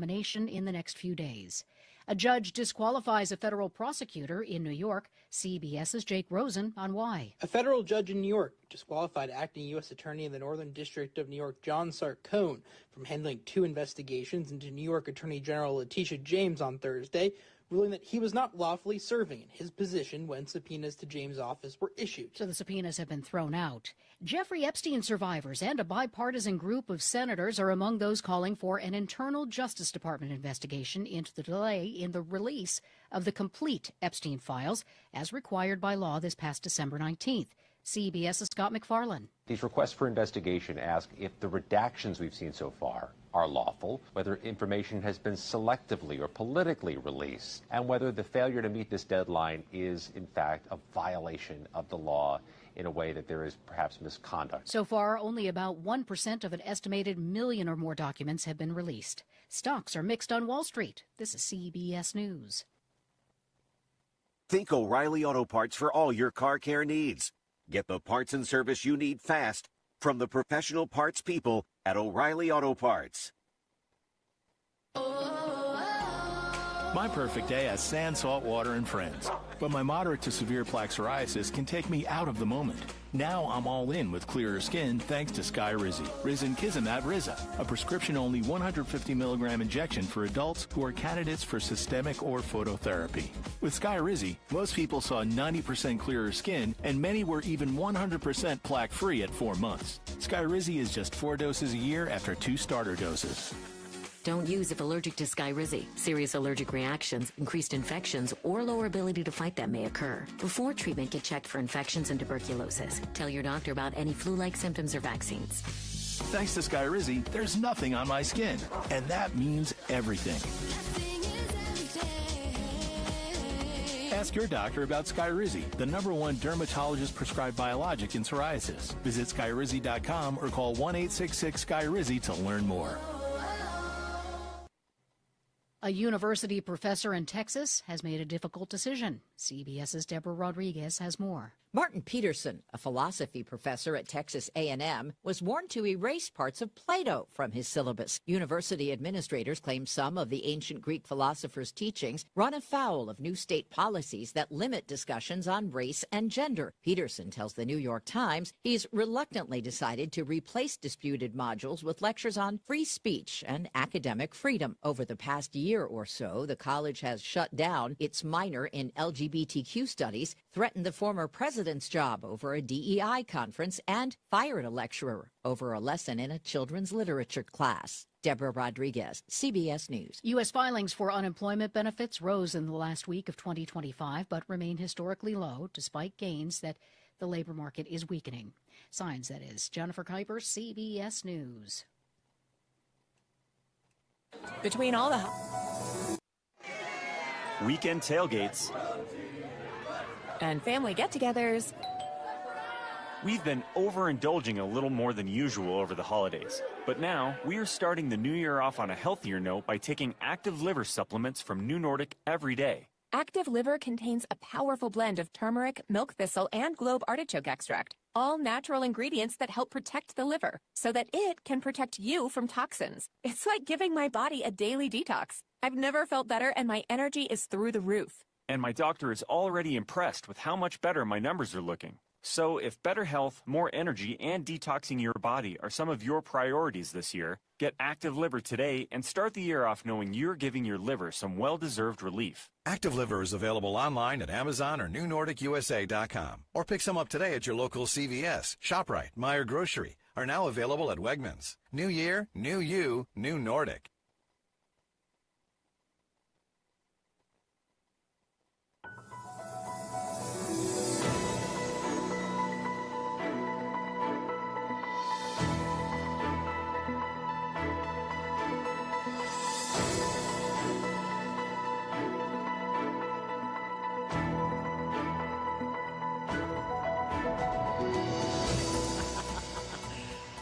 nomination in the next few days. A judge disqualifies a federal prosecutor in New York. CBS's Jake Rosen on why. A federal judge in New York disqualified acting U.S. Attorney in the Northern District of New York, John Sarcone, from handling 2 investigations into New York Attorney General Letitia James on Thursday, ruling that he was not lawfully serving in his position when subpoenas to James' office were issued. So the subpoenas have been thrown out. Jeffrey Epstein survivors and a bipartisan group of senators are among those calling for an internal Justice Department investigation into the delay in the release of the complete Epstein files, as required by law this past December 19th. CBS's Scott McFarlane. These requests for investigation ask if the redactions we've seen so far are lawful, whether information has been selectively or politically released, and whether the failure to meet this deadline is, in fact, a violation of the law in a way that there is perhaps misconduct. So far, only about 1% of an estimated million or more documents have been released. Stocks are mixed on Wall Street. This is CBS News. Think O'Reilly Auto Parts for all your car care needs. Get the parts and service you need fast from the professional parts people at O'Reilly Auto Parts. My perfect day has sand, salt water, and friends. But my moderate to severe plaque psoriasis can take me out of the moment. Now I'm all in with clearer skin thanks to Skyrizi. Risankizumab Riza, a prescription-only 150 milligram injection for adults who are candidates for systemic or phototherapy. With Skyrizi, most people saw 90% clearer skin, and many were even 100% plaque-free at 4 months. Skyrizi is just 4 doses a year after 2 starter doses. Don't use if allergic to Skyrizi. Serious allergic reactions, increased infections, or lower ability to fight them may occur. Before treatment, get checked for infections and tuberculosis. Tell your doctor about any flu-like symptoms or vaccines. Thanks to Skyrizi, there's nothing on my skin, and that means everything. Ask your doctor about Skyrizi, the #1 dermatologist-prescribed biologic in psoriasis. Visit Skyrizi.com or call 1-866-SKYRIZI to learn more. A university professor in Texas has made a difficult decision. CBS's Deborah Rodriguez has more. Martin Peterson, a philosophy professor at Texas A&M, was warned to erase parts of Plato from his syllabus. University administrators claim some of the ancient Greek philosophers' teachings run afoul of new state policies that limit discussions on race and gender. Peterson tells the New York Times he's reluctantly decided to replace disputed modules with lectures on free speech and academic freedom. Over the past year or so, the college has shut down its minor in LGBTQ studies, threatened the former president's job over a DEI conference, and fired a lecturer over a lesson in a children's literature class. Deborah Rodriguez, CBS News. U.S. filings for unemployment benefits rose in the last week of 2025, but remain historically low despite gains that the labor market is weakening. Signs, that is. Jennifer Kuiper, CBS News. Between all the weekend tailgates and family get-togethers, we've been overindulging a little more than usual over the holidays. But now, we are starting the new year off on a healthier note by taking Active Liver supplements from New Nordic every day. Active Liver contains a powerful blend of turmeric, milk thistle, and globe artichoke extract, all natural ingredients that help protect the liver so that it can protect you from toxins. It's like giving my body a daily detox. I've never felt better, and my energy is through the roof. And my doctor is already impressed with how much better my numbers are looking. So if better health, more energy, and detoxing your body are some of your priorities this year, get Active Liver today and start the year off knowing you're giving your liver some well-deserved relief. Active Liver is available online at Amazon or NewNordicUSA.com. Or pick some up today at your local CVS, ShopRite, Meijer Grocery. Are now available at Wegmans. New year, new you, New Nordic.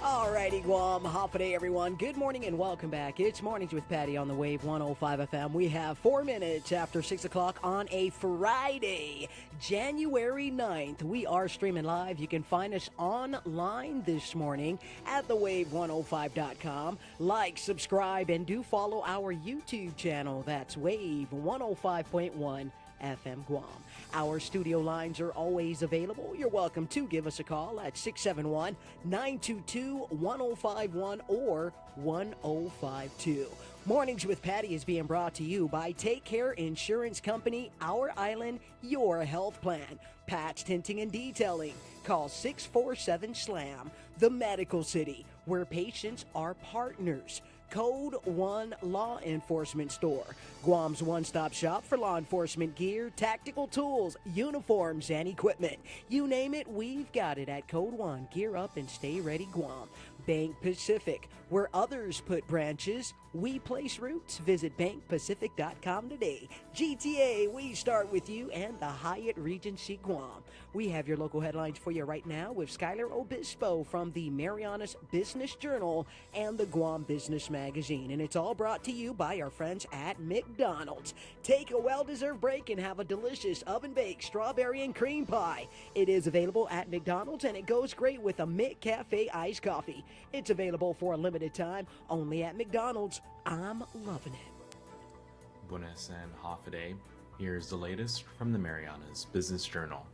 Alrighty, Guam. Hoppaday, everyone. Good morning and welcome back. It's Mornings with Patti on the Wave 105 FM. We have 4 minutes after 6 o'clock on a Friday, January 9th. We are streaming live. You can find us online this morning at thewave105.com. Like, subscribe, and do follow our YouTube channel. That's Wave 105.1 FM Guam. Our studio lines are always available. You're welcome to give us a call at 671-922-1051 or 1052. Mornings with Patti is being brought to you by Take Care Insurance Company, Our Island, Your Health Plan. Patch Tinting and Detailing. Call 647-SLAM. The Medical City, where patients are partners. Code 1 Law Enforcement Store, Guam's one-stop shop for law enforcement gear, tactical tools, uniforms, and equipment. You name it, we've got it at Code 1. Gear up and stay ready, Guam. Bank Pacific, where others put branches, we place roots. Visit bankpacific.com today. GTA, we start with you, and the Hyatt Regency Guam. We have your local headlines for you right now with Skylar Obispo from the Marianas Business Journal and the Guam Business Magazine. And it's all brought to you by our friends at McDonald's. Take a well-deserved break and have a delicious oven-baked strawberry and cream pie. It is available at McDonald's, and it goes great with a McCafe iced coffee. It's available for a limited time only at McDonald's. I'm loving it. Buenas and Hoffaday. Here's the latest from the Marianas Business Journal.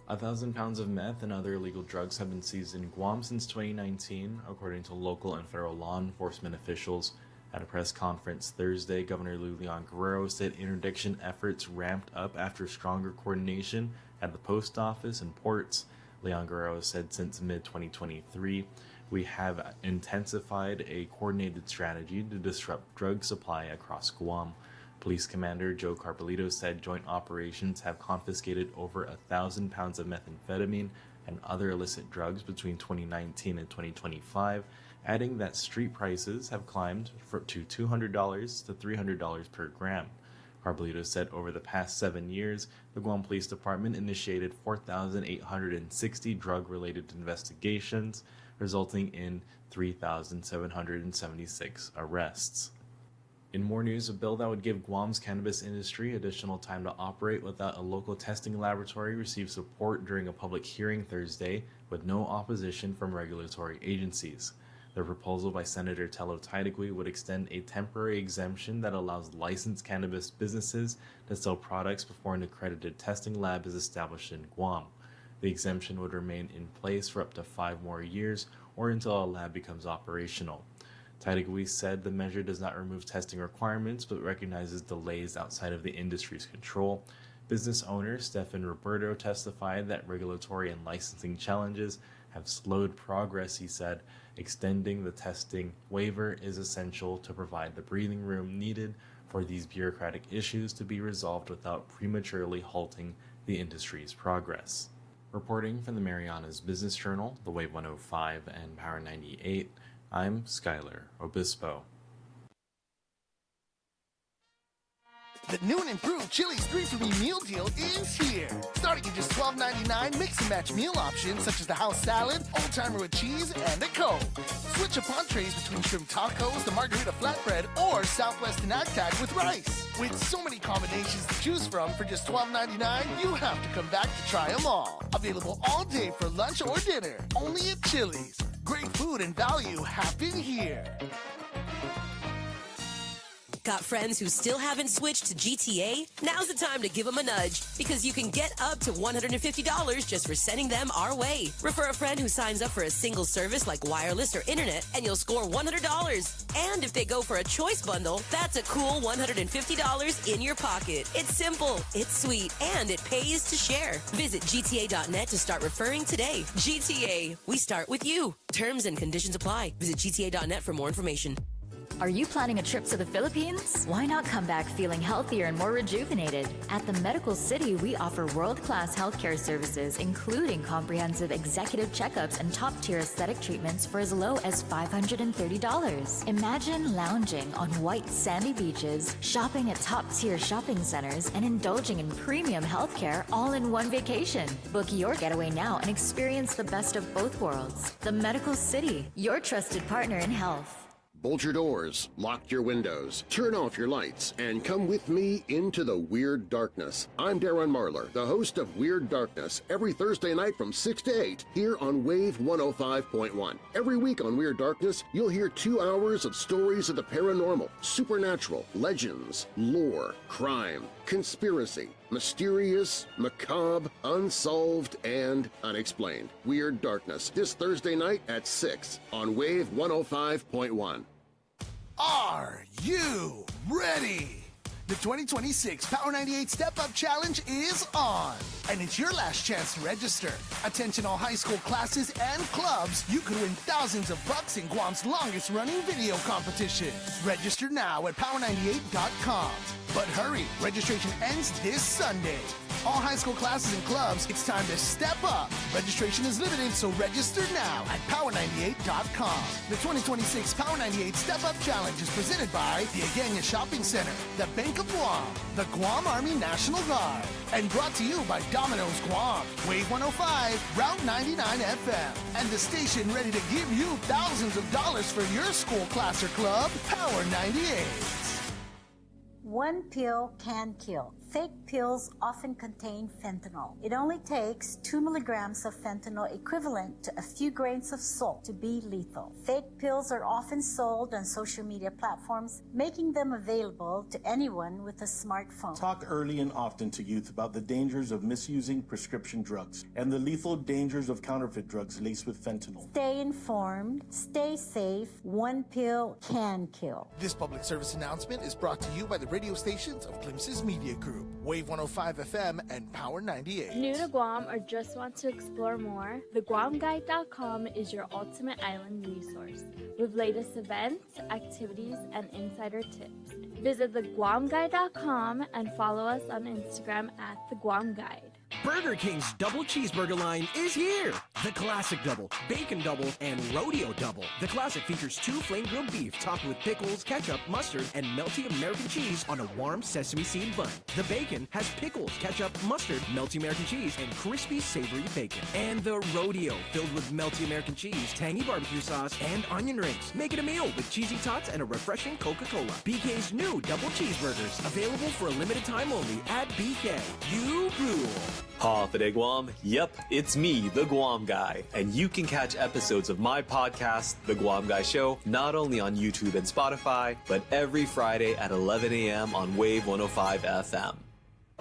1,000 pounds of meth and other illegal drugs have been seized in Guam since 2019, according to local and federal law enforcement officials. At a press conference Thursday, Governor Reuel said interdiction efforts ramped up after stronger coordination at the post office and ports. Leon said since mid-2023, we have intensified a coordinated strategy to disrupt drug supply across Guam. Police Commander Joe Carpelito said joint operations have confiscated over 1,000 pounds of methamphetamine and other illicit drugs between 2019 and 2025, adding that street prices have climbed to $200 to $300 per gram. Carpelito said over the past 7 years, the Guam Police Department initiated 4,860 drug-related investigations, resulting in 3,776 arrests. In more news, a bill that would give Guam's cannabis industry additional time to operate without a local testing laboratory received support during a public hearing Thursday, with no opposition from regulatory agencies. The proposal by Senator Tello Taitigui would extend a temporary exemption that allows licensed cannabis businesses to sell products before an accredited testing lab is established in Guam. The exemption would remain in place for up to 5 more years or until a lab becomes operational. Taitigui said the measure does not remove testing requirements but recognizes delays outside of the industry's control. Business owner Stefan Roberto testified that regulatory and licensing challenges have slowed progress, he said. Extending the testing waiver is essential to provide the breathing room needed for these bureaucratic issues to be resolved without prematurely halting the industry's progress. Reporting from the Marianas Business Journal, the Wave 105 and Power 98, I'm Skylar Obispo. The new and improved Chili's 3-for-Me meal deal is here. Starting at just $12.99, mix and match meal options such as the house salad, old timer with cheese, and a Coke. Switch up entrees between shrimp tacos, the margarita flatbread, or Southwest Tag with rice. With so many combinations to choose from for just $12.99, you have to come back to try them all. Available all day for lunch or dinner. Only at Chili's. Great food and value happen here. Got friends who still haven't switched to GTA? Now's the time to give them a nudge, because you can get up to $150 just for sending them our way. Refer a friend who signs up for a single service like wireless or internet, and you'll score $100. And if they go for a choice bundle, that's a cool $150 in your pocket. It's simple, it's sweet, and it pays to share. Visit GTA.net to start referring today. GTA, we start with you. Terms and conditions apply. Visit GTA.net for more information. Are you planning a trip to the Philippines? Why not come back feeling healthier and more rejuvenated? At the Medical City, we offer world-class healthcare services, including comprehensive executive checkups and top-tier aesthetic treatments for as low as $530. Imagine lounging on white sandy beaches, shopping at top-tier shopping centers, and indulging in premium healthcare all in one vacation. Book your getaway now and experience the best of both worlds. The Medical City, your trusted partner in health. Bolt your doors, lock your windows, turn off your lights, and come with me into the Weird Darkness. I'm Darren Marlar, the host of Weird Darkness, every Thursday night from 6 to 8, here on Wave 105.1. Every week on Weird Darkness, you'll hear 2 hours of stories of the paranormal, supernatural, legends, lore, crime, conspiracy, mysterious, macabre, unsolved, and unexplained. Weird Darkness, this Thursday night at 6 on Wave 105.1. Are you ready? The 2026 Power 98 Step Up Challenge is on, and it's your last chance to register. Attention all high school classes and clubs, you could win thousands of bucks in Guam's longest running video competition. Register now at power98.com. But hurry, registration ends this Sunday. All high school classes and clubs, it's time to step up. Registration is limited, so register now at power98.com. The 2026 Power 98 Step Up Challenge is presented by the Agenya Shopping Center, the Bank of Guam, the Guam Army National Guard, and brought to you by Domino's Guam, Wave 105, Route 99 FM, and the station ready to give you thousands of dollars for your school class or club, Power 98. One pill can kill. Fake pills often contain fentanyl. It only takes 2 milligrams of fentanyl, equivalent to a few grains of salt, to be lethal. Fake pills are often sold on social media platforms, making them available to anyone with a smartphone. Talk early and often to youth about the dangers of misusing prescription drugs and the lethal dangers of counterfeit drugs laced with fentanyl. Stay informed, stay safe. One pill can kill. This public service announcement is brought to you by the radio stations of Glimpses Media Group, Wave 105 FM, and Power 98. New to Guam or just want to explore more? TheGuamGuide.com is your ultimate island resource with latest events, activities, and insider tips. Visit TheGuamGuide.com and follow us on Instagram at TheGuamGuide. Burger King's double cheeseburger line is here. The Classic Double, Bacon Double, and Rodeo Double. The Classic features 2 flame grilled beef topped with pickles, ketchup, mustard, and melty American cheese on a warm sesame seed bun. The Bacon has pickles, ketchup, mustard, melty American cheese, and crispy savory bacon. And the Rodeo, filled with melty American cheese, tangy barbecue sauce, and onion rings. Make it a meal with cheesy tots and a refreshing Coca-Cola. BK's new double cheeseburgers, available for a limited time only at BK. You rule. Hawthade Guam. Yep, it's me, the Guam Guy. And you can catch episodes of my podcast, The Guam Guy Show, not only on YouTube and Spotify, but every Friday at 11 a.m. on Wave 105 FM.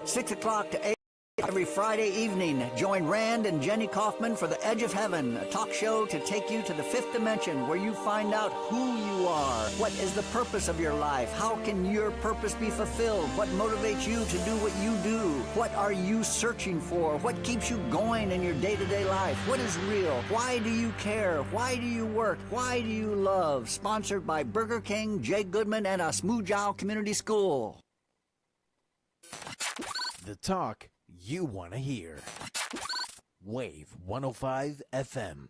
6 o'clock to 8 every Friday evening. Join Rand and Jenny Kaufman for The Edge of Heaven, a talk show to take you to the 5th dimension where you find out who you are. What is the purpose of your life? How can your purpose be fulfilled? What motivates you to do what you do? What are you searching for? What keeps you going in your day-to-day life? What is real? Why do you care? Why do you work? Why do you love? Sponsored by Burger King, Jay Goodman, and Asmujao Community School. The talk you want to hear. Wave 105 FM.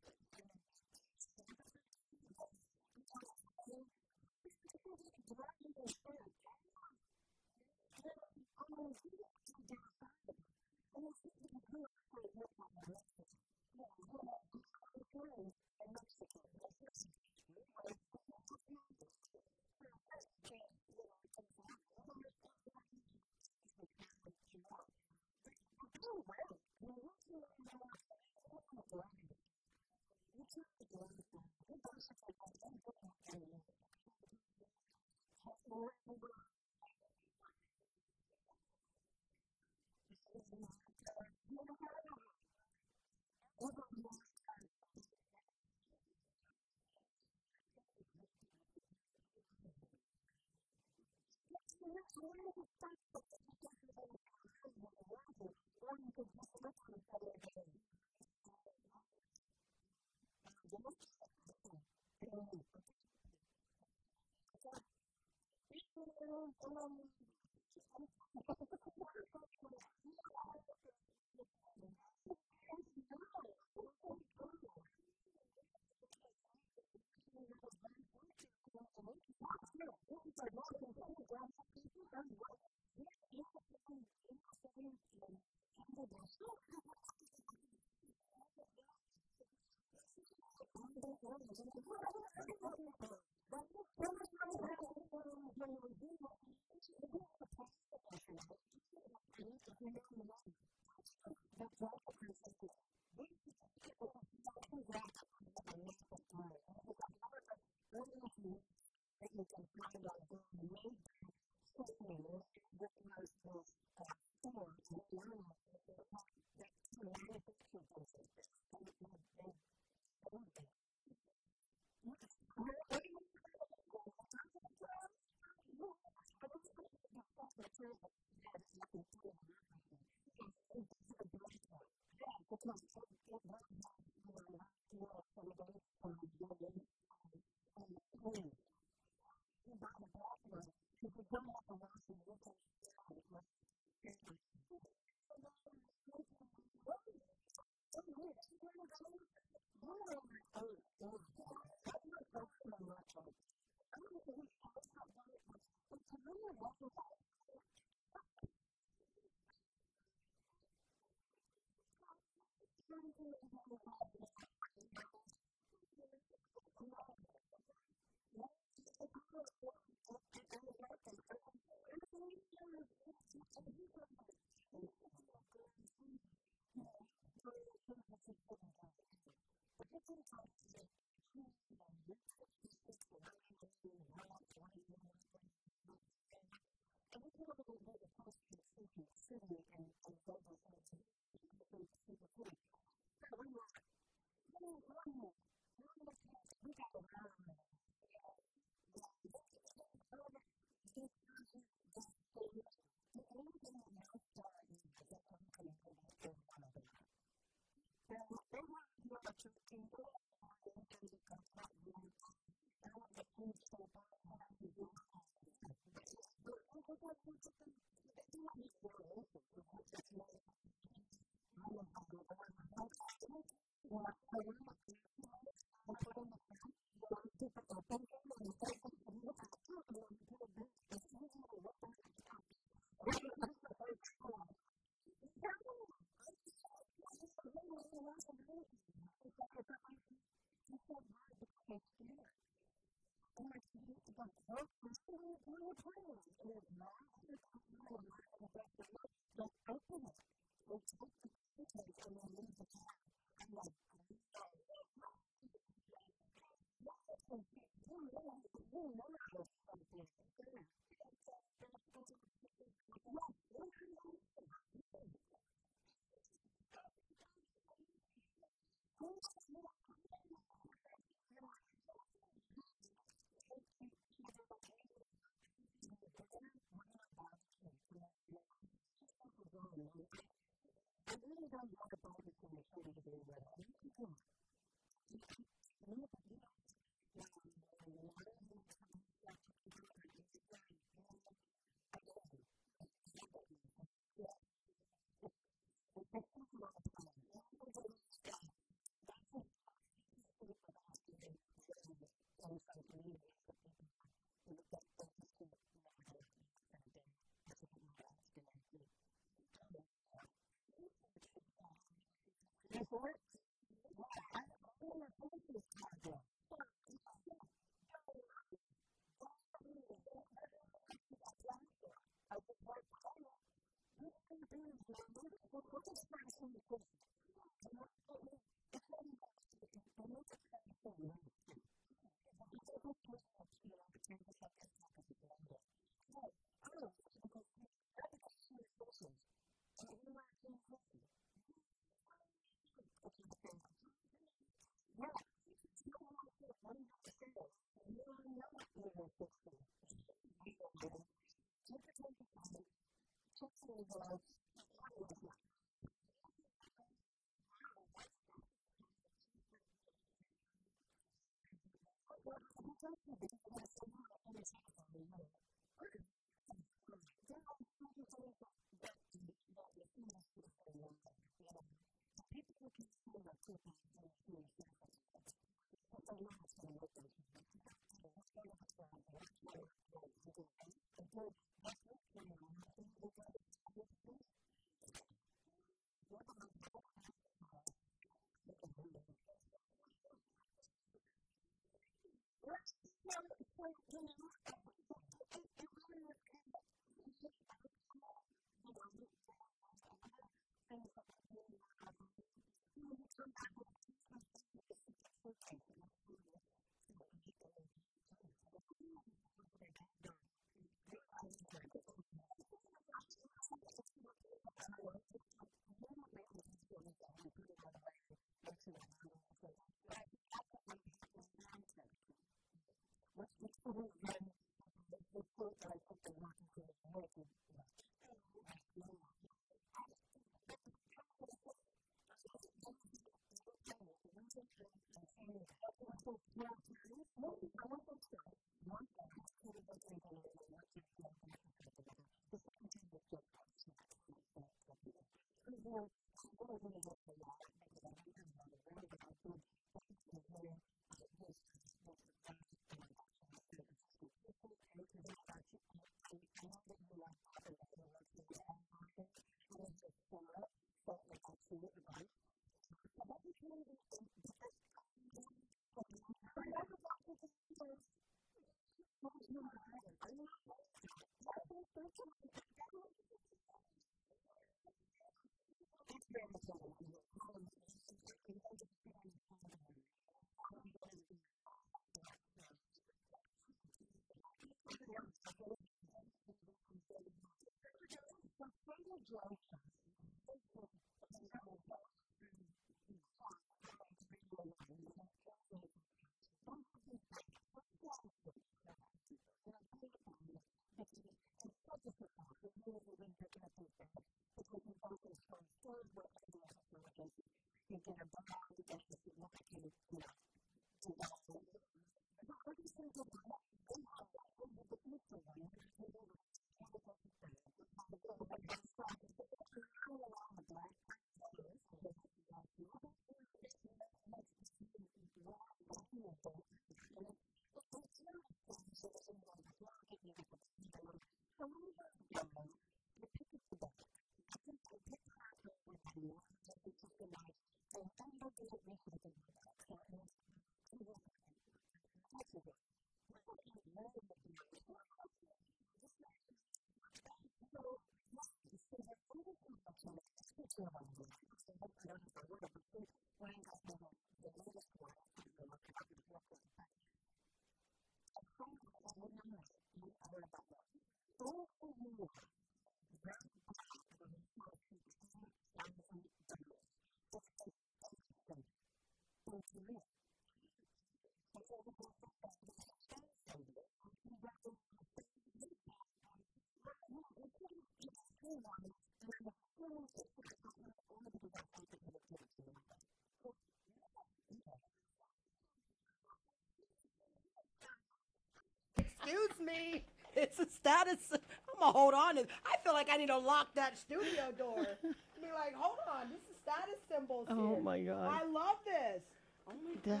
Excuse me. It's a status. I'm going to hold on. I feel like I need to lock that studio door. Be like, hold on. This is status symbols here. Oh, my God. I love this. Oh, my God.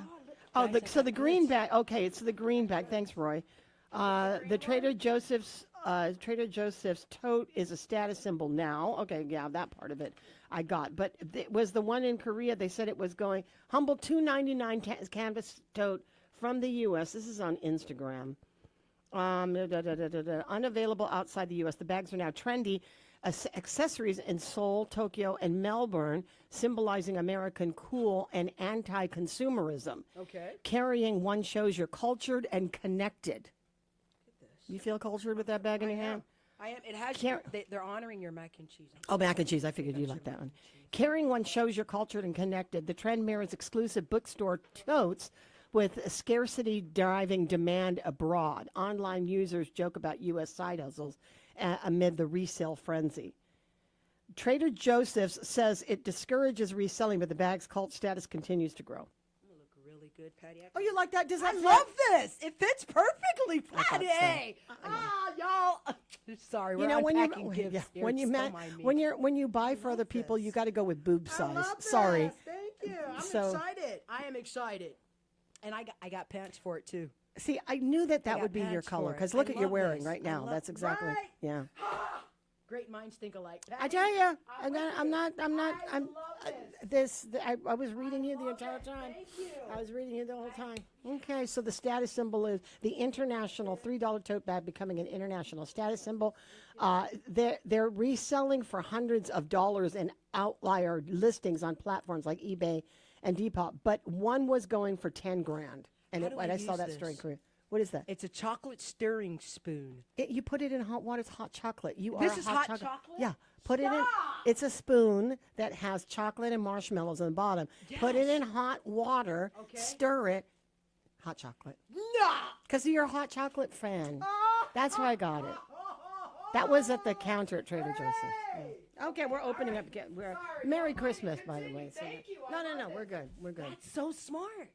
Oh, Guys, so the greenback. Okay, it's the greenback. Thanks, Roy. The Trader Joseph's tote is a status symbol now. Okay, yeah, that part of it I got. But it was the one in Korea. They said it was going humble $2.99 canvas tote from the U.S. This is on Instagram. Unavailable outside the U.S. The bags are now trendy. Accessories in Seoul, Tokyo, and Melbourne, symbolizing American cool and anti-consumerism. Okay. Carrying one shows you're cultured and connected. You feel cultured with that bag in your hand? I am. It has. They're honoring your mac and cheese. Oh, mac and cheese. I figured you like that one. Carrying one shows you're cultured and connected. The trend mirrors exclusive bookstore totes with scarcity driving demand abroad. Online users joke about U.S. side hustles amid the resale frenzy. Trader Joseph's says it discourages reselling, but the bag's cult status continues to grow. Look really good, Patty. Oh, you like that? Does that I fit? love this. It fits perfectly, I thought Patty. so. Y'all. Sorry, we're when unpacking you gifts here. when you Don't mind me. when you buy for other people, you got to go with boob size. love this. Sorry. Thank you. I'm So- excited. I am excited. And I got pants for it too. See, I knew that got would be your pants color for it. because look I at you're love wearing this. right I now. love- That's exactly Right? yeah. Great minds think alike. I tell you, I was reading you the entire time. I was reading you the whole time. Okay, so the status symbol is the international $3 tote bag becoming an international status symbol. They're reselling for hundreds of dollars in outlier listings on platforms like eBay and Depop, but one was going for 10 grand, and I saw that story in Korea. What is that? It's a chocolate stirring spoon. You put it in hot water. It's hot chocolate. This is hot chocolate? Yeah. Put it in. It's a spoon that has chocolate and marshmallows on the bottom. Put it in hot water. Okay. Stir it. Hot chocolate. No. Because you're a hot chocolate fan. That's why I got it. That was at the counter at Trader Joe's. Yeah. Okay, we're opening up again. Merry Christmas, by the way. So, Thank you. No, we're good. We're good. That's so smart.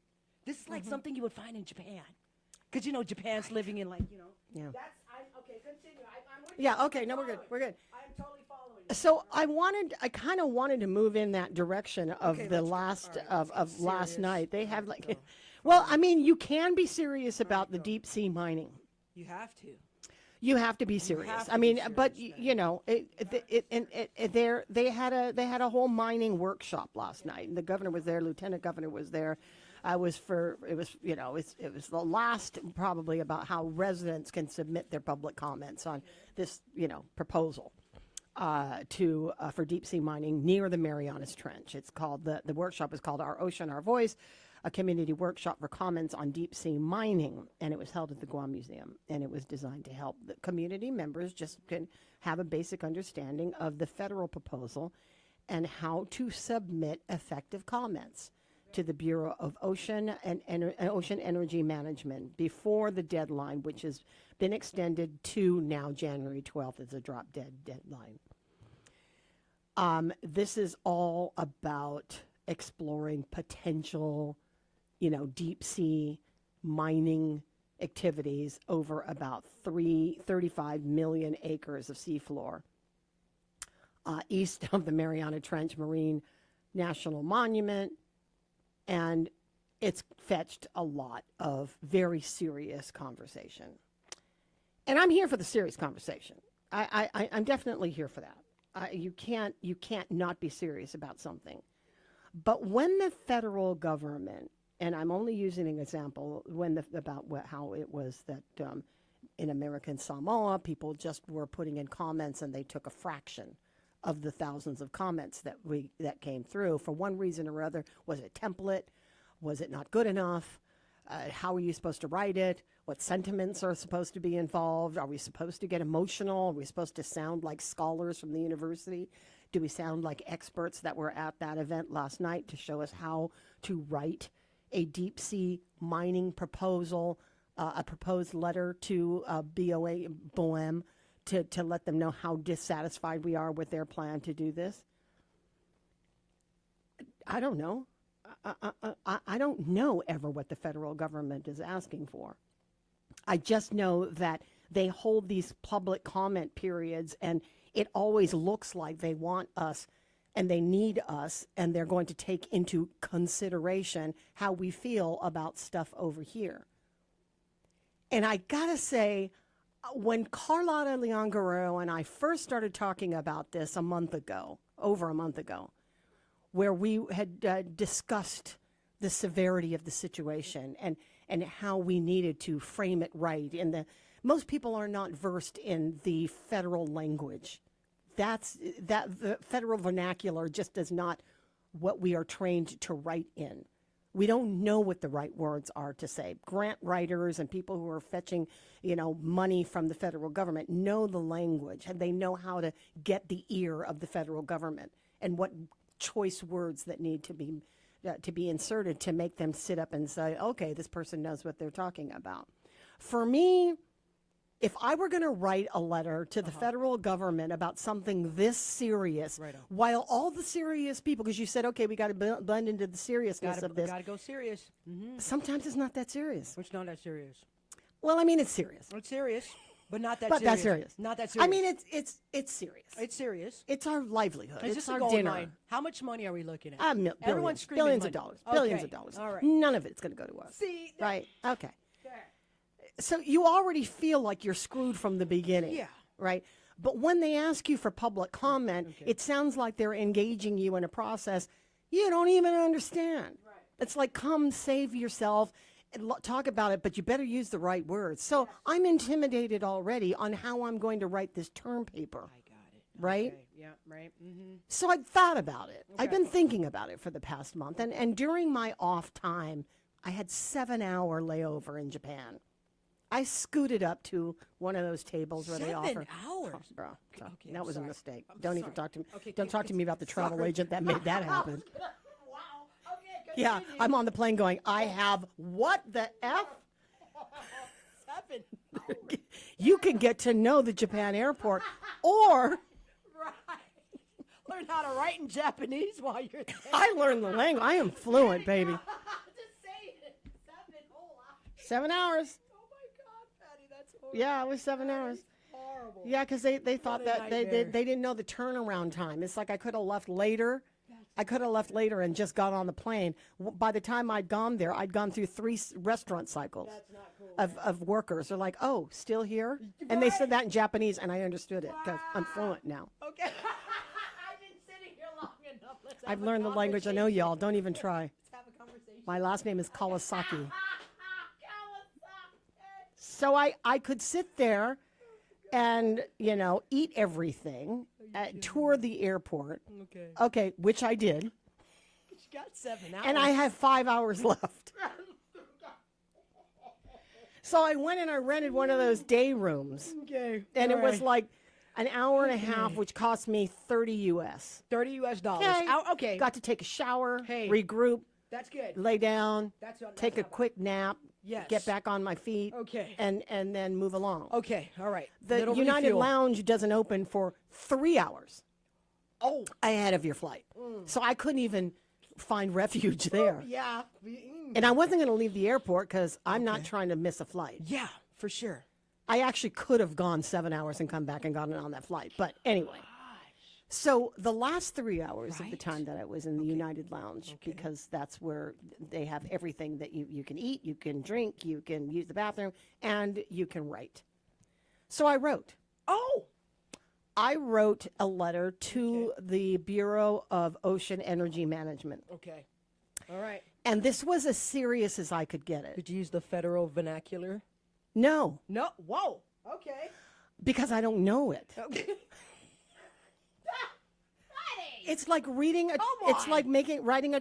This is like something you would find in Japan. Because, Japan's living in Yeah. Okay, continue. I'm with Yeah, okay, no, we're good. We're good. I'm totally following. So I kind of wanted to move in that direction of the last of last night. They have well, I mean, you can be serious about the deep sea mining. You have to. You have to be serious. have to I mean, be serious, but they had a whole mining workshop last night, and the governor was there, lieutenant governor was there. It was the last probably about how residents can submit their public comments on this proposal for deep sea mining near the Marianas Trench. It's called the workshop is called Our Ocean, Our Voice, a community workshop for comments on deep sea mining, and it was held at the Guam Museum, and it was designed to help the community members just can have a basic understanding of the federal proposal and how to submit effective comments to the Bureau of Ocean and Ocean Energy Management before the deadline, which has been extended to now January 12th as a drop dead deadline. This is all about exploring potential, deep sea mining activities over about 35 million acres of seafloor east of the Mariana Trench Marine National Monument. And it's fetched a lot of very serious conversation. And I'm here for the serious conversation. I'm definitely here for that. You can't not be serious about something. But when the federal government, and I'm only using an example how it was that in American Samoa, people just were putting in comments and they took a fraction of the thousands of comments that came through for one reason or other. Was it template? Was it not good enough? How are you supposed to write it? What sentiments are supposed to be involved? Are we supposed to get emotional? Are we supposed to sound like scholars from the university? Do we sound like experts that were at that event last night to show us how to write a deep sea mining proposal, a proposed letter to BOEM to let them know how dissatisfied we are with their plan to do this? I don't know. I don't know ever what the federal government is asking for. I just know that they hold these public comment periods, and it always looks like they want us and they need us, and they're going to take into consideration how we feel about stuff over here. And I gotta say, when Carlotta Leon Guerrero and I first started talking about this over a month ago, where we had discussed the severity of the situation and how we needed to frame it right. Most people are not versed in the federal language. The federal vernacular just is not what we are trained to write in. We don't know what the right words are to say. Grant writers and people who are fetching, money from the federal government know the language, and they know how to get the ear of the federal government and what choice words that need to be inserted to make them sit up and say, okay, this person knows what they're talking about. For me, if I were going to write a letter to the federal government about something this serious, while all the serious people, because you said, okay, we got to blend into the seriousness of this. Got to go serious. Mm-hmm. Sometimes it's not that serious. It's not that serious. Well, I mean, it's serious. It's serious, but not that but serious. That's serious. Not that serious. I mean, it's serious. It's serious. It's our livelihood. It's our gold dinner. mine. How much money are we looking at? Everyone's Everyone's screaming billions money. of dollars. Okay. Billions of dollars. All right. None of it's going to go to us. See? Right? Okay. So you already feel like you're screwed from the beginning. Yeah. Right? But when they ask you for public comment, it sounds like they're engaging you in a process you don't even understand. Right. It's like, come save yourself and talk about it, but you better use the right words. So I'm intimidated already on how I'm going to write this term paper. I got it. Right? Okay. Yeah, right. Mm-hmm. So I've thought about it. Okay. I've been thinking about it for the past month. And during my off time, I had 7-hour layover in Japan. I scooted up to one of those tables where they offer 7 hours, bro. Okay, that was sorry. a mistake. I'm Don't sorry. even talk to me. Okay, Don't talk to me about the travel sorry. agent that made that happen. Wow. Okay. Yeah, I'm on the plane going, I have what the F? 7 You can get to know the Japan airport, or Right. Learn how to write in Japanese while you're there. I learned the language. I am fluent, baby. Just say it. 7 whole hours. 7 hours. Oh my God, Patti, that's horrible. Yeah, it was 7 hours. Horrible. Yeah, because they thought a that they nightmare. didn't know the turnaround time. It's like I could have left later. I could have left later and just got on the plane. By the time I'd gone there, I'd gone through 3 restaurant cycles of workers. They're like, oh, still here? And they said that in Japanese, and I understood it because I'm fluent now. Okay. I've been sitting here long enough. Let's have I've a learned the language. I know y'all. Don't even try. Let's have a conversation. My last name is Kawasaki. So I could sit there and, eat everything, tour the airport. Okay, which I did. You got 7 hours. And I have 5 hours left. So I went and I rented one of those day rooms. Okay. And all it was right. like an hour and a half, which cost me $30 US. $30 US. Okay. Got to take a shower, Hey. regroup, That's good. lay down, That's take a quick nap, Yes. get back on my feet, Okay. and then move along. Okay. All right. The Little United refuel. Lounge doesn't open for 3 hours Oh. ahead of your flight. So I couldn't even find refuge there. Yeah. And I wasn't going to leave the airport because I'm not trying to miss a flight. Yeah, for sure. I actually could have gone 7 hours and come back and gotten on that flight. But anyway. So the last 3 hours of the time that I was in the United Lounge, because that's where they have everything that you can eat, you can drink, you can use the bathroom, and you can write. So I wrote. Oh! I wrote a letter to the Bureau of Ocean Energy Management. Okay. All right. And this was as serious as I could get it. Did you use the federal vernacular? No, No. Whoa. Okay. because I don't know it. Okay. It's like reading a. Come It's on. like writing.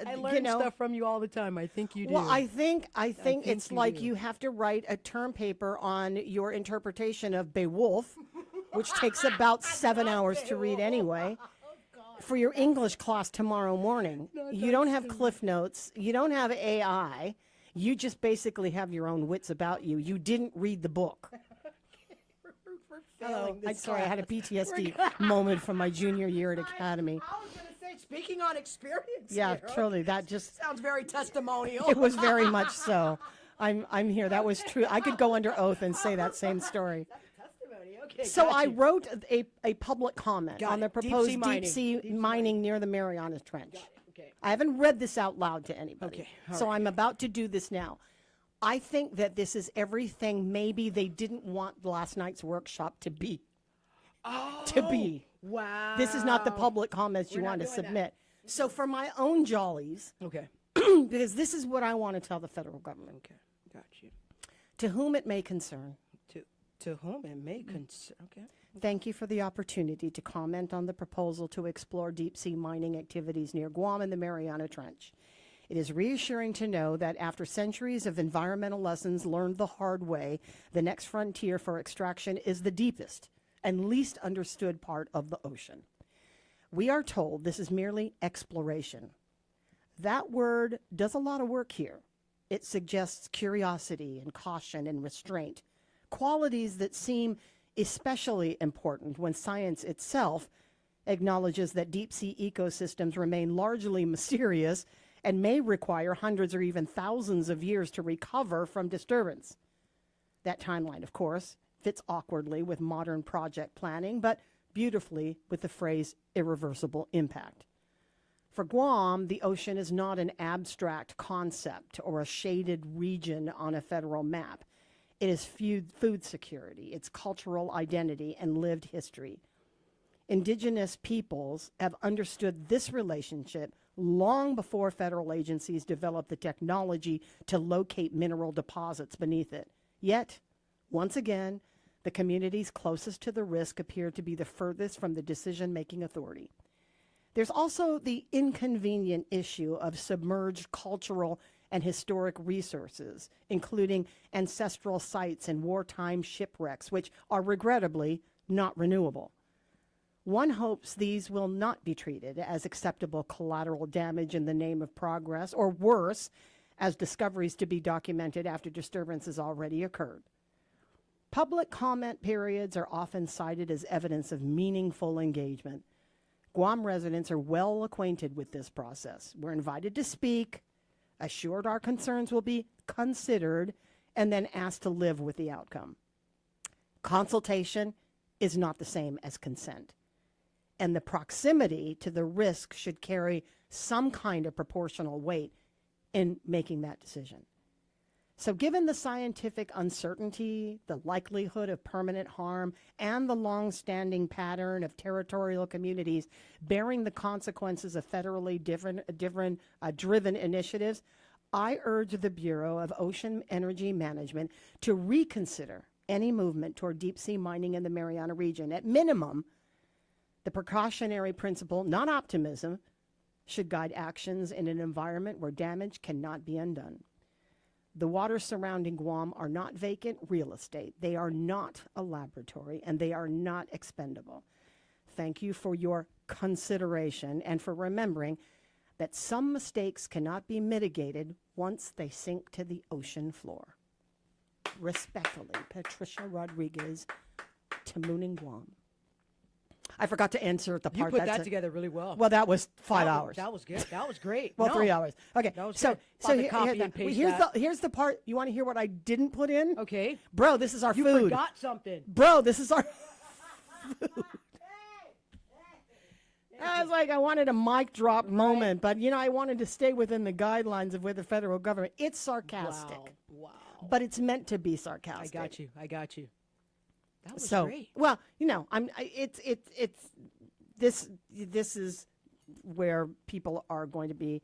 I learn stuff from you all the time. I think you do. Well, I think think it's you like do. you have to write a term paper on your interpretation of Beowulf, which takes about 7 hours to read anyway. For your English class tomorrow morning, you don't have Cliff Notes. You don't have AI. You just basically have your own wits about you. You didn't read the book. Hello. I'm sorry, I had a PTSD moment from my junior year at Academy. I was going to say, speaking on experience. Yeah, here, truly, that just sounds very testimonial. it was very much so. I'm here. That was true. I could go under oath and say that same story. Testimony. Okay. So got I you. wrote a public comment Got on the it. proposed Deep deep sea sea mining near the Mariana Trench. Okay. I haven't read this out loud to anybody. Okay, all So right. I'm about to do this now. I think that this is everything maybe they didn't want last night's workshop to be. Wow. This is not the public comments you We're not want to doing that. submit. So for my own jollies, Okay. because this is what I want to tell the federal government. Okay. Got you. To whom it may concern. To whom it may concern. Okay. Thank you for the opportunity to comment on the proposal to explore deep sea mining activities near Guam and the Mariana Trench. It is reassuring to know that after centuries of environmental lessons learned the hard way, the next frontier for extraction is the deepest and least understood part of the ocean. We are told this is merely exploration. That word does a lot of work here. It suggests curiosity and caution and restraint, qualities that seem especially important when science itself acknowledges that deep sea ecosystems remain largely mysterious and may require hundreds or even thousands of years to recover from disturbance. That timeline, of course, fits awkwardly with modern project planning, but beautifully with the phrase irreversible impact. For Guam, the ocean is not an abstract concept or a shaded region on a federal map. It is food security, its cultural identity, and lived history. Indigenous peoples have understood this relationship long before federal agencies developed the technology to locate mineral deposits beneath it. Yet, once again, the communities closest to the risk appear to be the furthest from the decision-making authority. There's also the inconvenient issue of submerged cultural and historic resources, including ancestral sites and wartime shipwrecks, which are regrettably not renewable. One hopes these will not be treated as acceptable collateral damage in the name of progress, or worse, as discoveries to be documented after disturbance has already occurred. Public comment periods are often cited as evidence of meaningful engagement. Guam residents are well acquainted with this process. We're invited to speak, assured our concerns will be considered, and then asked to live with the outcome. Consultation is not the same as consent, and the proximity to the risk should carry some kind of proportional weight in making that decision. So given the scientific uncertainty, the likelihood of permanent harm, and the long-standing pattern of territorial communities bearing the consequences of federally driven initiatives, I urge the Bureau of Ocean Energy Management to reconsider any movement toward deep-sea mining in the Mariana region. At minimum, the precautionary principle, not optimism, should guide actions in an environment where damage cannot be undone. The waters surrounding Guam are not vacant real estate. They are not a laboratory, and they are not expendable. Thank you for your consideration and for remembering that some mistakes cannot be mitigated once they sink to the ocean floor. Respectfully, Patricia Rodriguez, Tamuning, Guam. I forgot to answer the You part put that's that together really well. Well, that was 5 hours. That was good. That was great. Well, No. 3 hours. Okay. That was So, good. so About to here- copy here- and paste here's that. the part. You want to hear what I didn't put in? Okay. Bro, this is our You food. forgot something. Bro, this is our food. I was like, I wanted a mic drop moment, but I wanted to stay within the guidelines of where the federal government. It's sarcastic. Wow. But it's meant to be sarcastic. I got you. That was So, great. well, this is where people are going to be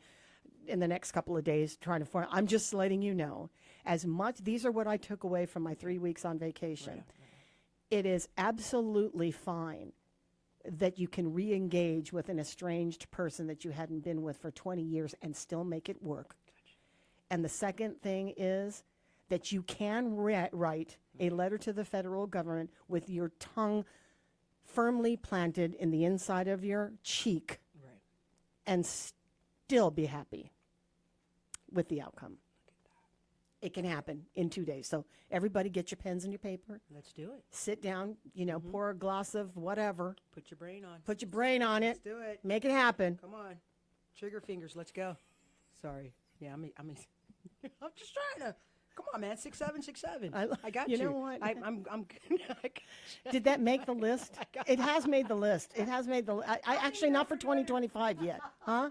in the next couple of days trying to find. I'm just letting you know, these are what I took away from my 3 weeks on vacation. It is absolutely fine that you can re-engage with an estranged person that you hadn't been with for 20 years and still make it work. And the second thing is that you can write a letter to the federal government with your tongue firmly planted in the inside of your cheek and still be happy with the outcome. It can happen in 2 days. So everybody get your pens and your paper. Let's do it. Sit down, pour a glass of whatever. Put your brain on. Put your brain on it. Let's do it. Make it happen. Come on. Trigger fingers. Let's go. Sorry. Yeah, I'm just trying to Come on, man. 6767. I got you know what? I'm Did that make the list? It has made the list. It has made the list. I actually not for 2025 yet. Huh?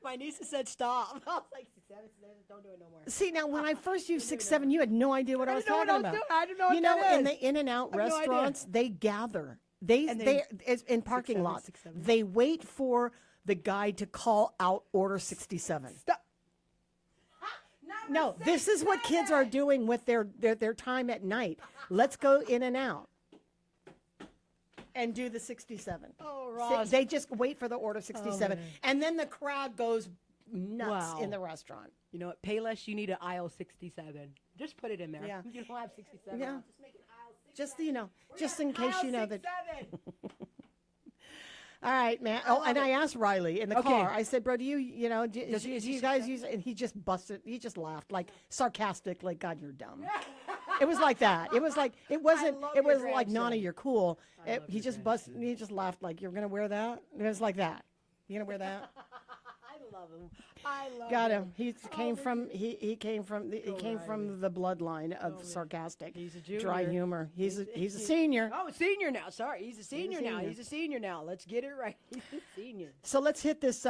My niece said stop. I was like, 6767. Don't do it no more. See, now when I first used 6-7, you had no idea what I was talking about. I didn't know what You know, that in is. the In-N-Out I have no idea. restaurants, they gather. They in parking 6-7, lots. 6-7. They wait for the guy to call out order 67. Stop. No, this is what kids are doing with their time at night. Let's go in and out and do the 67. Oh, Ross. They just wait for the order 67, man. and then the crowd goes nuts in the restaurant. You know what? Payless, you need an aisle 67. Just put it in there. Yeah. You don't have 67. Yeah. Just make an aisle 67. Just in case Aisle you know that. 67. All right, man. Oh, and I asked Riley in the Okay. car. I said, "Bro, do you know, do Does he- is he you guys use?" And he just busted. He just laughed, like sarcastic, like "God, you're dumb." It was like that. It was like it wasn't. love It your was like Nana, grandson. you're cool. He just busted. He just laughed like, "You're gonna wear that?" It was like that. You gonna wear that? I love him. I love Got him. He came from he came from the bloodline of sarcastic, He's a junior. dry humor. He's a senior. Oh, senior now. Sorry, he's a senior now. senior. He's a senior now. Let's get it right. He's a senior. So let's hit this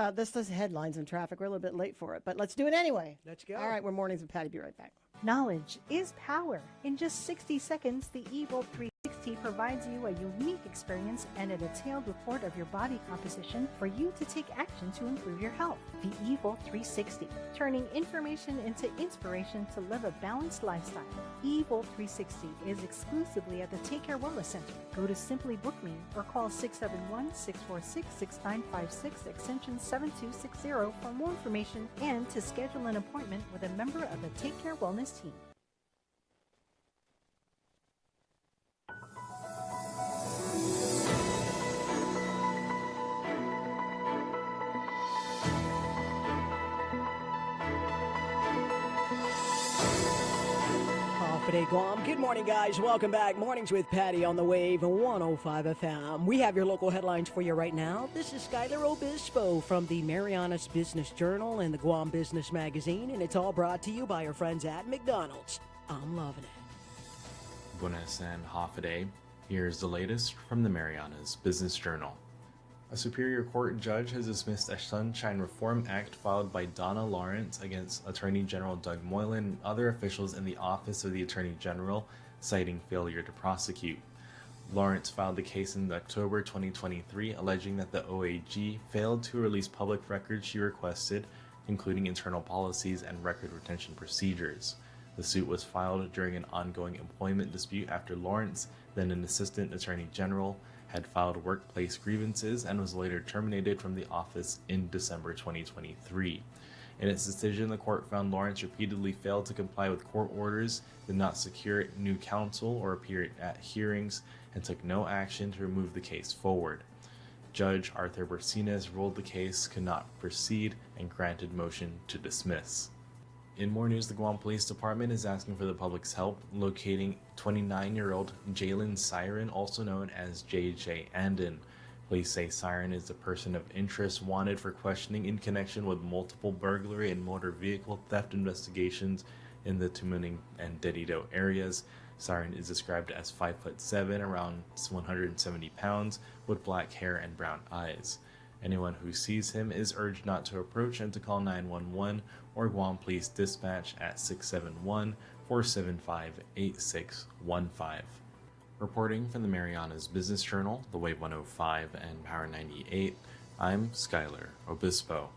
headlines and traffic. We're a little bit late for it, but let's do it anyway. Let's go. All right, we're Mornings with Patti. Be right back. Knowledge is power. In just 60 seconds, the Evolt 360 provides you a unique experience and a detailed report of your body composition for you to take action to improve your health. The Evolt 360, turning information into inspiration to live a balanced lifestyle. Evolt 360 is exclusively at the Take Care Wellness Center. Go to Simply Book Me or call 671-646-6956 extension 7260 for more information and to schedule an appointment with a member of the Take Care Wellness team. Today, Guam. Good morning, guys. Welcome back. Mornings with Patti on the Wave 105 FM. We have your local headlines for you right now. This is Skylar Obispo from the Marianas Business Journal and the Guam Business Magazine, and it's all brought to you by our friends at McDonald's. I'm loving it. Buenas and Hafaday. Here's the latest from the Marianas Business Journal. A Superior Court judge has dismissed a Sunshine Reform Act filed by Donna Lawrence against Attorney General Doug Moylan and other officials in the Office of the Attorney General, citing failure to prosecute. Lawrence filed the case in October 2023, alleging that the OAG failed to release public records she requested, including internal policies and record retention procedures. The suit was filed during an ongoing employment dispute after Lawrence, then an Assistant Attorney General, had filed workplace grievances and was later terminated from the office in December 2023. In its decision, the court found Lawrence repeatedly failed to comply with court orders, did not secure new counsel or appear at hearings, and took no action to remove the case forward. Judge Arthur Bercines ruled the case could not proceed and granted motion to dismiss. In more news, the Guam Police Department is asking for the public's help locating 29-year-old Jalen Siren, also known as JJ Andon. Police say Siren is a person of interest wanted for questioning in connection with multiple burglary and motor vehicle theft investigations in the Tumuning and Dedido areas. Siren is described as 5'7", around 170 pounds, with black hair and brown eyes. Anyone who sees him is urged not to approach and to call 911 or Guam Police Dispatch at 671-475-8615. Reporting from the Marianas Business Journal, The Wave 105 and Power 98, I'm Skylar Obispo.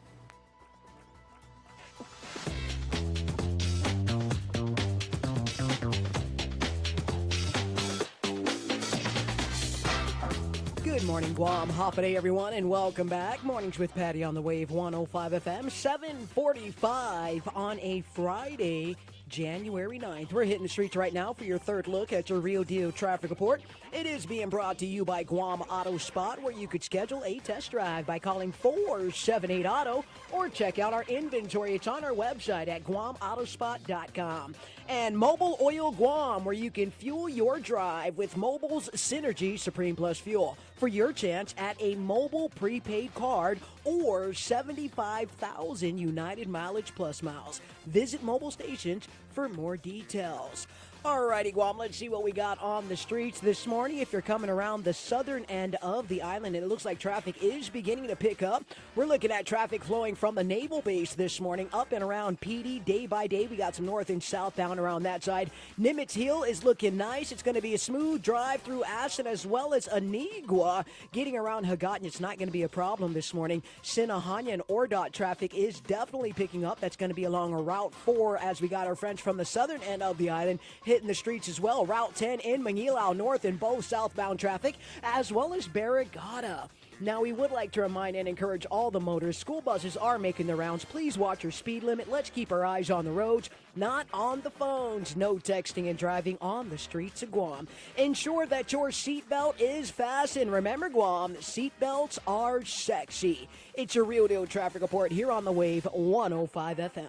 Good morning, Guam. Hapaday, everyone, and welcome back. Mornings with Patti on the Wave 105 FM, 7:45 on a Friday, January 9th. We're hitting the streets right now for your third look at your Rio Deal traffic report. It is being brought to you by Guam Auto Spot, where you could schedule a test drive by calling 478-AUTO or check out our inventory. It's on our website at guamautospot.com. And Mobile Oil Guam, where you can fuel your drive with Mobile's Synergy Supreme Plus Fuel for your chance at a mobile prepaid card or 75,000 United Mileage Plus miles. Visit mobile stations for more details. Alrighty, Guam, let's see what we got on the streets this morning. If you're coming around the southern end of the island, and it looks like traffic is beginning to pick up. We're looking at traffic flowing from the naval base this morning up and around Patti day by day. We got some north and southbound around that side. Nimitz Hill is looking nice. It's going to be a smooth drive through Aston as well as Anigua. Getting around Hagatan, it's not going to be a problem this morning. Sinahanya and Ordot traffic is definitely picking up. That's going to be along Route 4 as we got our friends from the southern end of the island hitting the streets as well. Route 10 in Manilao North in both southbound traffic, as well as Barrigada. Now, we would like to remind and encourage all the motorists, school buses are making the rounds. Please watch your speed limit. Let's keep our eyes on the roads, not on the phones. No texting and driving on the streets of Guam. Ensure that your seatbelt is fastened. Remember, Guam, seatbelts are sexy. It's your Real Deal Traffic Report here on the Wave 105 FM.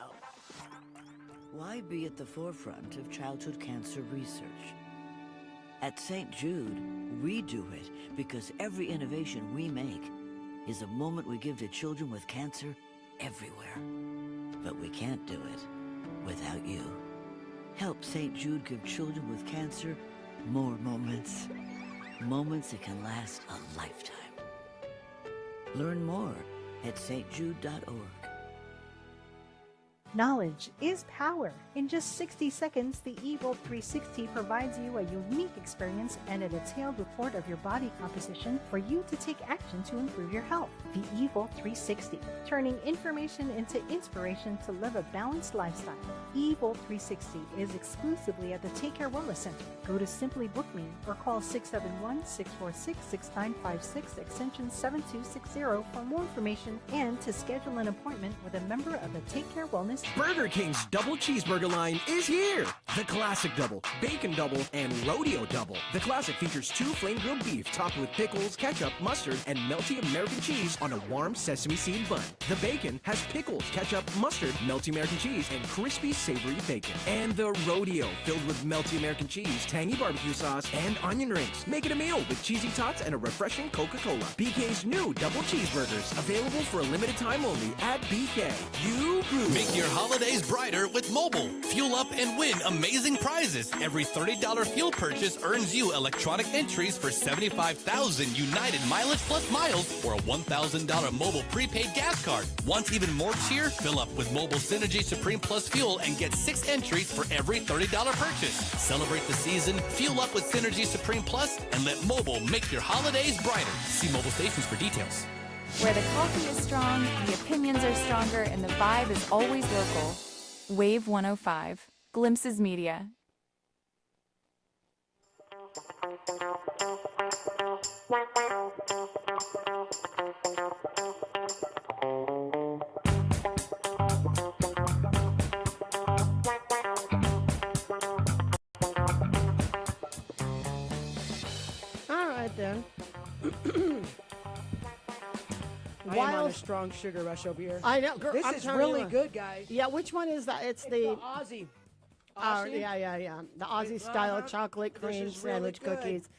Why be at the forefront of childhood cancer research? At St. Jude, we do it because every innovation we make is a moment we give to children with cancer everywhere. But we can't do it without you. Help St. Jude give children with cancer more moments. Moments that can last a lifetime. Learn more at stjude.org. Knowledge is power. In just 60 seconds, the eVolt 360 provides you a unique experience and a detailed report of your body composition for you to take action to improve your health. The eVolt 360, turning information into inspiration to live a balanced lifestyle. eVolt 360 is exclusively at the Take Care Wellness Center. Go to Simply Book Me or call 671-646-6956 extension 7260 for more information and to schedule an appointment with a member of the Take Care Wellness. Burger King's double cheeseburger line is here. The classic double, bacon double, and rodeo double. The classic features 2 flame grilled beef topped with pickles, ketchup, mustard, and melty American cheese on a warm sesame seed bun. The bacon has pickles, ketchup, mustard, melty American cheese, and crispy savory bacon. And the rodeo, filled with melty American cheese, tangy barbecue sauce, and onion rings. Make it a meal with cheesy tots and a refreshing Coca-Cola. BK's new double cheeseburgers, available for a limited time only at BK. You groove. Make your holidays brighter with mobile. Fuel up and win amazing prizes. Every $30 fuel purchase earns you electronic entries for 75,000 United mileage plus miles or a $1,000 mobile prepaid gas card. Want even more cheer? Fill up with Mobile Synergy Supreme Plus fuel and get 6 entries for every $30 purchase. Celebrate the season, fuel up with Synergy Supreme Plus, and let mobile make your holidays brighter. See mobile stations for details. Where the coffee is strong, the opinions are stronger, and the vibe is always local. Wave 105, Glimpses Media. All right, then. I am on a strong sugar rush over here. I know, girl. This I'm is telling really you. good, guys. Yeah, which one is that? It's the Aussie. yeah. The Aussie style chocolate cream is really sandwich good. cookies.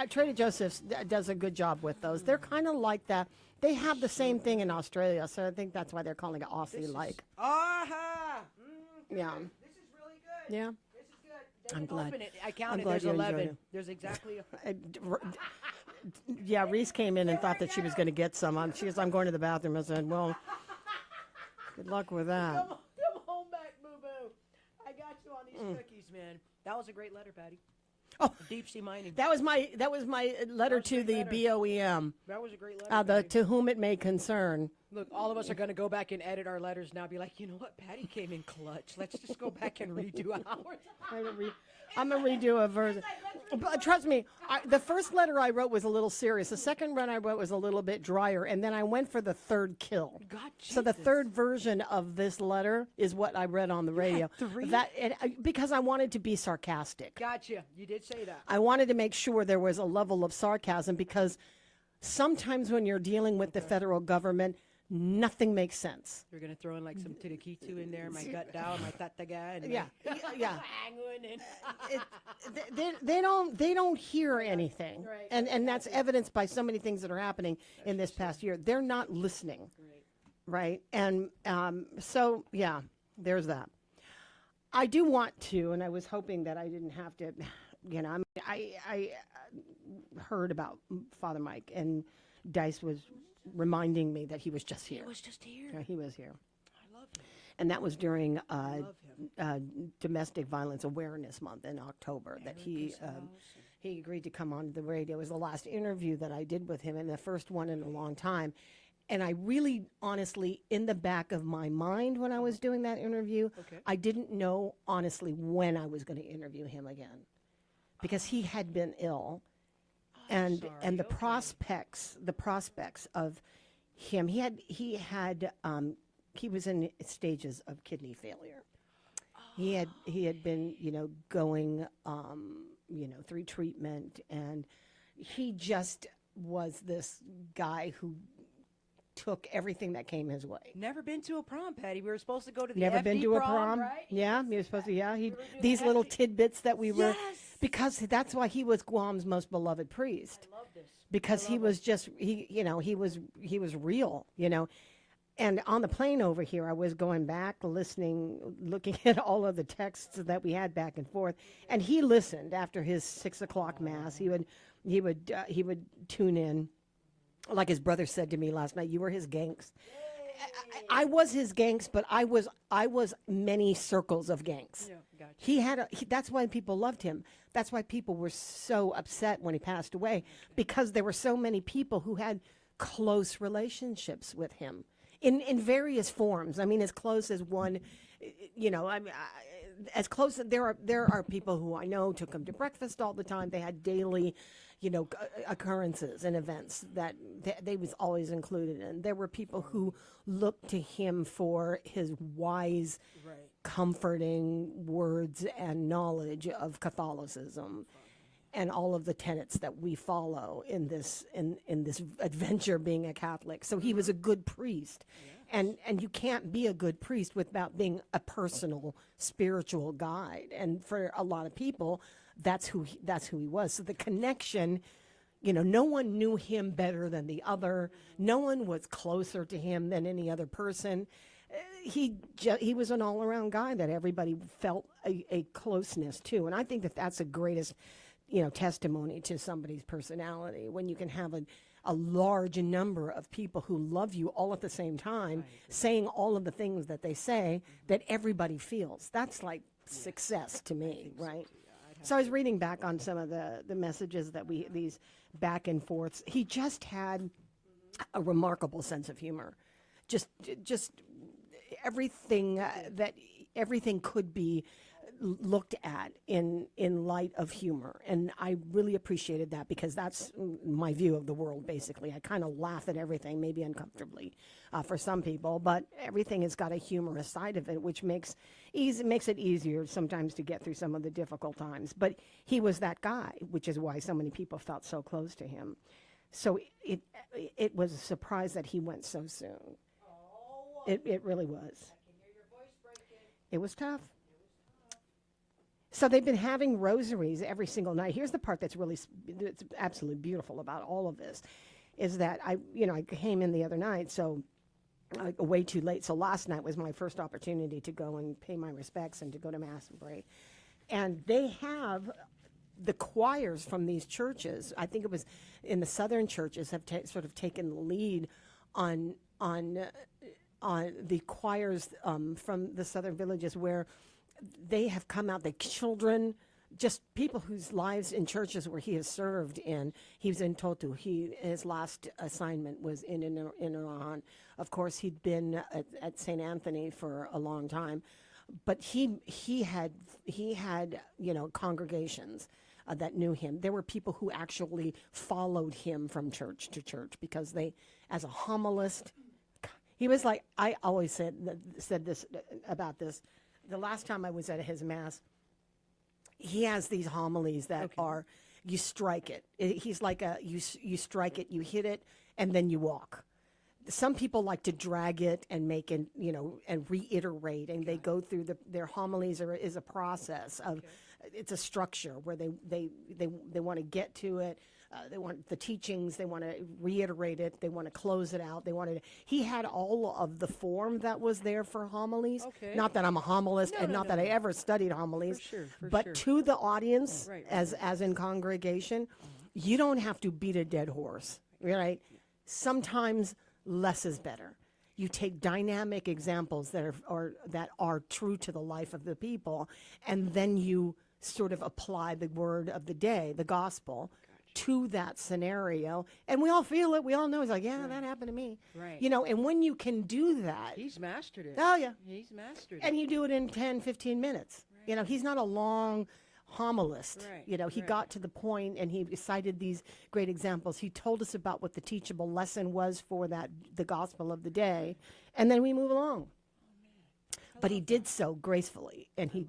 Trader Joseph's does a good job with those. They're kind of like that. They have the same thing in Australia, so I think that's why they're calling it Aussie-like. Aha! Yeah. This is really good. Yeah. This is good. They I'm didn't glad. Open it. I I'm counted. glad There's you enjoyed 11. it. There's exactly. Yeah, Reese came in and thought that she was going to get some. She goes, I'm going to the bathroom. I said, well, good luck with that. Come home back, boo-boo. I got you on these cookies, man. That was a great letter, Patty. Oh, deep sea mining. That was my letter to the BOEM. That was a great letter. The Patty. to whom it may concern. Look, all of us are going to go back and edit our letters now. Be like, you know what? Patty came in clutch. Let's just go back and redo ours. I'm going to redo a version. But trust me, the first letter I wrote was a little serious. The second one I wrote was a little bit drier. And then I went for the third kill. God, so the third version of this letter is what I read on the radio. Because I wanted to be sarcastic. Gotcha. You did say that. I wanted to make sure there was a level of sarcasm because sometimes when you're dealing with the federal government, nothing makes sense. You're gonna throw in like some tirikitu in there, my gut down, my tataga, and yeah. and They don't hear anything, Right. and that's evidenced by so many things that are happening in this past year. They're not listening, right? And so yeah, there's that. I do want to, and I was hoping that I didn't have to, you know, I heard about Father Mike, and Dice was reminding me that he was just here. He was just here. Yeah, he was here. I love him. And that was during love Domestic Violence Awareness Month in October that he agreed to come on the radio. It was the last interview that I did with him, and the first one in a long time. And I really, honestly, in the back of my mind when I was doing that interview, I didn't know, honestly, when I was going to interview him again, because he had been ill, and the prospects of him, he was in stages of kidney failure. He had been, going, through treatment, and he just was this guy who took everything that came his way. Never been to a prom, Patty. We were supposed to go to the Never FD been to a prom. right? Yeah, he was supposed to. Yeah, these little tidbits that we were, because that's why he was Guam's most beloved priest. I love this. Because he was just he was real, And on the plane over here, I was going back, looking at all of the texts that we had back and forth, and he listened after his 6 o'clock mass. He would tune in. Like his brother said to me last night, you were his gangs. I was his gangs, but I was many circles of gangs. Yeah, gotcha. That's why people loved him. That's why people were so upset when he passed away, because there were so many people who had close relationships with him in various forms. I mean, as close as one, as close as there are people who I know took him to breakfast all the time. They had daily occurrences and events that they was always included in. There were people who looked to him for his wise, comforting words and knowledge of Catholicism and all of the tenets that we follow in this adventure being a Catholic. So he was a good priest. And you can't be a good priest without being a personal spiritual guide. And for a lot of people, that's who he was. So the connection, no one knew him better than the other. No one was closer to him than any other person. He was an all-around guy that everybody felt a closeness to. And I think that's the greatest, testimony to somebody's personality, when you can have a large number of people who love you all at the same time, saying all of the things that they say that everybody feels. That's like success to me, right? So I was reading back on some of the messages that these back and forths. He just had a remarkable sense of humor. Just everything everything could be looked at in light of humor, and I really appreciated that, because that's my view of the world. Basically, I kind of laugh at everything, maybe uncomfortably for some people, but everything has got a humorous side of it, which makes it easier sometimes to get through some of the difficult times. But he was that guy, which is why so many people felt so close to him. So it was a surprise that he went so soon. It really was. It was tough. So they've been having rosaries every single night. Here's the part that's absolutely beautiful about all of this, is that I came in the other night, so way too late. So last night was my first opportunity to go and pay my respects and to go to Mass and pray. And they have the choirs from these churches. I think it was in the southern churches have sort of taken the lead on the choirs from the southern villages, where they have come out, the children, just people whose lives in churches where he has served in. He was in Totu. His last assignment was in Iran. Of course, he'd been at St. Anthony for a long time, but he had congregations that knew him. There were people who actually followed him from church to church, because they, as a homilist, he was like, I always said this about this. The last time I was at his Mass, he has these homilies that are, you strike it. He's like you strike it, you hit it, and then you walk. Some people like to drag it and make it, and reiterate, and they go through their homilies is a process of, it's a structure where they want to get to it, they want the teachings, they want to reiterate it, they want to close it out, he had all of the form that was there for homilies. Okay. Not that I'm a homilist, and not that I ever studied homilies, but to the audience, as in congregation, you don't have to beat a dead horse, right? Sometimes less is better. You take dynamic examples that are true to the life of the people, and then you sort of apply the word of the day, the gospel, to that scenario. And we all feel it. We all know. It's like, yeah, that happened to me. Right. You know, and when you can do that. He's mastered it. Oh, yeah. He's mastered it. And you do it in 10, 15 minutes. Right. You know, he's not a long homilist. Right. You know, he got to the point and he cited these great examples. He told us about what the teachable lesson was for the gospel of the day. And then we move along. But he did so gracefully, and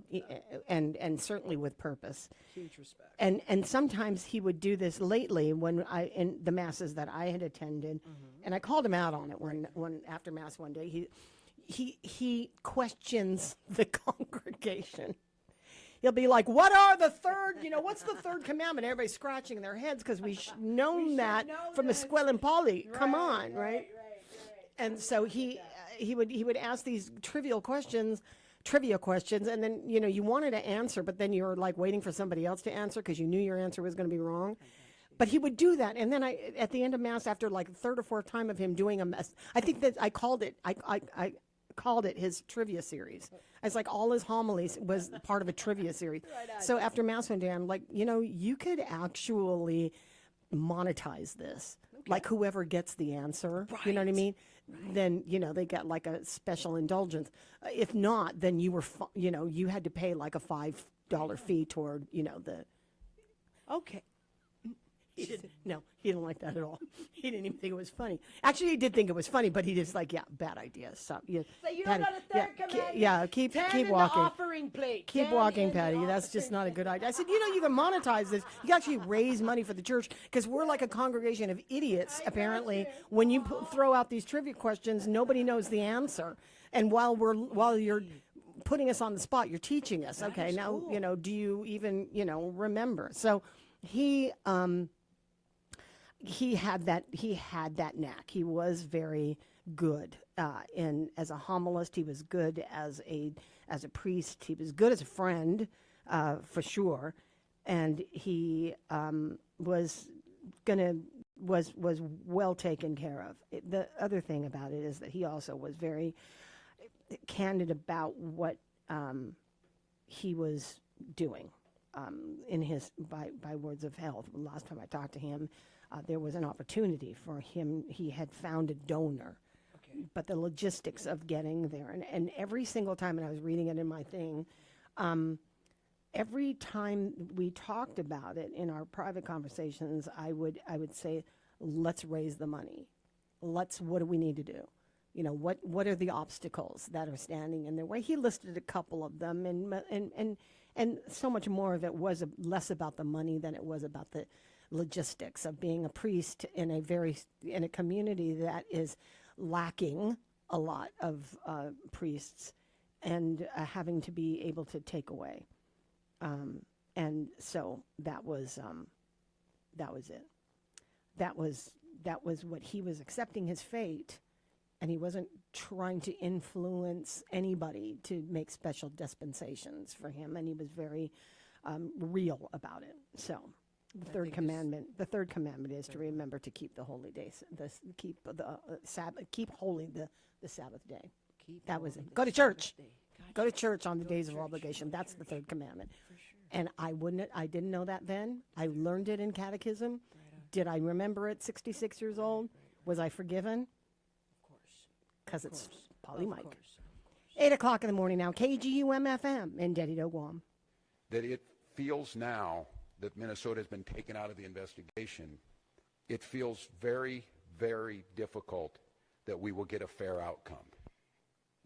and certainly with purpose. Huge respect. And sometimes he would do this lately in the masses that I had attended, and I called him out on it one after mass one day. He questions the congregation. He'll be like, "What are the third? You know, what's the third commandment?" Everybody's scratching their heads because we've known that from Escuela and Polly. Come on, right? And so he would ask these trivia questions, and then, you know, you wanted to answer, but then you're like waiting for somebody else to answer because you knew your answer was going to be wrong. But he would do that, and then at the end of mass, after like the third or fourth time of him doing a mess, I think that I called it his trivia series. It's like all his homilies was part of a trivia series. So after mass one day, I'm like, you know, you could actually monetize this. Like whoever gets the answer, you know what I mean? Then, you know, they get like a special indulgence. If not, then you were, you had to pay like a $5 fee toward, you know, the. Okay. No, he didn't like that at all. He didn't even think it was funny. Actually, he did think it was funny, but he just like, yeah, bad idea. Stop. Yeah, So you don't know the third commandment? keep 10 in walking. the offering plate. Keep 10 walking, in the Patty. That's just not a good idea. I said, you know, you can monetize this. You can actually raise money for the church because we're like a congregation of idiots, apparently. When you throw out these trivia questions, nobody knows the answer. And while you're putting us on the spot, you're teaching us. Okay, now, cool. You know, do you even, you know, remember? So he had that knack. He was very good as a homilist. He was good as a priest. He was good as a friend, for sure. And he was well taken care of. The other thing about it is that he also was very candid about what he was doing in his by words of health. Last time I talked to him, there was an opportunity for him. He had found a donor, but the logistics of getting there, and every single time, and I was reading it in my thing, every time we talked about it in our private conversations, I would say, let's raise the money. What do we need to do? You know, what are the obstacles that are standing in their way? He listed a couple of them, and so much more of it was less about the money than it was about the logistics of being a priest in a community that is lacking a lot of priests and having to be able to take away. And so that was it. That was what he was accepting his fate, and he wasn't trying to influence anybody to make special dispensations for him, and he was very real about it. So the third commandment is to remember to keep the holy days, keep the Sabbath, keep holy the Sabbath day. That was it. Go to church. Go to church on the days of obligation. That's the third commandment. And I didn't know that then. I learned it in catechism. Did I remember it 66 years old? Was I forgiven? Of course. Because it's Polly Mike. 8 o'clock in the morning now. KGUM-FM in Dedido, Guam. That it feels now that Minnesota has been taken out of the investigation, it feels very, very difficult that we will get a fair outcome.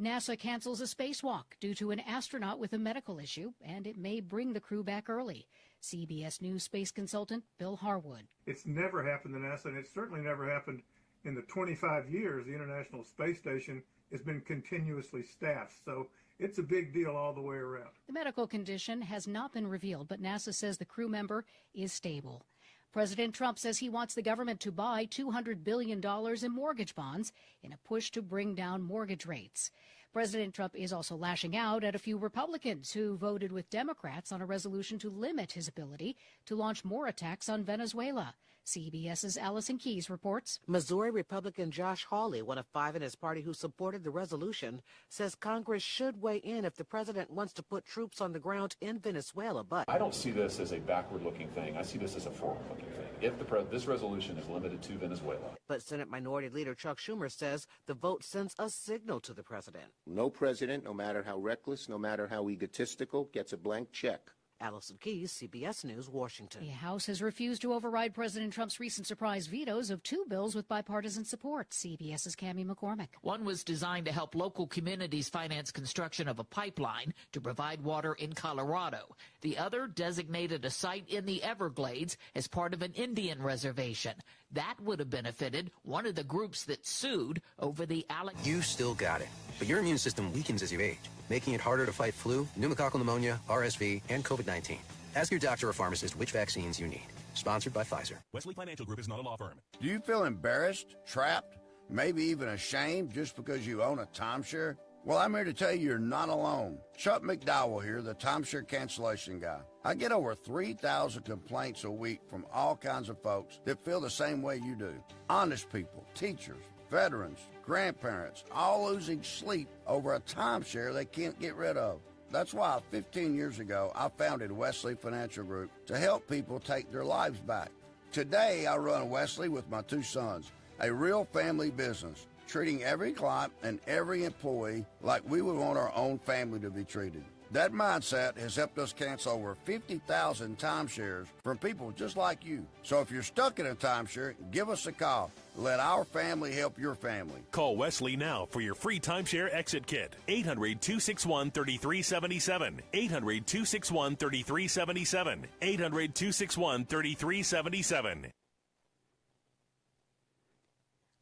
NASA cancels a spacewalk due to an astronaut with a medical issue, and it may bring the crew back early. CBS News space consultant Bill Harwood. It's never happened to NASA, and it's certainly never happened in the 25 years the International Space Station has been continuously staffed. So it's a big deal all the way around. The medical condition has not been revealed, but NASA says the crew member is stable. President Trump says he wants the government to buy $200 billion in mortgage bonds in a push to bring down mortgage rates. President Trump is also lashing out at a few Republicans who voted with Democrats on a resolution to limit his ability to launch more attacks on Venezuela. CBS's Allison Keyes reports. Missouri Republican Josh Hawley, one of 5 in his party who supported the resolution, says Congress should weigh in if the president wants to put troops on the ground in Venezuela. But I don't see this as a backward-looking thing. I see this as a forward-looking thing. If this resolution is limited to Venezuela. But Senate Minority Leader Chuck Schumer says the vote sends a signal to the president. No president, no matter how reckless, no matter how egotistical, gets a blank check. Allison Keyes, CBS News, Washington. The House has refused to override President Trump's recent surprise vetoes of 2 bills with bipartisan support. CBS's Cammie McCormick. One was designed to help local communities finance construction of a pipeline to provide water in Colorado. The other designated a site in the Everglades as part of an Indian reservation. That would have benefited one of the groups that sued over the You still got it, but your immune system weakens as you age, making it harder to fight flu, pneumococcal pneumonia, RSV, and COVID-19. Ask your doctor or pharmacist which vaccines you need. Sponsored by Pfizer. Wesley Financial Group is not a law firm. Do you feel embarrassed, trapped, maybe even ashamed just because you own a timeshare? Well, I'm here to tell you you're not alone. Chuck McDowell here, the timeshare cancellation guy. I get over 3,000 complaints a week from all kinds of folks that feel the same way you do. Honest people, teachers, veterans, grandparents, all losing sleep over a timeshare they can't get rid of. That's why 15 years ago, I founded Wesley Financial Group to help people take their lives back. Today, I run Wesley with my 2 sons, a real family business, treating every client and every employee like we would want our own family to be treated. That mindset has helped us cancel over 50,000 timeshares from people just like you. So if you're stuck in a timeshare, give us a call. Let our family help your family. Call Wesley now for your free timeshare exit kit. 800-261-3377. 800-261-3377. 800-261-3377.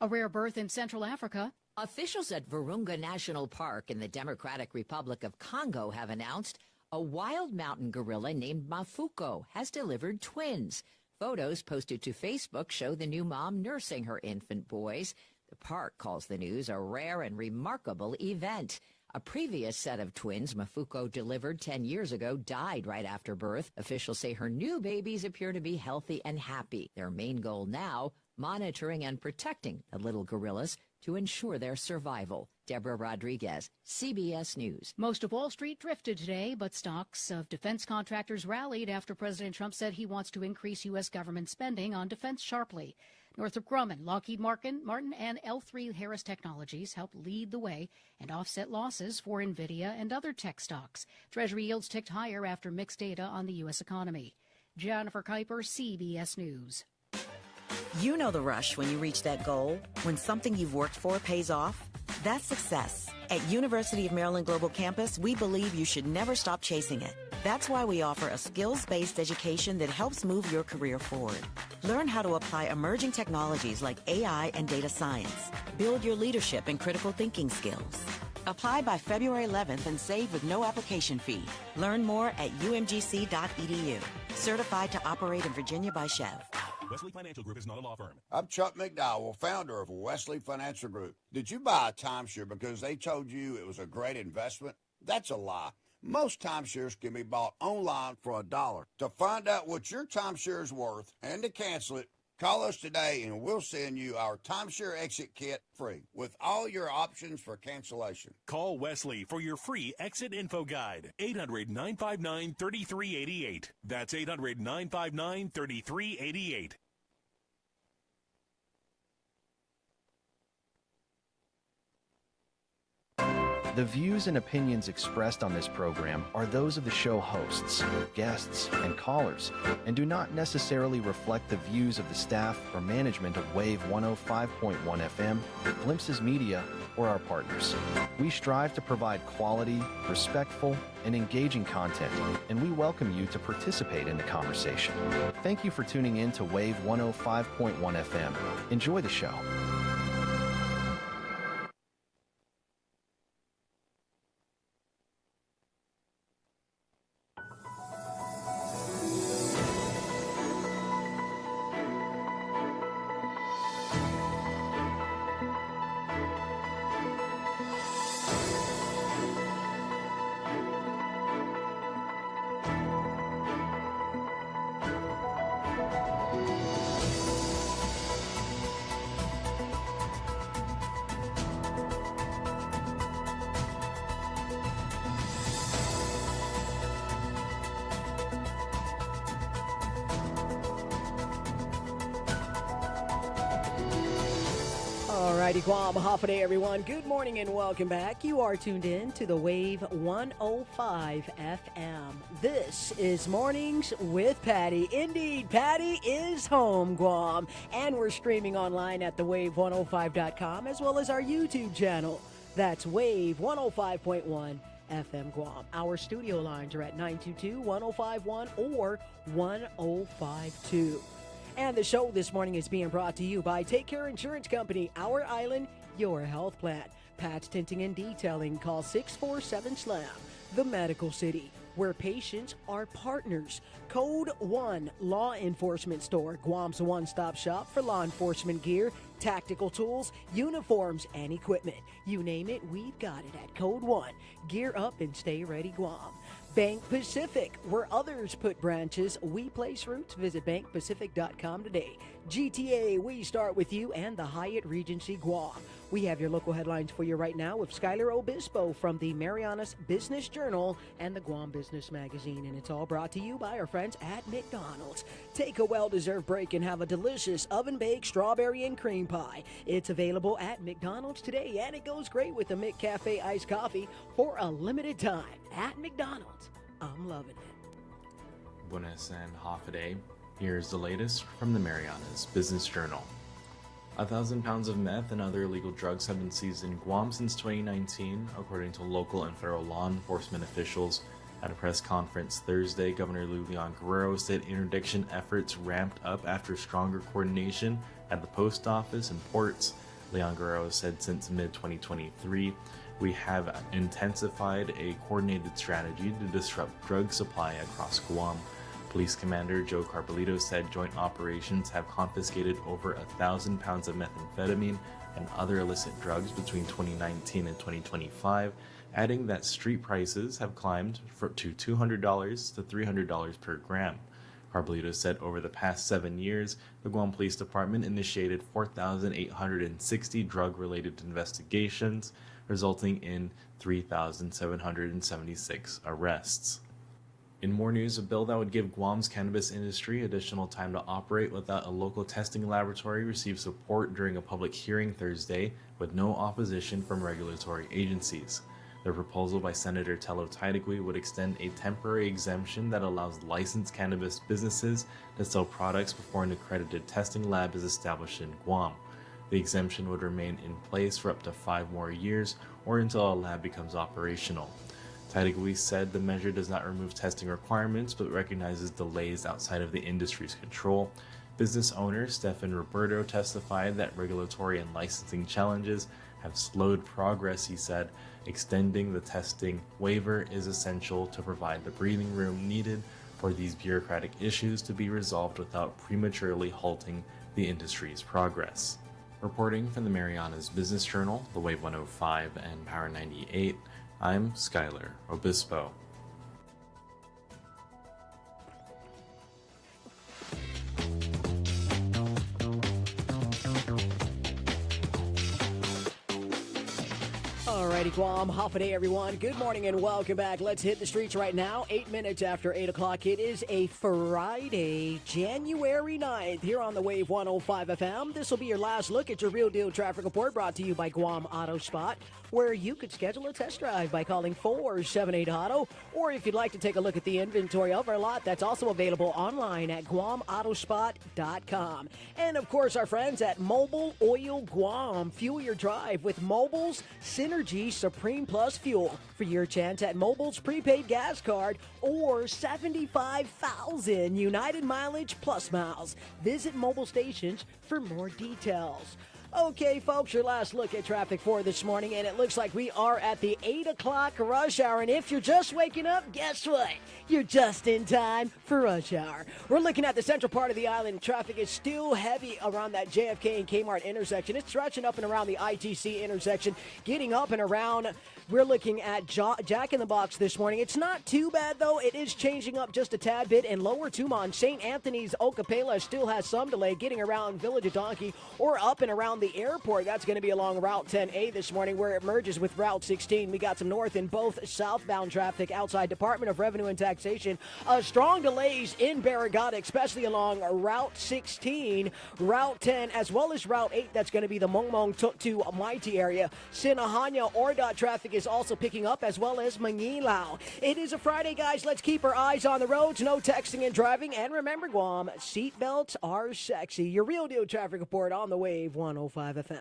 A rare birth in Central Africa. Officials at Virunga National Park in the Democratic Republic of Congo have announced a wild mountain gorilla named Mafuko has delivered twins. Photos posted to Facebook show the new mom nursing her infant boys. The park calls the news a rare and remarkable event. A previous set of twins Mafuko delivered 10 years ago died right after birth. Officials say her new babies appear to be healthy and happy. Their main goal now, monitoring and protecting the little gorillas to ensure their survival. Deborah Rodriguez, CBS News. Most of Wall Street drifted today, but stocks of defense contractors rallied after President Trump said he wants to increase U.S. government spending on defense sharply. Northrop Grumman, Lockheed Martin, and L3 Harris Technologies helped lead the way and offset losses for NVIDIA and other tech stocks. Treasury yields ticked higher after mixed data on the U.S. economy. Jennifer Kuiper, CBS News. You know the rush when you reach that goal, when something you've worked for pays off. That's success. At University of Maryland Global Campus, we believe you should never stop chasing it. That's why we offer a skills-based education that helps move your career forward. Learn how to apply emerging technologies like AI and data science. Build your leadership and critical thinking skills. Apply by February 11th and save with no application fee. Learn more at umgc.edu. Certified to operate in Virginia by Chev. Wesley Financial Group is not a law firm. I'm Chuck McDowell, founder of Wesley Financial Group. Did you buy a timeshare because they told you it was a great investment? That's a lie. Most timeshares can be bought online for $1. To find out what your timeshare is worth and to cancel it, call us today and we'll send you our timeshare exit kit free with all your options for cancellation. Call Wesley for your free exit info guide. 800-959-3388. That's 800-959-3388. The views and opinions expressed on this program are those of the show hosts, guests, and callers, and do not necessarily reflect the views of the staff or management of Wave 105.1 FM, Glimpses Media, or our partners. We strive to provide quality, respectful, and engaging content, and we welcome you to participate in the conversation. Thank you for tuning in to Wave 105.1 FM. Enjoy the show. righty, Guam. Half a day, everyone. Good morning and welcome back. You are tuned in to the Wave 105 FM. This is Mornings with Patti. Indeed, Patti is home, Guam. And we're streaming online at thewave105.com as well as our YouTube channel. That's Wave 105.1 FM Guam. Our studio lines are at 922-1051 or 1052. And the show this morning is being brought to you by Take Care Insurance Company, Our Island, Your Health Plan. Pat's Tinting and Detailing. Call 647-SLAM. The Medical City, where patients are partners. Code 1 Law Enforcement Store, Guam's one-stop shop for law enforcement gear, tactical tools, uniforms, and equipment. You name it, we've got it at Code 1. Gear up and stay ready, Guam. Bank Pacific, where others put branches, we place roots. Visit bankpacific.com today. GTA, we start with you, and the Hyatt Regency Guam. We have your local headlines for you right now with Skylar Obispo from the Marianas Business Journal and the Guam Business Magazine. And it's all brought to you by our friends at McDonald's. Take a well-deserved break and have a delicious oven-baked strawberry and cream pie. It's available at McDonald's today, and it goes great with the McCafe iced coffee for a limited time at McDonald's. I'm loving it. Buenas and half a day. Here's the latest from the Marianas Business Journal. 1,000 pounds of meth and other illegal drugs have been seized in Guam since 2019, according to local and federal law enforcement officials. At a press conference Thursday, Governor Leon Guerrero said interdiction efforts ramped up after stronger coordination at the post office and ports. Leon Guerrero said since mid-2023, we have intensified a coordinated strategy to disrupt drug supply across Guam. Police Commander Joe Carbolito said joint operations have confiscated over 1,000 pounds of methamphetamine and other illicit drugs between 2019 and 2025, adding that street prices have climbed to $200 to $300 per gram. Carbolito said over the past 7 years, the Guam Police Department initiated 4,860 drug-related investigations, resulting in 3,776 arrests. In more news, a bill that would give Guam's cannabis industry additional time to operate without a local testing laboratory received support during a public hearing Thursday, with no opposition from regulatory agencies. The proposal by Senator Tello Taitigui would extend a temporary exemption that allows licensed cannabis businesses to sell products before an accredited testing lab is established in Guam. The exemption would remain in place for up to 5 more years or until a lab becomes operational. Taitigui said the measure does not remove testing requirements but recognizes delays outside of the industry's control. Business owner Stefan Roberto testified that regulatory and licensing challenges have slowed progress, he said. Extending the testing waiver is essential to provide the breathing room needed for these bureaucratic issues to be resolved without prematurely halting the industry's progress. Reporting from the Marianas Business Journal, the Wave 105 and Power 98, I'm Skylar Obispo. Alrighty, Guam. Half a day, everyone. Good morning and welcome back. Let's hit the streets right now. 8 minutes after 8 o'clock. It is a Friday, January 9th, here on the Wave 105 FM. This will be your last look at your Real Deal Traffic Report, brought to you by Guam Auto Spot, where you could schedule a test drive by calling 478-AUTO, or if you'd like to take a look at the inventory of our lot, that's also available online at GuamAutospot.com. And, of course, our friends at Mobile Oil Guam. Fuel your drive with Mobile's Synergy Supreme Plus Fuel for your chance at Mobile's prepaid gas card or 75,000 United Mileage Plus miles. Visit Mobile stations for more details. Okay, folks, your last look at traffic for this morning, and it looks like we are at the 8 o'clock rush hour. And if you're just waking up, guess what? You're just in time for rush hour. We're looking at the central part of the island. Traffic is still heavy around that JFK and Kmart intersection. It's stretching up and around the ITC intersection, getting up and around. We're looking at Jack in the Box this morning. It's not too bad, though. It is changing up just a tad bit. In Lower Tumon, St. Anthony's Ocapela still has some delay getting around Village of Donkey or up and around around the airport. That's going to be along Route 10A this morning where it merges with Route 16. We got some north and both southbound traffic outside Department of Revenue and Taxation. Strong delays in Barragata, especially along Route 16, Route 10, as well as Route 8. That's going to be the Mongmong to Mighty area. Sinahanya Ordot traffic is also picking up, as well as Manilao. It is a Friday, guys. Let's keep our eyes on the roads. No texting and driving. And remember, Guam, seatbelts are sexy. Your Real Deal traffic report on the Wave 105 FM.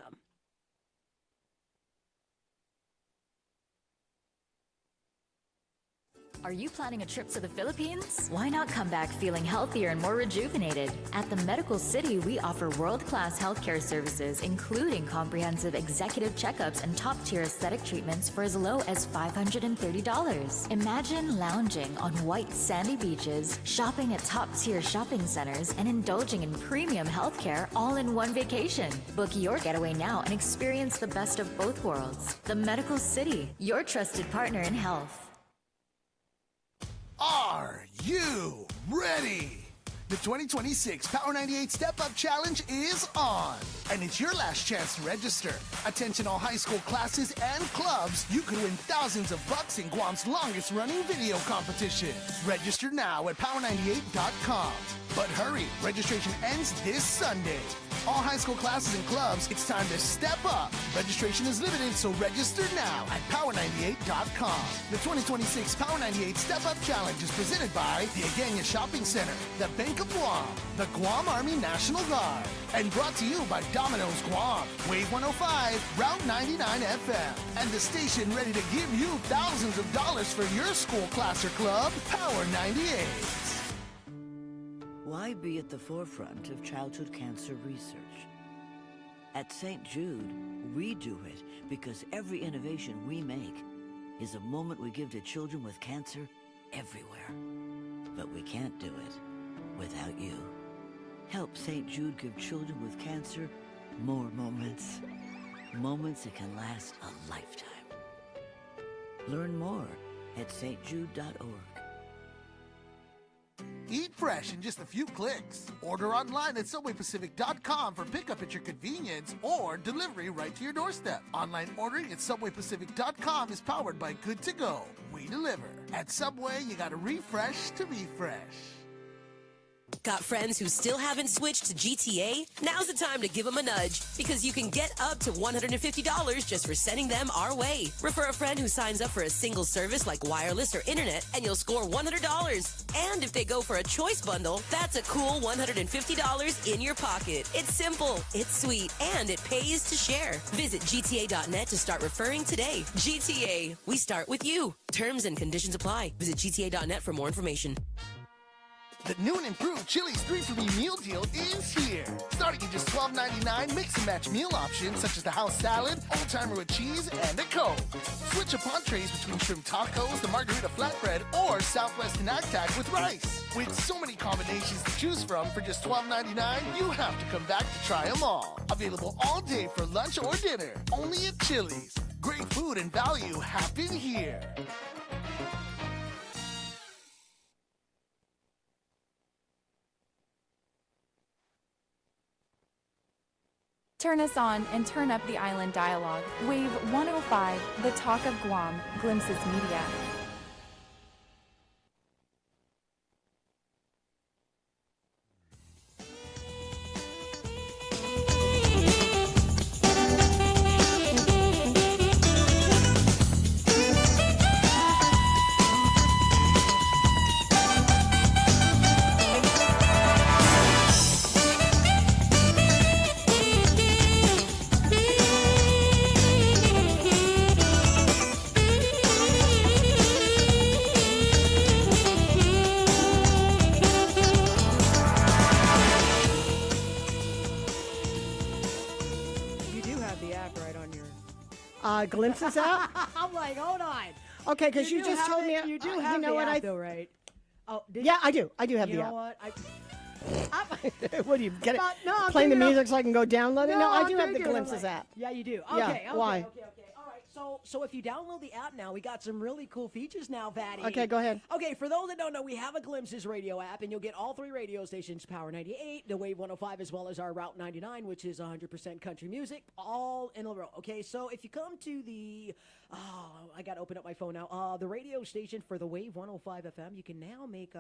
Are you planning a trip to the Philippines? Why not come back feeling healthier and more rejuvenated? At the Medical City, we offer world-class healthcare services, including comprehensive executive checkups and top-tier aesthetic treatments for as low as $530. Imagine lounging on white sandy beaches, shopping at top-tier shopping centers, and indulging in premium healthcare all in one vacation. Book your getaway now and experience the best of both worlds. The Medical City, your trusted partner in health. Are you ready? The 2026 Power 98 Step Up Challenge is on, and it's your last chance to register. Attention all high school classes and clubs, you could win thousands of bucks in Guam's longest running video competition. Register now at power98.com. But hurry, registration ends this Sunday. All high school classes and clubs, it's time to step up. Registration is limited, so register now at power98.com. The 2026 Power 98 Step Up Challenge is presented by the Agenia Shopping Center, the Bank of Guam, the Guam Army National Guard, and brought to you by Domino's Guam, Wave 105, Route 99 FM, and the station ready to give you thousands of dollars for your school class or club, Power 98. Why be at the forefront of childhood cancer research? At St. Jude, we do it because every innovation we make is a moment we give to children with cancer everywhere. But we can't do it without you. Help St. Jude give children with cancer more moments. Moments that can last a lifetime. Learn more at stjude.org. Eat fresh in just a few clicks. Order online at SubwayPacific.com for pickup at your convenience or delivery right to your doorstep. Online ordering at SubwayPacific.com is powered by Good to Go. We deliver. At Subway, you gotta refresh to be fresh. Got friends who still haven't switched to GTA? Now's the time to give them a nudge, because you can get up to $150 just for sending them our way. Refer a friend who signs up for a single service like wireless or internet, and you'll score $100. And if they go for a choice bundle, that's a cool $150 in your pocket. It's simple, it's sweet, and it pays to share. Visit GTA.net to start referring today. GTA, we start with you. Terms and conditions apply. Visit GTA.net for more information. The new and improved Chili's 3-for-Me meal deal is here. Starting at just $12.99, mix and match meal options such as the house salad, old timer with cheese, and a Coke. Switch up entrees between shrimp tacos, the margarita flatbread, or Southwest Tac with rice. With so many combinations to choose from for just $12.99, you have to come back to try them all. Available all day for lunch or dinner. Only at Chili's. Great food and value happen here. Turn us on and turn up the island dialogue. Wave 105, the talk of Guam, Glimpses Media. Glimpses app? I'm like, hold on. Okay, because you just told me. You do have you know the what app, though, right? Oh, yeah, I do. I do have you the know app. what? What do you get it? No, I'm playing the thinking music so I can go download it? No, I do have the thinking, I'm Glimpses like, app. Yeah, you do. Yeah, Okay. why? Okay. All right. So if you download the app now, we got some really cool features now, Patti. Okay, go ahead. Okay, for those that don't know, we have a Glimpses radio app, and you'll get all 3 radio stations, Power 98, the Wave 105, as well as our Route 99, which is 100% country music, all in a row. Okay, so if you come to the, I got to open up my phone now, the radio station for the Wave 105 FM, you can now make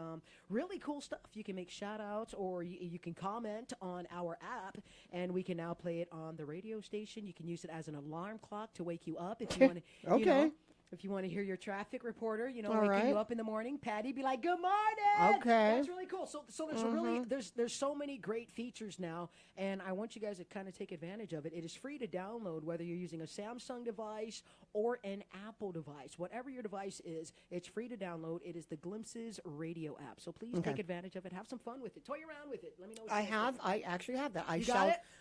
really cool stuff. You can make shout-outs, or you can comment on our app, and we can now play it on the radio station. You can use it as an alarm clock to wake you up if you want to. Okay. If you want to hear your traffic reporter, All waking right. you up in the morning, Patti be like, "Good morning." Okay. That's really cool. So there's really there's so many great features now, and I want you guys to kind of take advantage of it. It is free to download, whether you're using a Samsung device or an Apple device. Whatever your device is, it's free to download. It is the Glimpses radio app. So please take advantage of it. Have some fun with it. Toy around with it. Let me know. I actually have that.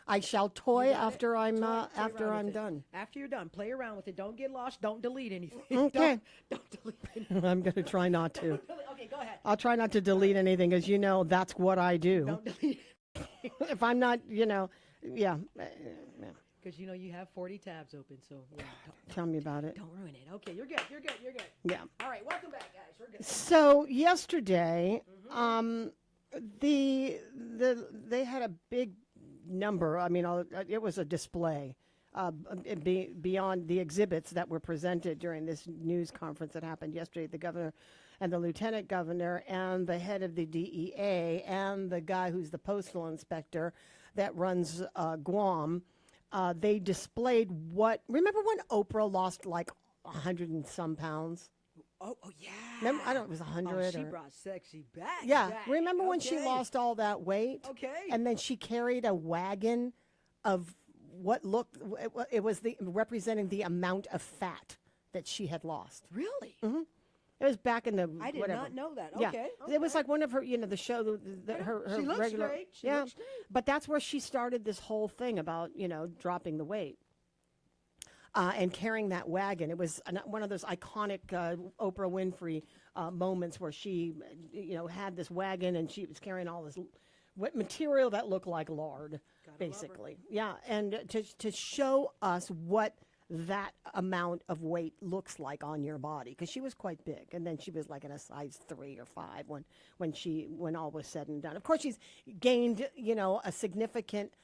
I shall toy after I'm done. After you're done, play around with it. Don't get lost. Don't delete anything. Okay. Don't delete anything. I'm going to try not to. Okay, go ahead. I'll try not to delete anything, as you know, that's what I do. Don't delete. If I'm not, yeah. Because you have 40 tabs open, so yeah. Tell me about it. Don't ruin it. Okay, you're good. Yeah. All right, welcome back, guys. We're good. So yesterday, they had a big number. I mean, it was a display. Beyond the exhibits that were presented during this news conference that happened yesterday, the governor and the lieutenant governor and the head of the DEA and the guy who's the postal inspector that runs Guam, they displayed remember when Oprah lost like 100 and some pounds? Oh yeah. Remember, I don't know, it was 100 she or... brought sexy back. Yeah, back. remember when she lost all that weight? Okay. And then she carried a wagon of what looked, it was representing the amount of fat that she had lost. Really? Mm-hmm. It was back in the I did whatever. not know that. Yeah. Okay. It was like one of her, the show, her She looks regular. great. She yeah, looks great. but that's where she started this whole thing about dropping the weight. And carrying that wagon. It was one of those iconic Oprah Winfrey moments where she, had this wagon and she was carrying all this material that looked like lard, basically. Yeah, and to show us what that amount of weight looks like on your body, because she was quite big, and then she was like in a size 3 or 5 when all was said and done. Of course, she's gained a significant.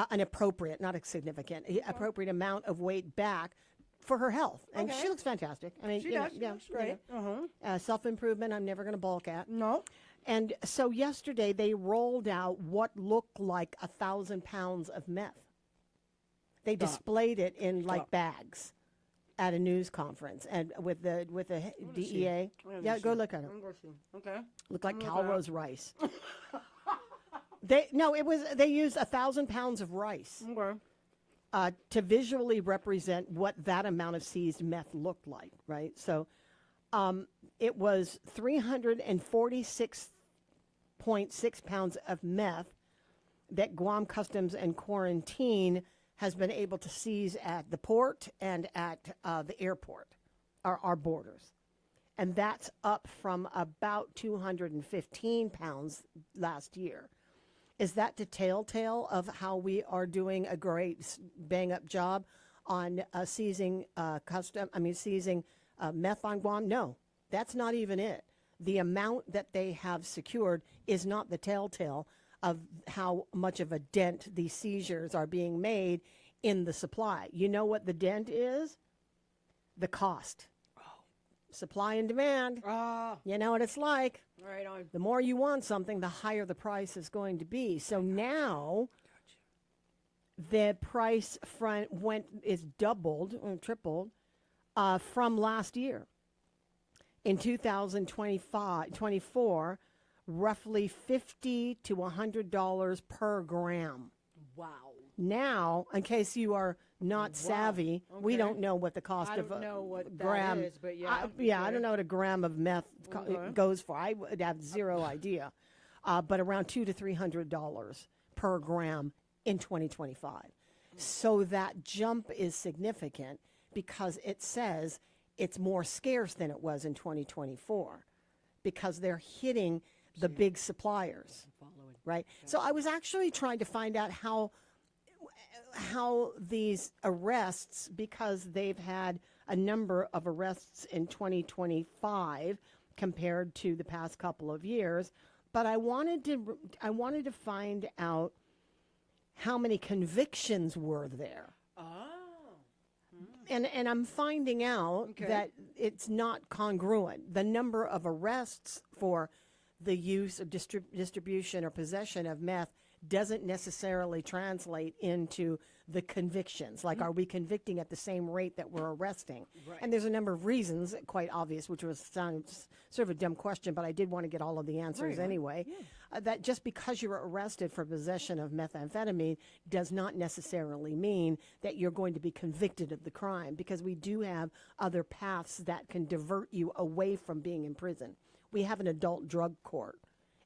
An appropriate, not a significant, appropriate amount of weight back for her health. And she looks fantastic. I mean, She does. She looks great. Self-improvement, I'm never going to balk at. No. And so yesterday they rolled out what looked like 1,000 pounds of meth. They displayed it in like bags at a news conference and with the DEA. Yeah, go look at it. Okay. Looked like Calrose rice. They used 1,000 pounds of rice to visually represent what that amount of seized meth looked like, right? So it was 346.6 pounds of meth that Guam Customs and Quarantine has been able to seize at the port and at the airport, our borders. And that's up from about 215 pounds last year. Is that the telltale of how we are doing a great bang-up job on seizing meth on Guam? No, that's not even it. The amount that they have secured is not the telltale of how much of a dent these seizures are being made in the supply. You know what the dent is? The cost. Supply and demand. You know what it's like. Right on. The more you want something, the higher the price is going to be. So now the price is doubled or tripled from last year. In 2024, roughly $50 to $100 per gram. Wow. Now, in case you are not savvy, we don't know what the cost of a gram is, but I don't know what a gram of meth goes for. I would have zero idea, but around $200 to $300 per gram in 2025. So that jump is significant because it says it's more scarce than it was in 2024 because they're hitting the big suppliers, right? So I was actually trying to find out how how these arrests, because they've had a number of arrests in 2025 compared to the past couple of years, but I wanted to find out how many convictions were there. And I'm finding out that it's not congruent. The number of arrests for the use of distribution or possession of meth doesn't necessarily translate into the convictions. Like, are we convicting at the same rate that we're arresting? Right. And there's a number of reasons, quite obvious, which was sounds sort of a dumb question, but I did want to get all of the answers anyway. That just because you're arrested for possession of methamphetamine does not necessarily mean that you're going to be convicted of the crime, because we do have other paths that can divert you away from being in prison. We have an adult drug court.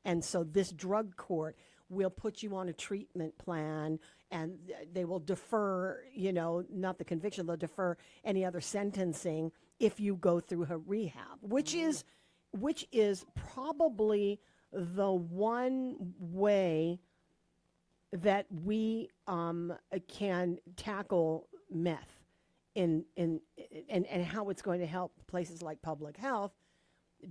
And so this drug court will put you on a treatment plan, and they will defer, not the conviction, they'll defer any other sentencing if you go through a rehab, which is probably the one way that we can tackle meth and how it's going to help places like public health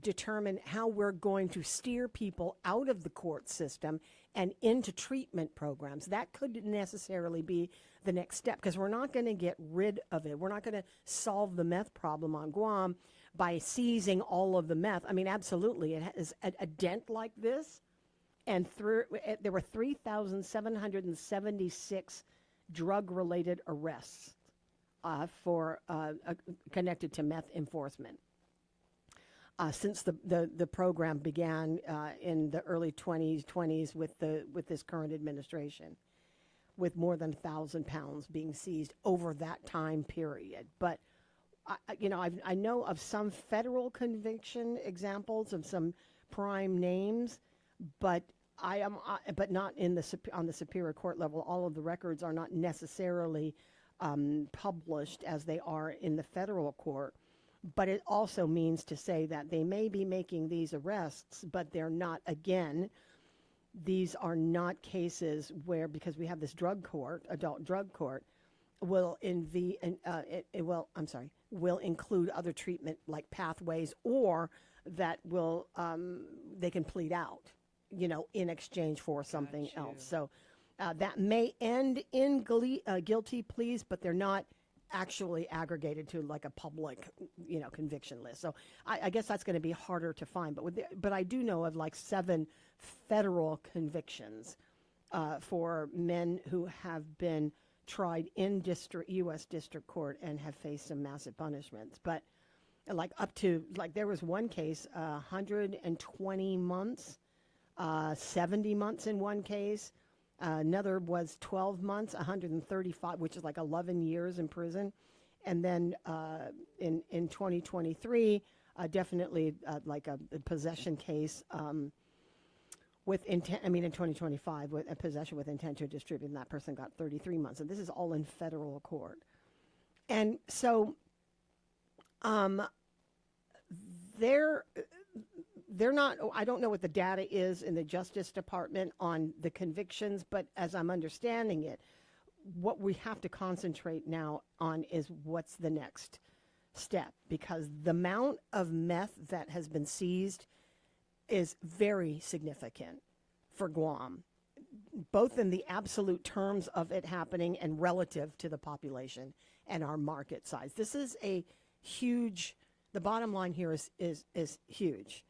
determine how we're going to steer people out of the court system and into treatment programs. That could necessarily be the next step, because we're not going to get rid of it. We're not going to solve the meth problem on Guam by seizing all of the meth. I mean, absolutely, it has a dent like this, and there were 3,776 drug-related arrests for connected to meth enforcement. Since the program began in the early 2020s with this current administration, with more than 1,000 pounds being seized over that time period. But I know of some federal conviction examples of some prime names, but but not on the Superior Court level. All of the records are not necessarily published as they are in the federal court. But it also means to say that they may be making these arrests, but they're not, again, these are not cases where, because we have this drug court, adult drug court, will include other treatment like pathways, or that will, they can plead out, in exchange for something else. So that may end in guilty pleas, but they're not actually aggregated to like a public, conviction list. So I guess that's going to be harder to find. But I do know of like 7 federal convictions for men who have been tried in U.S. District Court and have faced some massive punishments. But like up to, like there was one case, 120 months, 70 months in one case. Another was 12 months, 135, which is like 11 years in prison. And then in 2023, definitely like a possession case with intent, in 2025, with a possession with intent to distribute, and that person got 33 months. And this is all in federal court. And so they're not, I don't know what the data is in the Justice Department on the convictions, but as I'm understanding it, what we have to concentrate now on is what's the next step, because the amount of meth that has been seized is very significant for Guam, both in the absolute terms of it happening and relative to the population and our market size. This is a huge, the bottom line here is huge.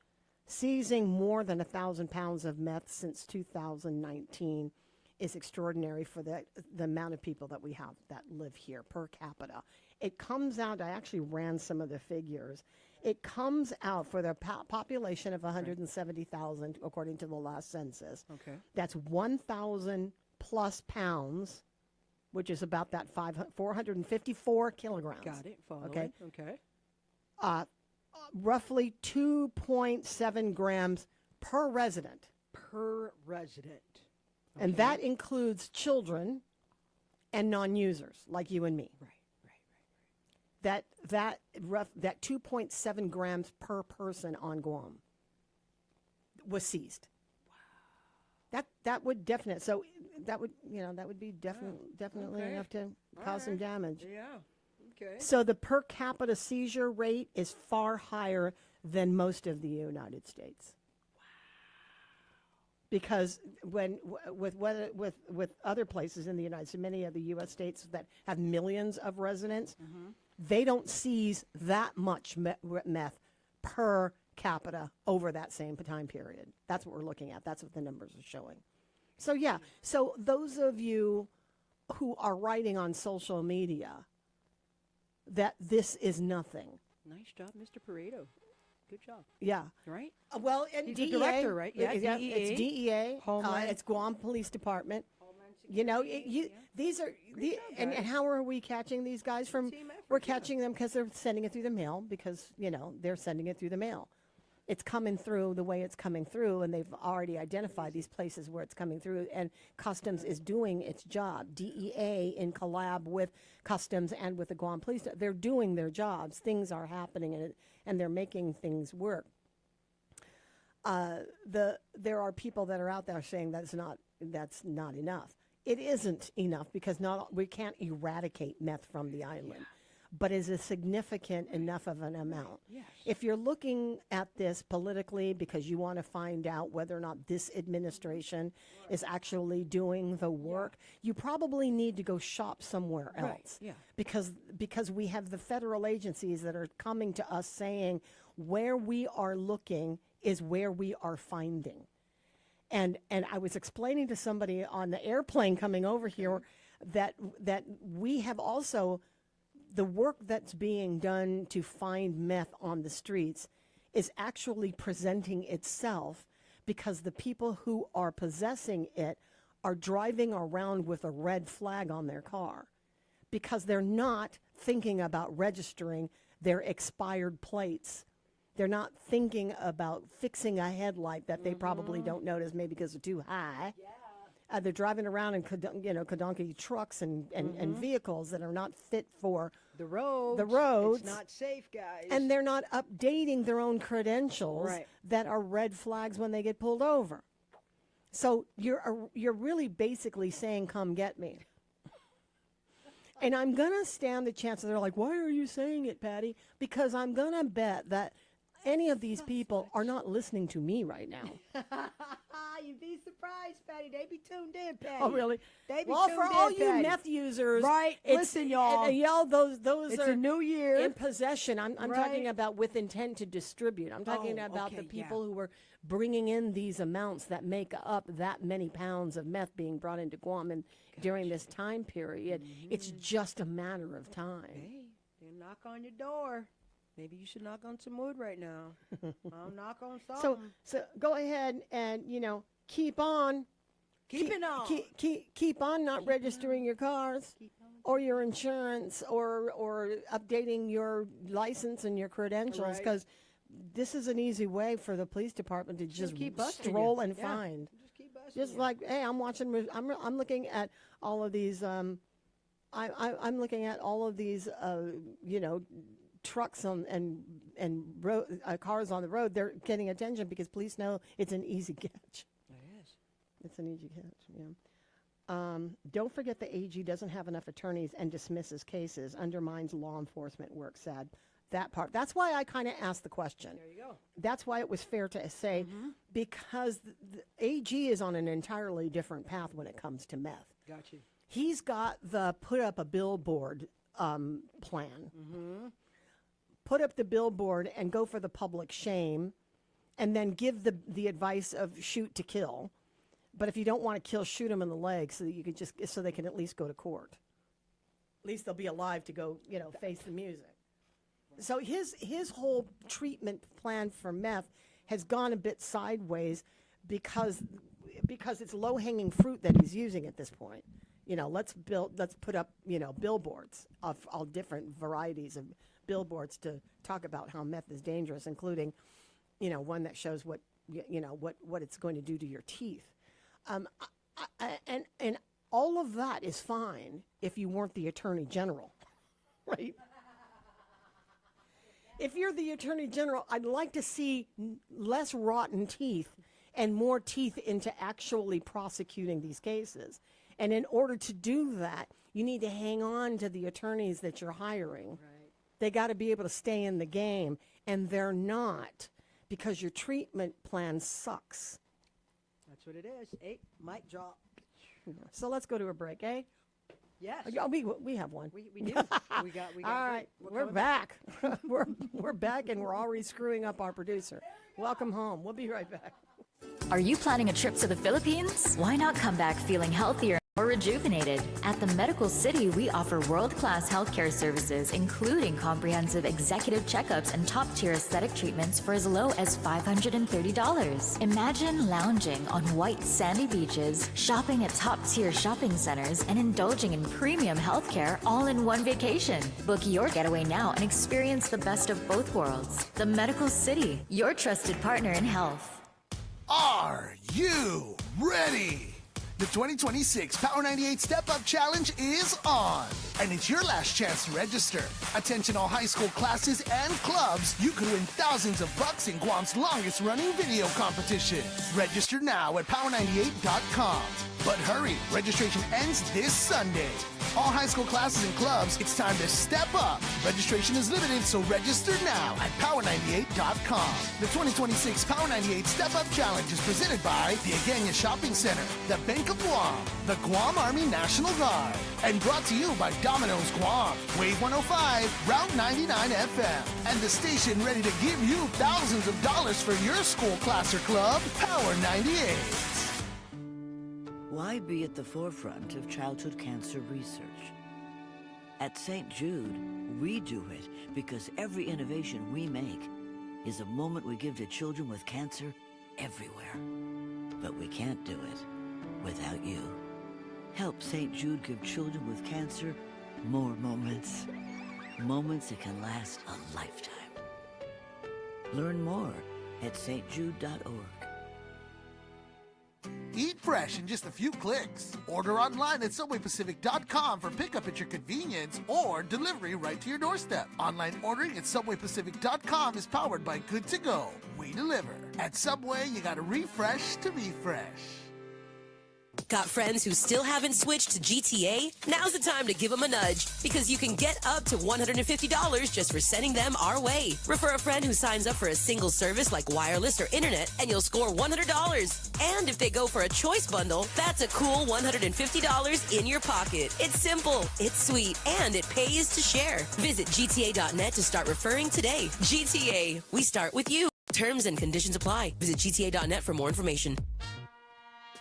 Seizing more than 1,000 pounds of meth since 2019 is extraordinary for the amount of people that we have that live here per capita. It comes out, I actually ran some of the figures. It comes out for the population of 170,000, according to the last census. Okay. That's 1,000 plus pounds, which is about that 454 kilograms. Got it. Following. Okay. Okay. Roughly 2.7 grams per resident. Per resident. Okay. And that includes children and non-users like you and me. Right. That 2.7 grams per person on Guam was seized. Wow. That would definitely. So that would be definitely Okay. enough to All cause some right. damage. Yeah. Okay. So the per capita seizure rate is far higher than most of the United States. Because with other places in the United States, many of the U.S. states that have millions of residents, they don't seize that much meth per capita over that same time period. That's what we're looking at. That's what the numbers are showing. So yeah, so those of you who are writing on social media that this is nothing. Nice job, Mr. Pareto. Good job. Yeah. Right? Well, and He's DEA, the director, right? Yeah, DEA. It's DEA. Homeland. It's Guam Police Department. You know, these are and how are we catching these guys from? We're catching them because they're sending it through the mail. Because they're sending it through the mail. It's coming through the way it's coming through, and they've already identified these places where it's coming through. And Customs is doing its job. DEA in collab with Customs and with the Guam Police, they're doing their jobs. Things are happening, and they're making things work. There are people that are out there saying that's not enough. It isn't enough because we can't eradicate meth from the island, but is it significant enough of an amount? Yes. If you're looking at this politically because you want to find out whether or not this administration is actually doing the work, you probably need to go shop somewhere else. Yeah. Because we have the federal agencies that are coming to us saying where we are looking is where we are finding. And I was explaining to somebody on the airplane coming over here that we have also the work that's being done to find meth on the streets is actually presenting itself because the people who are possessing it are driving around with a red flag on their car because they're not thinking about registering their expired plates. They're not thinking about fixing a headlight that they probably don't notice, maybe because they're too high. Yeah. They're driving around in Kodonki trucks and vehicles that are not fit for the roads. It's not safe, guys. And they're not updating their own credentials that are red flags when they get pulled over. So you're really basically saying, "Come get me." And I'm gonna stand the chance that they're like, "Why are you saying it, Patti?" Because I'm gonna bet that any of these people are not listening to me right now. You'd be surprised, Patti. They be tuned in, Patti. Oh, really? They be Well, tuned for in, all you Patti. meth users, right? Listen, y'all. Y'all, those it's are a new year in possession. I'm Right. talking about with intent to distribute. I'm talking about the people who were bringing in these amounts that make up that many pounds of meth being brought into Guam and during this time period. It's just a matter of time. Hey, they knock on your door. Maybe you should knock on some wood right now. I'll knock on something. So go ahead and keep on. Keep on. Keep on not registering your cars or your insurance or updating your license and your credentials because this is an easy way for the police department to just keep busting stroll you. and Yeah. find. Just keep busting Just you. like, hey, I'm looking at all of these. I'm looking at all of these. Trucks and cars on the road. They're getting attention because police know it's an easy catch. It is. It's an easy catch. Yeah. Don't forget the AG doesn't have enough attorneys and dismisses cases, undermines law enforcement work. Sad. That part. That's why I kind of asked the question. There you go. That's why it was fair to say because the AG is on an entirely different path when it comes to meth. Got you. He's got the put up a billboard plan. Put up the billboard and go for the public shame and then give the advice of shoot to kill. But if you don't want to kill, shoot them in the leg so that you can so they can at least go to court. At least they'll be alive to go, face the music. So his whole treatment plan for meth has gone a bit sideways because it's low-hanging fruit that he's using at this point. Let's put up, billboards of all different varieties of billboards to talk about how meth is dangerous, including, one that shows what it's going to do to your teeth. And all of that is fine if you weren't the Attorney General, right? If you're the Attorney General, I'd like to see less rotten teeth and more teeth into actually prosecuting these cases. And in order to do that, you need to hang on to the attorneys that you're hiring. Right. They got to be able to stay in the game, and they're not, because your treatment plan sucks. That's what it is. Hey, mic drop. So let's go to a break, eh? Yes. Oh, we have one. We do. we got. All right, we're back. we're back, and we're already screwing up our producer. Welcome home. We'll be right back. Are you planning a trip to the Philippines? Why not come back feeling healthier or rejuvenated? At the Medical City, we offer world-class healthcare services, including comprehensive executive checkups and top-tier aesthetic treatments for as low as $530. Imagine lounging on white sandy beaches, shopping at top-tier shopping centers, and indulging in premium healthcare all in one vacation. Book your getaway now and experience the best of both worlds. The Medical City, your trusted partner in health. Are you ready? The 2026 Power 98 Step Up Challenge is on, and it's your last chance to register. Attention all high school classes and clubs, you could win thousands of bucks in Guam's longest running video competition. Register now at power98.com. But hurry, registration ends this Sunday. All high school classes and clubs, it's time to step up. Registration is limited, so register now at power98.com. The 2026 Power 98 Step Up Challenge is presented by the Agenya Shopping Center, the Bank of Guam, the Guam Army National Guard, and brought to you by Domino's Guam, Wave 105, Route 99 FM, and the station ready to give you thousands of dollars for your school class or club, Power 98. Why be at the forefront of childhood cancer research? At St. Jude, we do it because every innovation we make is a moment we give to children with cancer everywhere. But we can't do it without you. Help St. Jude give children with cancer more moments. Moments that can last a lifetime. Learn more at stjude.org. Eat fresh in just a few clicks. Order online at SubwayPacific.com for pickup at your convenience or delivery right to your doorstep. Online ordering at SubwayPacific.com is powered by Good To Go. We deliver. At Subway, you gotta refresh to be fresh. Got friends who still haven't switched to GTA? Now's the time to give them a nudge, because you can get up to $150 just for sending them our way. Refer a friend who signs up for a single service like wireless or internet, and you'll score $100. And if they go for a choice bundle, that's a cool $150 in your pocket. It's simple, it's sweet, and it pays to share. Visit GTA.net to start referring today. GTA, we start with you. Terms and conditions apply. Visit GTA.net for more information.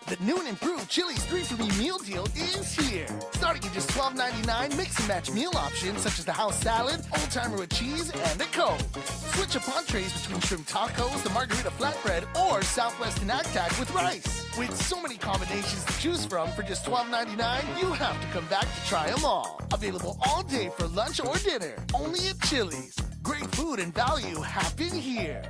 The new and improved Chili's 3-for-Me meal deal is here. Starting at just $12.99, mix and match meal options such as the house salad, old timer with cheese, and a Coke. Switch up entrees between shrimp tacos, the margarita flatbread, or Southwest Tac with rice. With so many combinations to choose from for just $12.99, you have to come back to try them all. Available all day for lunch or dinner. Only at Chili's. Great food and value happen here.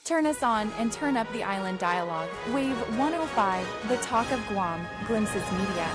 Turn us on and turn up the island dialogue. Wave 105, the talk of Guam, Glimpses Media.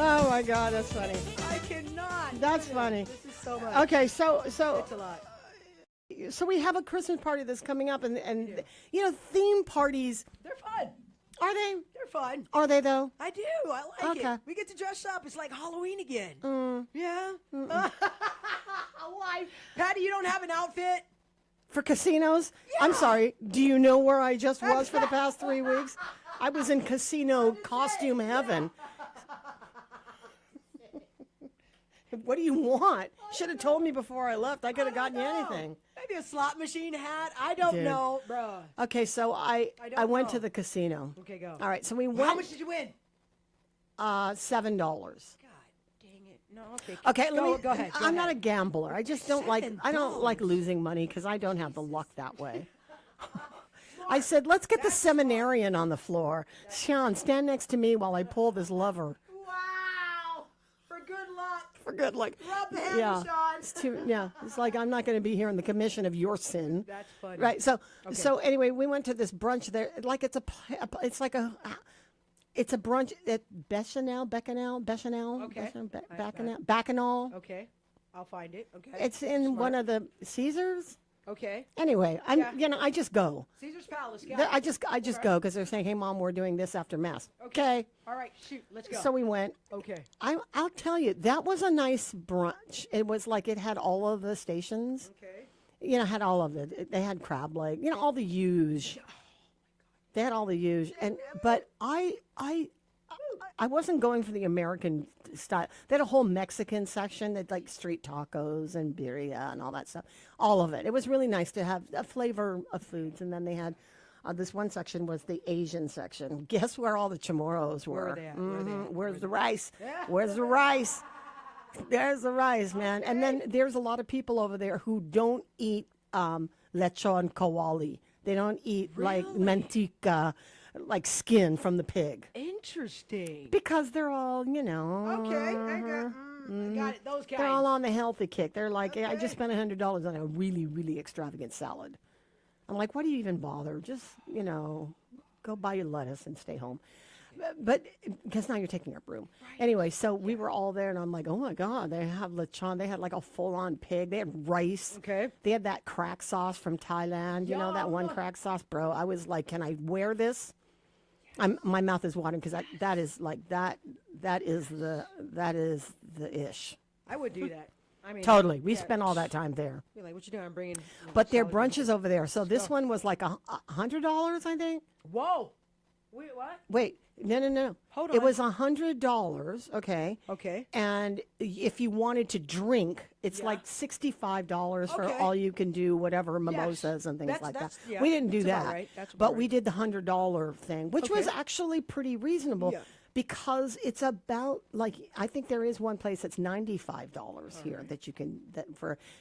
Oh my God, that's funny. I cannot. That's funny. This is so much. Okay, so It's a lot. so we have a Christmas party that's coming up, and you know, theme parties. They're fun. Are they? They're fun. Are they though? I do. I like Okay. it. We get to dress up. It's like Halloween again. Yeah. Mm-mm. Why? Patty, you don't have an outfit? For casinos? I'm sorry. Do you know where I just was for the past 3 weeks? I was in casino costume heaven. What do you want? Should have told me before I left. I could have gotten you anything. be a slot machine hat. I don't Dude. know, bro. Okay, so I don't went to know. the casino. Okay, go. All right, so we How went. much did you win? $7. Dang it. No, okay. Okay, go, let me. go ahead. I'm not a gambler. I just don't like. I don't $7. like losing money because I don't have the luck that way. I said, let's get the seminarian on the floor. Sean, stand next to me while I pull this lever. Wow. For good luck. For good luck. Rub the hammer, Yeah. Sean. It's like I'm not going to be here in the commission of your sin. That's funny. Right. So Okay. so anyway, we went to this brunch there. Like it's a brunch at Bechamel. Okay. Bacchanal. Okay. I'll find it. Okay. It's in one of the Caesars. Okay. Anyway, I just go. Caesar's Palace. Got I it. just go because they're saying, "Hey, Mom, we're doing this after mass." Okay. All right. Shoot. Let's go. So we went. Okay. I'll tell you, that was a nice brunch. It was like it had all of the stations. Okay. Had all of it. They had crab leg. All the huge. They had all the huge, but I wasn't going for the American style. They had a whole Mexican section that like street tacos and birria and all that stuff. All of it. It was really nice to have a flavor of foods. And then they had this one section was the Asian section. Guess where all the chamorros were? Where are they at? Where are they at? Where's the rice? Where's the rice? There's the rice, man. And then there's a lot of people over there who don't eat lechon kawali. They don't eat like mantika, like skin from the pig. Interesting. Because they're all, Okay. I got it. Those guys. They're all on the healthy kick. They're like, I just spent $100 on a really, really extravagant salad. I'm like, why do you even bother? Just, go buy your lettuce and stay home. But because now you're taking up room. Right. Anyway, so we were all there, and I'm like, oh my God, they have lechon. They had like a full-on pig. They had rice. Okay. They had that crack sauce from Thailand. You know that one crack sauce, bro. I was like, can I wear this? My mouth is watering because that is the ish. I would do that. I mean, totally. We spent all that time there. You're like, what you doing? I'm bringing. But their brunch is over there. So this one was like $100, I think. Whoa. Wait, what? Wait, no. Hold It on. was $100. Okay. Okay. And if you wanted to drink, it's like $65 for Okay. all you can do, whatever mimosas and things That's- like that. yeah, We didn't do that's about that, right. That's about but right. we did the $100 thing, which was Okay. actually pretty reasonable. Yeah. Because it's about like I think there is one place that's $95 here that you can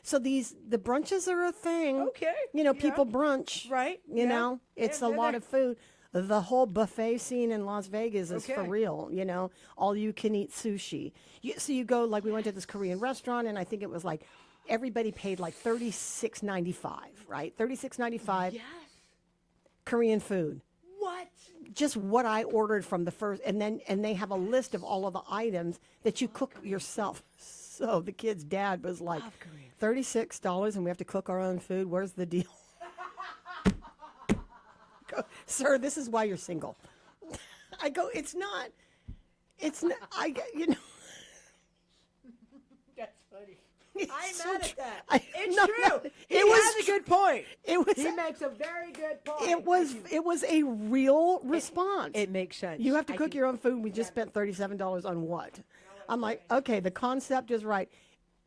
so the brunches are a thing. Okay. People brunch. Right. It's Yeah, a they're lot there. of food. The whole buffet scene in Las Vegas is for Okay. real, all you can eat sushi. So you go, like we went to this Korean restaurant and I think it was like, everybody paid like $36.95, right? $36.95 Yes. Korean food. What? Just what I ordered from the first, and they have a list of all of the items that you cook yourself. So the kid's dad was like, $36 and we have to cook our own food. Where's the deal? Go, sir, this is why you're single. I go, it's not, That's funny. I'm so mad tr- at that. I- It's no, true. no, He it was has a good point. It was. He makes a very good point. It was a real response. It makes sense. You have to cook your own food. We just spent $37 on what? I'm like, okay, the concept is right.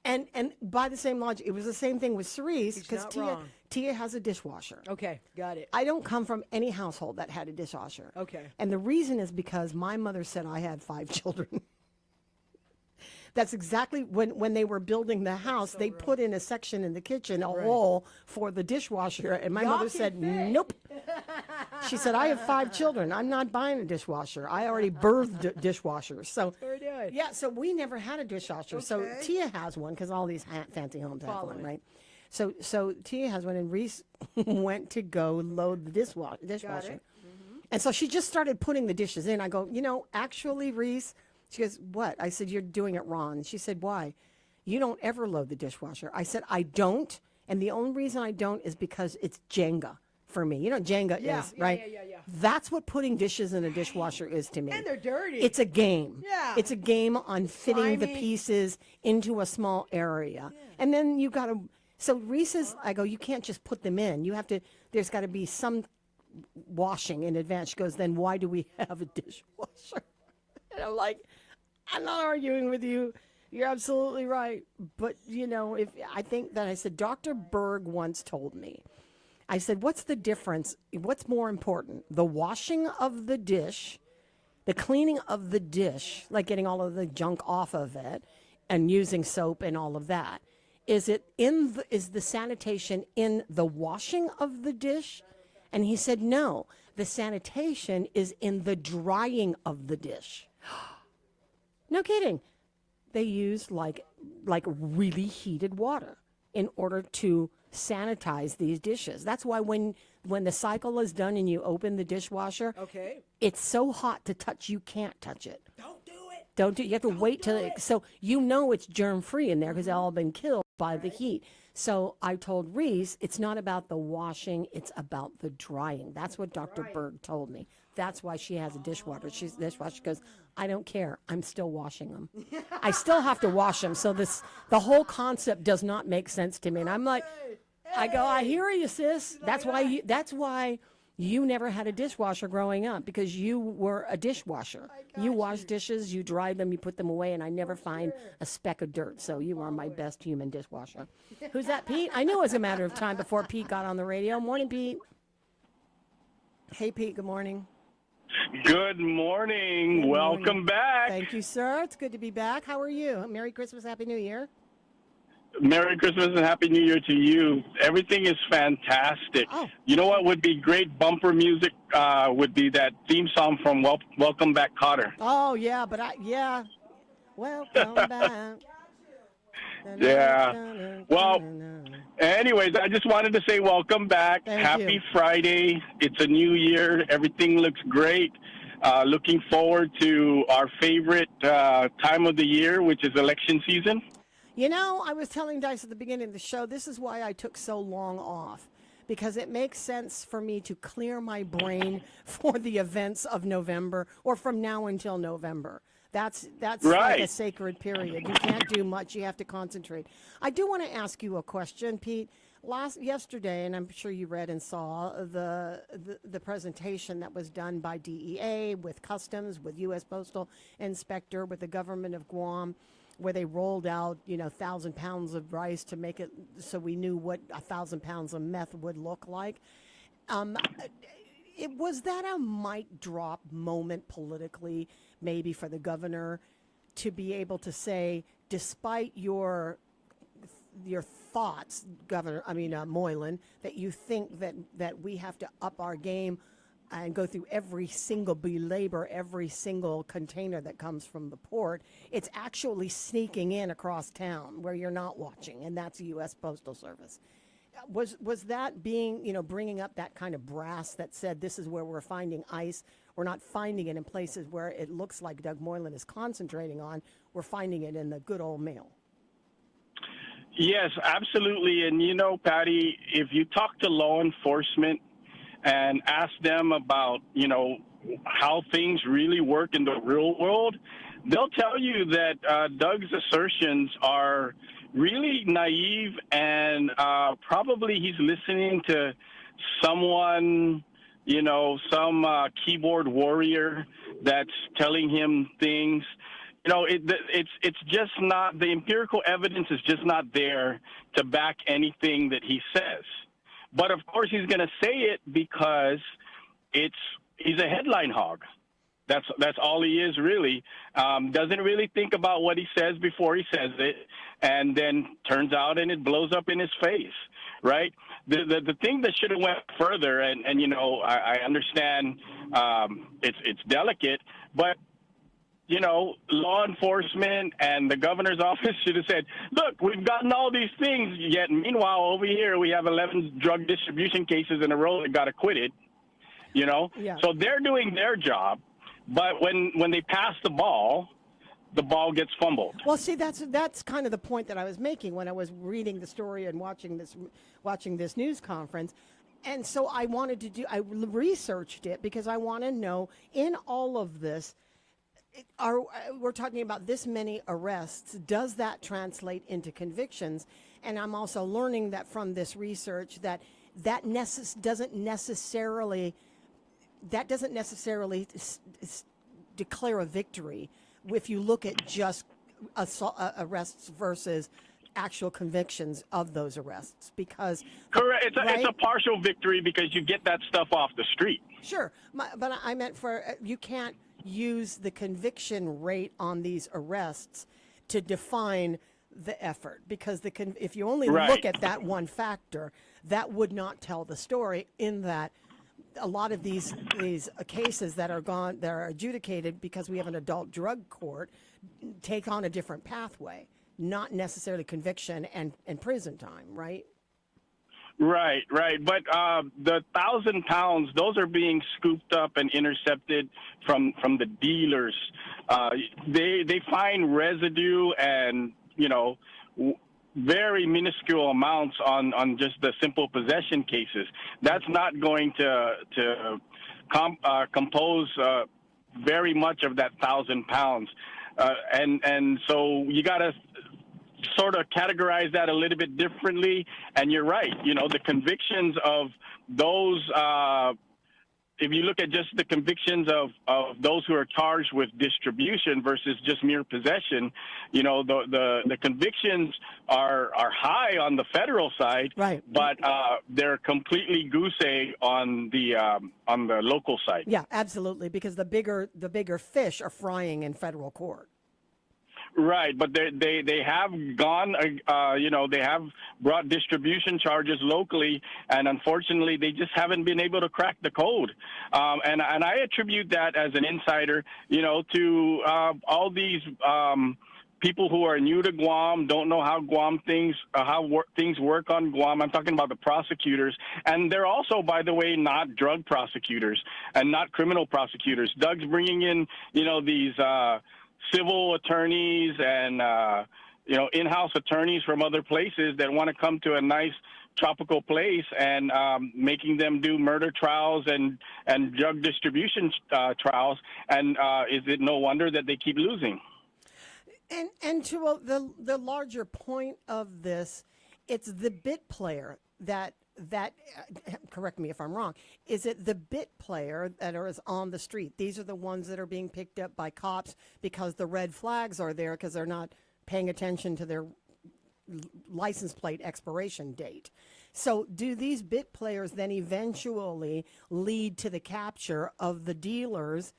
And by the same logic, it was the same thing with Cerise because not wrong. Tia has a dishwasher. Okay, got it. I don't come from any household that had a dishwasher. Okay. And the reason is because my mother said I had 5 children. That's exactly when they were building the house, they put in a section in the kitchen, a hole for the dishwasher. And my mother said, nope. She said, I have 5 children. I'm not buying a dishwasher. I already birthed dishwashers. So, yeah, so we never had a dishwasher. So Tia has one because all these fancy homes have one, right? So Tia has one, and Reese went to go load the dishwasher. And so she just started putting the dishes in. I go, actually, Reese, she goes, what? I said, you're doing it wrong. She said, why? You don't ever load the dishwasher. I said, I don't. And the only reason I don't is because it's Jenga for me. You know what Jenga is, right? Yeah. That's what putting dishes in a dishwasher is to me. And they're dirty. It's a game. Yeah. It's a game on fitting the Slimy. pieces into a small area. And then you got to, so Reese's, I go, you can't just put them in. You have to, there's got to be some washing in advance. She goes, then why do we have a dishwasher? And I'm like, I'm not arguing with you. You're absolutely right. But, you know, if I think that I said, Dr. Berg once told me, I said, what's the difference? What's more important? The washing of the dish, the cleaning of the dish, like getting all of the junk off of it and using soap and all of that. Is the sanitation in the washing of the dish? And he said, no, the sanitation is in the drying of the dish. No kidding. They use like really heated water in order to sanitize these dishes. That's why when the cycle is done and you open the dishwasher, it's so hot to touch you can't touch it. Don't do it. You have to wait till so you know it's germ free in there because they've all been killed by the heat. So I told Reese, it's not about the washing, it's about the drying. That's what Dr. Berg told me. That's why she has a dishwasher. She's a dishwasher. She goes, I don't care. I'm still washing them. I still have to wash them. So the whole concept does not make sense to me. And I'm like, I go, I hear you, sis. That's why you never had a dishwasher growing up, because you were a dishwasher. You washed dishes, you dried them, you put them away, and I never find a speck of dirt. So you are my best human dishwasher. Who's that, Pete? I knew it was a matter of time before Pete got on the radio. Morning, Pete. Hey, Pete, good morning. Good morning. Welcome back. Thank you, sir. It's good to be back. How are you? Merry Christmas, Happy New Year. Merry Christmas and Happy New Year to you. Everything is fantastic. You know what would be great bumper music would be that theme song from Welcome Back, Kotter. Oh, yeah, but welcome back. Yeah. Well, anyways, I just wanted to say welcome back. Happy Friday. It's a new year. Everything looks great. Looking forward to our favorite time of the year, which is election season. You know, I was telling Dice at the beginning of the show, this is why I took so long off, because it makes sense for me to clear my brain for the events of November, or from now until November. That's right. Like a sacred period. You can't do much. You have to concentrate. I do want to ask you a question, Pete. Yesterday, and I'm sure you read and saw the presentation that was done by DEA with Customs, with U.S. Postal Inspector, with the government of Guam, where they rolled out, 1,000 pounds of rice to make it so we knew what 1,000 pounds of meth would look like. Was that a mic drop moment politically, maybe for the governor, to be able to say, despite your thoughts, Moylan, that you think that we have to up our game and go through belabor every single container that comes from the port? It's actually sneaking in across town where you're not watching, and that's the U.S. Postal Service. Was that bringing up that kind of brass that said this is where we're finding ICE? We're not finding it in places where it looks like Doug Moylan is concentrating on. We're finding it in the good old mail. Yes, absolutely. And Patti, if you talk to law enforcement and ask them about, how things really work in the real world, they'll tell you that Doug's assertions are really naive, and probably he's listening to someone, some keyboard warrior that's telling him things. It's just not, the empirical evidence is just not there to back anything that he says. But of course he's going to say it because he's a headline hog. That's all he is, really. Doesn't really think about what he says before he says it, and then turns out and it blows up in his face, right? The thing that should have went further, and I understand it's delicate, but law enforcement and the governor's office should have said, look, we've gotten all these things, yet meanwhile over here we have 11 drug distribution cases in a row that got acquitted, Yeah. So they're doing their job, but when they pass the ball gets fumbled. Well, see, that's kind of the point that I was making when I was reading the story and watching this news conference. And so I researched it because I want to know, in all of this, we're talking about this many arrests. Does that translate into convictions? And I'm also learning that from this research that doesn't necessarily declare a victory if you look at just arrests versus actual convictions of those arrests, because Correct. It's a partial victory because you get that stuff off the street. Sure, but I meant for you can't use the conviction rate on these arrests to define the effort, because if you only look at that one factor, that would not tell the story. In that, a lot of these cases that are adjudicated because we have an adult drug court take on a different pathway, not necessarily conviction and prison time, right? Right. But the 1,000 pounds, those are being scooped up and intercepted from the dealers. They find residue and, very minuscule amounts on just the simple possession cases. That's not going to compose very much of that 1,000 pounds. And so you got to sort of categorize that a little bit differently. And you're right, the convictions of those, if you look at just the convictions of those who are charged with distribution versus just mere possession, the convictions are high on the federal side, right? But they're completely goose egg on the local side. Yeah, absolutely, because the bigger fish are frying in federal court. Right, but they have gone, they have brought distribution charges locally, and unfortunately, they just haven't been able to crack the code. And I attribute that as an insider, to all these people who are new to Guam, don't know how things work on Guam. I'm talking about the prosecutors, and they're also, by the way, not drug prosecutors and not criminal prosecutors. Doug's bringing in, these civil attorneys and in-house attorneys from other places that want to come to a nice tropical place and making them do murder trials and drug distribution trials. And is it no wonder that they keep losing? And to the larger point of this, it's the bit player that correct me if I'm wrong, is it the bit player that is on the street? These are the ones that are being picked up by cops because the red flags are there because they're not paying attention to their license plate expiration date. So do these bit players then eventually lead to the capture of the dealers,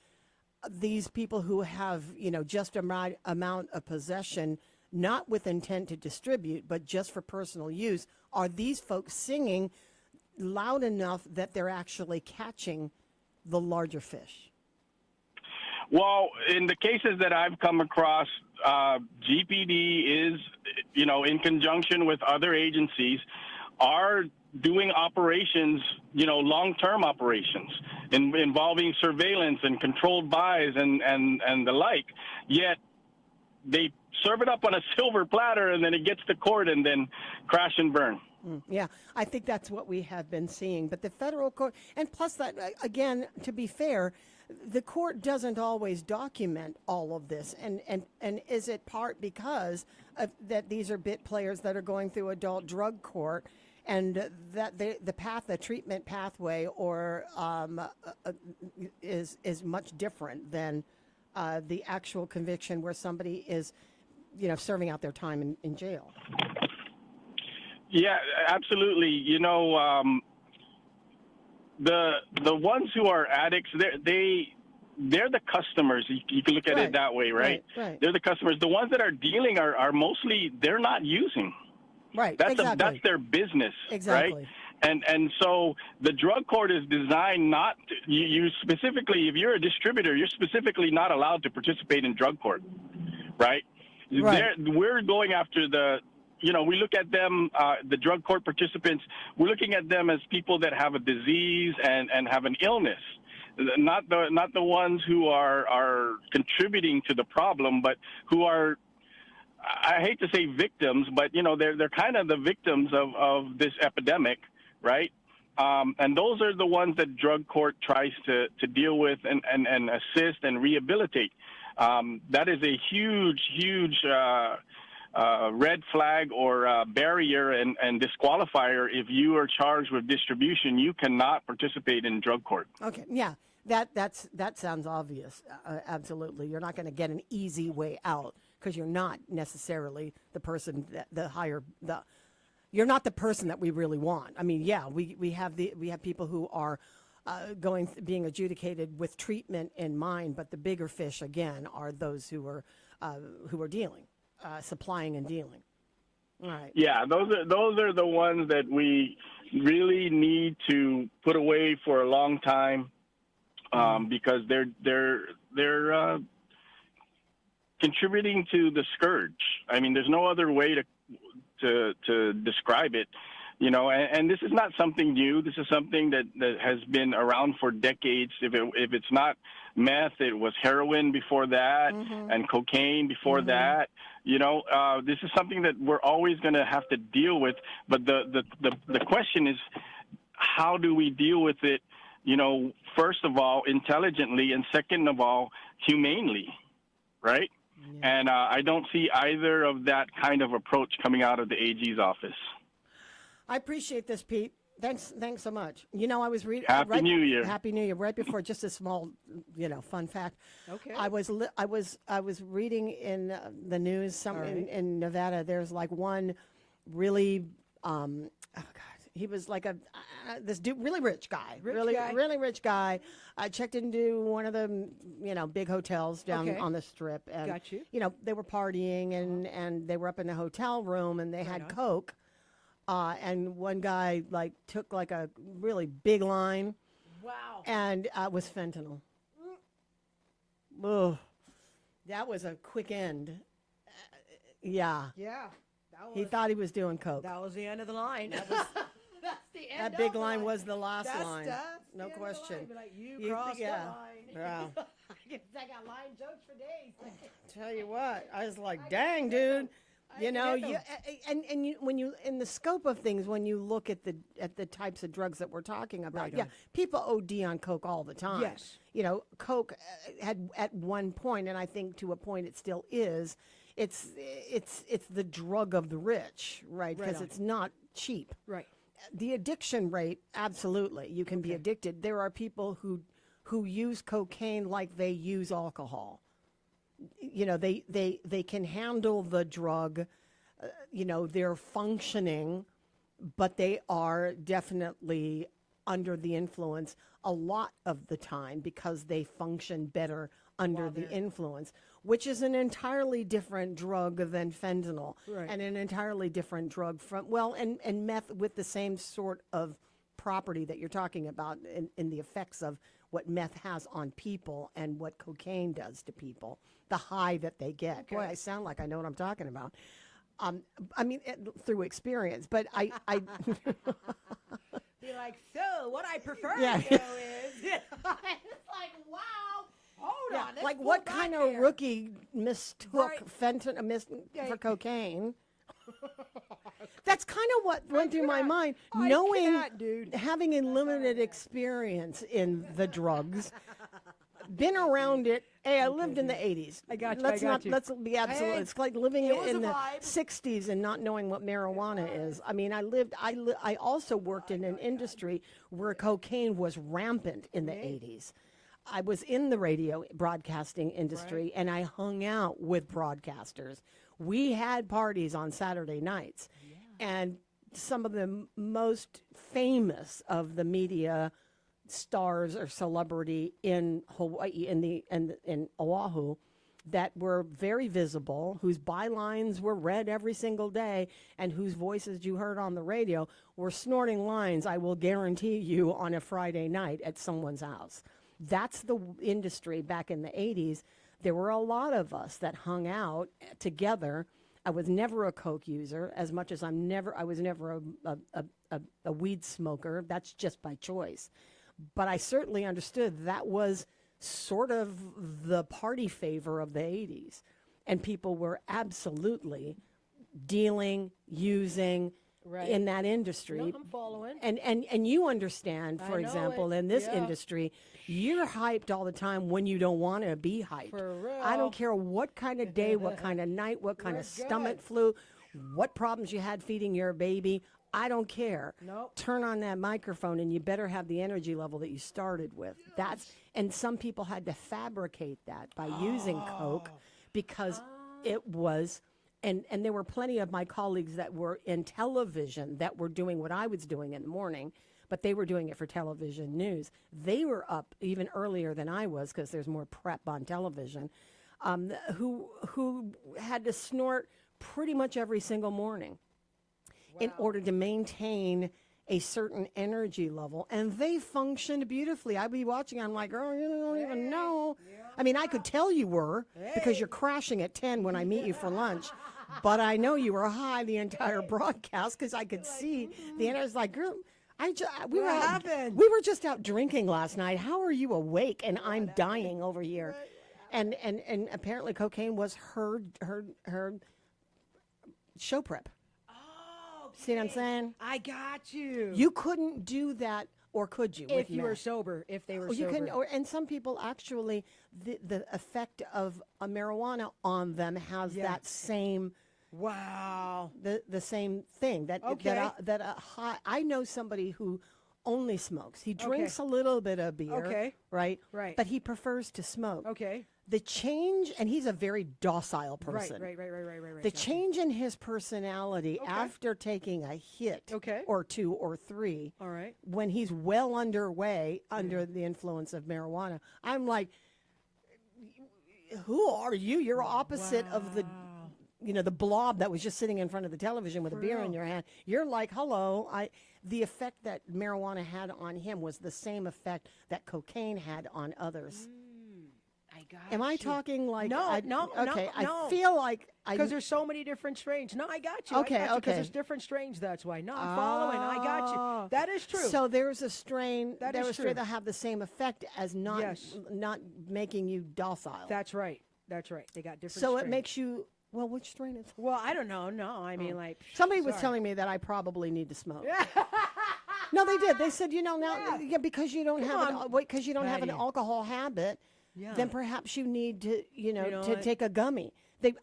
these people who have, just amount of possession, not with intent to distribute, but just for personal use? Are these folks singing loud enough that they're actually catching the larger fish? Well, in the cases that I've come across, GPD is, in conjunction with other agencies, are doing operations, long-term operations involving surveillance and controlled buys and the like. Yet they serve it up on a silver platter, and then it gets to court and then crash and burn. Yeah, I think that's what we have been seeing. But the federal court, and plus that, again, to be fair, the court doesn't always document all of this. And is it part because that these are bit players that are going through adult drug court, and that the treatment pathway or is much different than the actual conviction where somebody is, serving out their time in jail? Yeah, absolutely. The ones who are addicts, they're the customers. You can look at it that way, right? Right. They're the customers. The ones that are dealing are mostly, they're not using. Right. That's their business. Exactly. Right? And so the drug court is designed not to, you specifically, if you're a distributor, you're specifically not allowed to participate in drug court, right? We're going after we look at them, the drug court participants, we're looking at them as people that have a disease and have an illness, not the ones who are contributing to the problem, but who are, I hate to say victims, but they're kind of the victims of this epidemic, right? And those are the ones that drug court tries to deal with and assist and rehabilitate. That is a huge red flag or barrier and disqualifier. If you are charged with distribution, you cannot participate in drug court. Okay, yeah, that sounds obvious. Absolutely, you're not going to get an easy way out because you're not necessarily the person you're not the person that we really want. I mean, yeah, we have people who are being adjudicated with treatment in mind, but the bigger fish again are those who are dealing, supplying and dealing. All right. Yeah, those are the ones that we really need to put away for a long time, because they're contributing to the scourge. I mean, there's no other way to describe it, you know. And this is not something new. This is something that has been around for decades. If it's not meth, it was heroin before that, and cocaine before that. You know, this is something that we're always going to have to deal with. But the question is, how do we deal with it? You know, first of all, intelligently, and second of all, humanely, right? Yeah. And I don't see either of that kind of approach coming out of the AG's office. I appreciate this, Pete. Thanks so much. You know, I was reading. Happy New Year. Happy New Year. Right before, just a small, fun fact. Okay. I was reading in the news in Nevada. There's like one really, he was like this dude, really rich guy, really rich guy. I checked into one of the big hotels down on the strip, and Got you. They were partying and they were up in the hotel room and they had Coke. And one guy took a really big line. Wow. And was fentanyl. Ugh. That was a quick end. Yeah. Yeah. He thought he was doing coke. That was the end of the line. That was, that's the end. That big line was the last line. That's no question. Be like, you crossed the line. Yeah. I got line jokes for days. Tell you what, I was like, dang, dude. When you in the scope of things, when you look at the types of drugs that we're talking about, people OD on coke all the time. Yes. Coke had at one point, and I think to a point it still is. It's the drug of the rich, right? Because it's not cheap. Right. The addiction rate, absolutely, you can be addicted. There are people who use cocaine like they use alcohol. They can handle the drug, they're functioning, but they are definitely under the influence a lot of the time because they function better under the influence, which is an entirely different drug than fentanyl, and an entirely different drug and meth with the same sort of property that you're talking about in the effects of what meth has on people and what cocaine does to people, the high that they get. Okay. Boy, I sound like I know what I'm talking about. Through experience, but I be like, so what I prefer yeah. to know is, it's like, wow, hold on. Like what kind of rookie mistook fentanyl for cocaine? That's kind of what went through my mind, having a limited experience in the drugs, been around it. Hey, I lived in the 80s. I got you. Let's be absolute. It's like living in the 60s and not knowing what marijuana is. I mean, I also worked in an industry where cocaine was rampant in the 80s. I was in the radio broadcasting industry, and I hung out with broadcasters. We had parties on Saturday nights, and some of the most famous of the media stars or celebrity in Hawaii, in Oahu, that were very visible, whose bylines were read every single day, and whose voices you heard on the radio were snorting lines, I will guarantee you, on a Friday night at someone's house. That's the industry back in the 80s. There were a lot of us that hung out together. I was never a coke user, as much as I was never a weed smoker. That's just by choice. But I certainly understood that was sort of the party favor of the 80s. And people were absolutely dealing, using in that industry. No, I'm following. And you understand, for example, in this industry, you're hyped all the time when you don't want to be hyped. For real. I don't care what kind of day, what kind of night, what kind of stomach flu, what problems you had feeding your baby. I don't care. Nope. Turn on that microphone, and you better have the energy level that you started with. And some people had to fabricate that by using coke because it was, and there were plenty of my colleagues that were in television that were doing what I was doing in the morning, but they were doing it for television news. They were up even earlier than I was because there's more prep on television, who had to snort pretty much every single morning in order to maintain a certain energy level, and they functioned beautifully. I'd be watching, I'm like, girl, you don't even know. I mean, I could tell you were because you're crashing at 10 when I meet you for lunch, but I know you were high the entire broadcast because I could see the energy. I was like, girl, we were just out drinking last night. How are you awake? And I'm dying over here. And apparently cocaine was her show prep. See what I'm saying? I got you. You couldn't do that, or could you? If you were sober, if they were sober. You can, and some people actually, the effect of a marijuana on them has that same. Wow. The same thing that high. I know somebody who only smokes. He drinks a little bit of beer. Right. But he prefers to smoke. The change, and he's a very docile person. Right. The change in his personality after taking a hit or two or three, when he's well underway under the influence of marijuana, I'm like, who are you? You're opposite of the blob that was just sitting in front of the television with a beer in your hand. You're like, hello. The effect that marijuana had on him was the same effect that cocaine had on others. Am I talking like no? Okay, I feel like because there's so many different strains. No, I got you. Okay, because there's different strains. That's why. No, I'm following. I got you. That is true. So there's a strain. That there is was true. strain that have the same effect as not making you docile. That's right. They got different. So strains. it makes you. Well, which strain is? Well, I don't know. No, I mean like somebody was telling me that I probably need to smoke. No, they did. They said, now, because you don't have an alcohol habit. Yeah. Then perhaps you need to, to take a gummy.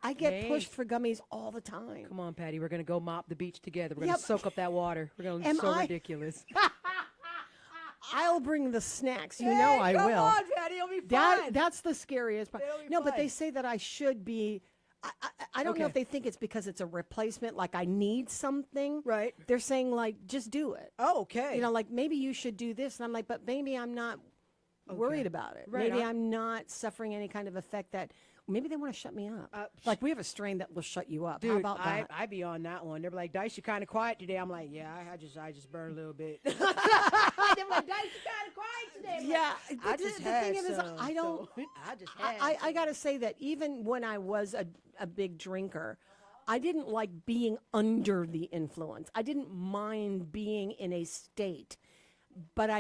I get pushed for gummies all the time. Come on, Patti. We're going to go mop the beach together. We're going to soak up that water. We're going to look so ridiculous. I'll bring the snacks. You know I will. Come on, Patti. It'll be fun. That's the scariest part. No, but they say that I should be. I don't know if they think it's because it's a replacement, like I need something. Right. They're saying, like, just do it. Oh, okay. Like, maybe you should do this. And I'm like, but maybe I'm not worried about it. Right, maybe I'm not suffering any kind of effect that maybe they want to shut me up. Like we have a strain that will shut you up. Dude, how about that? I be on that one. They're like, Dice, you're kind of quiet today. I'm like, yeah, I just burned a little bit. They're like, Dice, you're kind of quiet today. Yeah, I just the had thing is, some, I don't. I just had. I got to say that even when I was a big drinker, I didn't like being under the influence. I didn't mind being in a state. But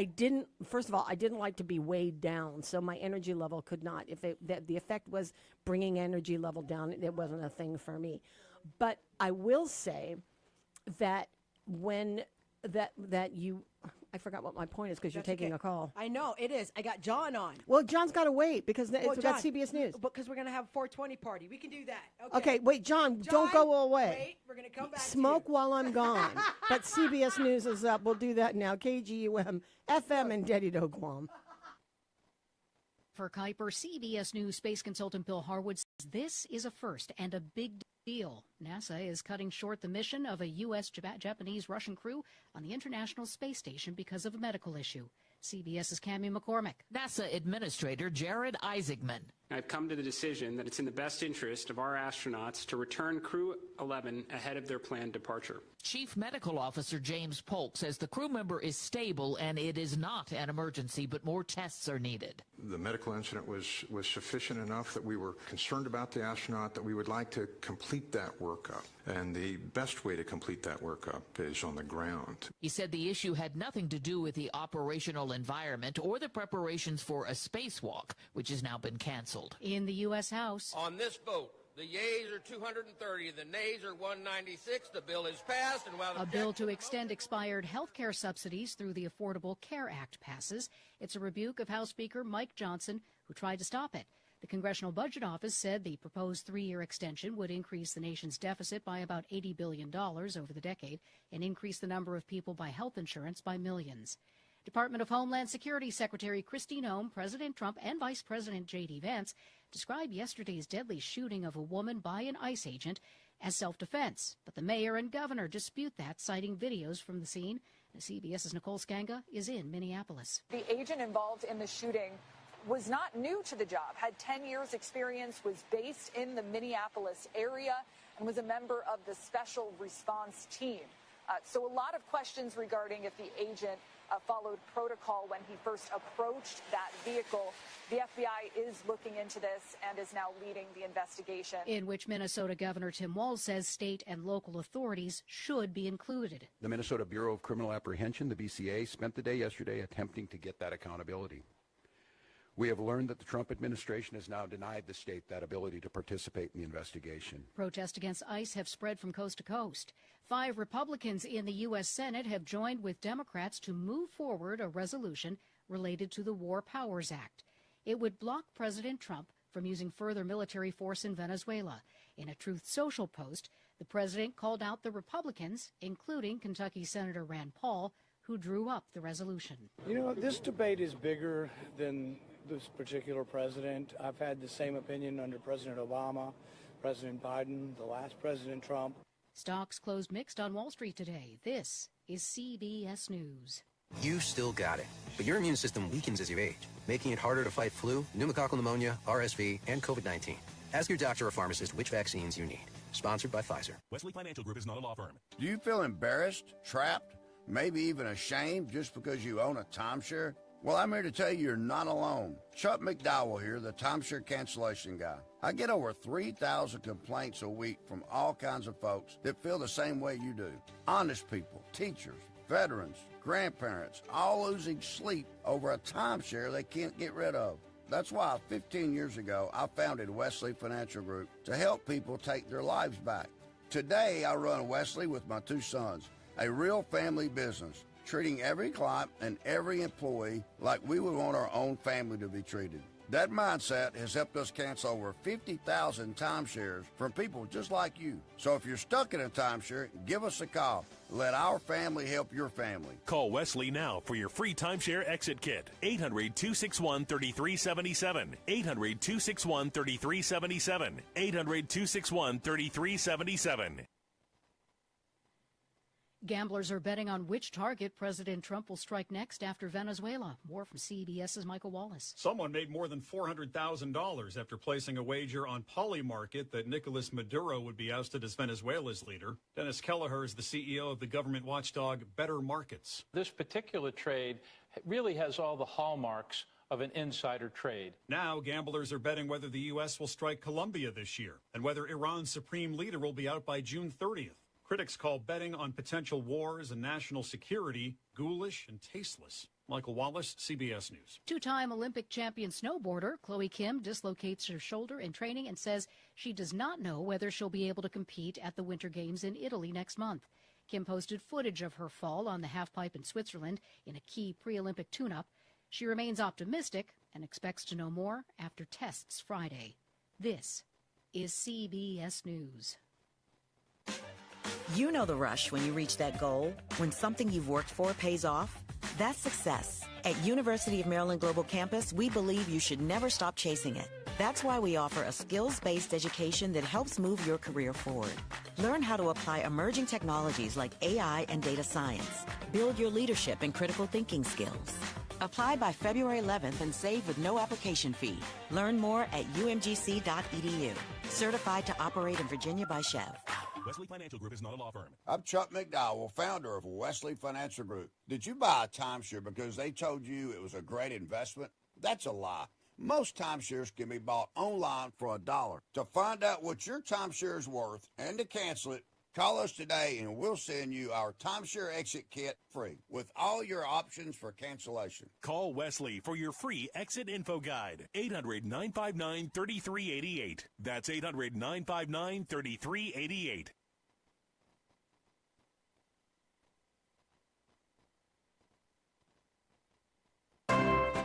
first of all, I didn't like to be weighed down, so my energy level could not. If the effect was bringing energy level down, it wasn't a thing for me. But I will say that when I forgot what my point is because you're taking a call. I know, it is. I got John on. Well, John's got to wait because it's got CBS News. Because we're going to have a 420 party. We can do that. Okay, wait, John, don't go away. Wait, we're going to come back Smoke while I'm gone. But CBS News is up. We'll do that now. KGUM, FM, and DISID, Guam. For Kuiper, CBS News space consultant Bill Harwood says this is a first and a big deal. NASA is cutting short the mission of a U.S., Japanese, Russian crew on the International Space Station because of a medical issue. CBS's Cammie McCormick. NASA Administrator Jared Isaacman. I've come to the decision that it's in the best interest of our astronauts to return Crew 11 ahead of their planned departure. Chief Medical Officer James Polk says the crew member is stable and it is not an emergency, but more tests are needed. The medical incident was sufficient enough that we were concerned about the astronaut, that we would like to complete that workup. And the best way to complete that workup is on the ground. He said the issue had nothing to do with the operational environment or the preparations for a spacewalk, which has now been canceled. In the U.S. House. On this vote, the yeas are 230, the nays are 196. The bill is passed. And while a bill to extend expired health care subsidies through the Affordable Care Act passes. It's a rebuke of House Speaker Mike Johnson, who tried to stop it. The Congressional Budget Office said the proposed 3-year extension would increase the nation's deficit by about $80 billion over the decade and increase the number of people by health insurance by millions. Department of Homeland Security Secretary Christine Ohm, President Trump, and Vice President J.D. Vance described yesterday's deadly shooting of a woman by an ICE agent as self-defense. But the mayor and governor dispute that, citing videos from the scene. CBS's Nicole Skanga is in Minneapolis. The agent involved in the shooting was not new to the job, had 10 years experience, was based in the Minneapolis area, and was a member of the special response team. So a lot of questions regarding if the agent followed protocol when he first approached that vehicle. The FBI is looking into this and is now leading the investigation. In which Minnesota Governor Tim Walz says state and local authorities should be included. The Minnesota Bureau of Criminal Apprehension, the BCA, spent the day yesterday attempting to get that accountability. We have learned that the Trump administration has now denied the state that ability to participate in the investigation. Protests against ICE have spread from coast to coast. 5 Republicans in the U.S. Senate have joined with Democrats to move forward a resolution related to the War Powers Act. It would block President Trump from using further military force in Venezuela. In a Truth Social post, the president called out the Republicans, including Kentucky Senator Rand Paul, who drew up the resolution. You know, this debate is bigger than this particular president. I've had the same opinion under President Obama, President Biden, the last President Trump. Stocks closed mixed on Wall Street today. This is CBS News. You still got it, but your immune system weakens as you age, making it harder to fight flu, pneumococcal pneumonia, RSV, and COVID-19. Ask your doctor or pharmacist which vaccines you need. Sponsored by Pfizer. Wesley Financial Group is not a law firm. Do you feel embarrassed, trapped, maybe even ashamed just because you own a timeshare? Well, I'm here to tell you you're not alone. Chuck McDowell here, the timeshare cancellation guy. I get over 3,000 complaints a week from all kinds of folks that feel the same way you do. Honest people, teachers, veterans, grandparents, all losing sleep over a timeshare they can't get rid of. That's why 15 years ago, I founded Wesley Financial Group to help people take their lives back. Today, I run Wesley with my 2 sons, a real family business, treating every client and every employee like we would want our own family to be treated. That mindset has helped us cancel over 50,000 timeshares from people just like you. So if you're stuck in a timeshare, give us a call. Let our family help your family. Call Wesley now for your free timeshare exit kit. 800-261-3377. 800-261-3377. 800-261-3377. Gamblers are betting on which target President Trump will strike next after Venezuela. More from CBS's Michael Wallace. Someone made more than $400,000 after placing a wager on Polymarket that Nicolas Maduro would be ousted as Venezuela's leader. Dennis Kelleher is the CEO of the government watchdog Better Markets. This particular trade really has all the hallmarks of an insider trade. Now, gamblers are betting whether the U.S. will strike Colombia this year and whether Iran's supreme leader will be out by June 30th. Critics call betting on potential wars and national security ghoulish and tasteless. Michael Wallace, CBS News. 2-time Olympic champion snowboarder Chloe Kim dislocates her shoulder in training and says she does not know whether she'll be able to compete at the Winter Games in Italy next month. Kim posted footage of her fall on the halfpipe in Switzerland in a key pre-Olympic tune-up. She remains optimistic and expects to know more after tests Friday. This is CBS News. You know the rush when you reach that goal, when something you've worked for pays off. That's success. At University of Maryland Global Campus, we believe you should never stop chasing it. That's why we offer a skills-based education that helps move your career forward. Learn how to apply emerging technologies like AI and data science. Build your leadership and critical thinking skills. Apply by February 11th and save with no application fee. Learn more at umgc.edu. Certified to operate in Virginia by Chev. Wesley Financial Group is not a law firm. I'm Chuck McDowell, founder of Wesley Financial Group. Did you buy a timeshare because they told you it was a great investment? That's a lie. Most timeshares can be bought online for $1. To find out what your timeshare is worth and to cancel it, call us today and we'll send you our timeshare exit kit free with all your options for cancellation. Call Wesley for your free exit info guide. 800-959-3388. That's 800-959-3388.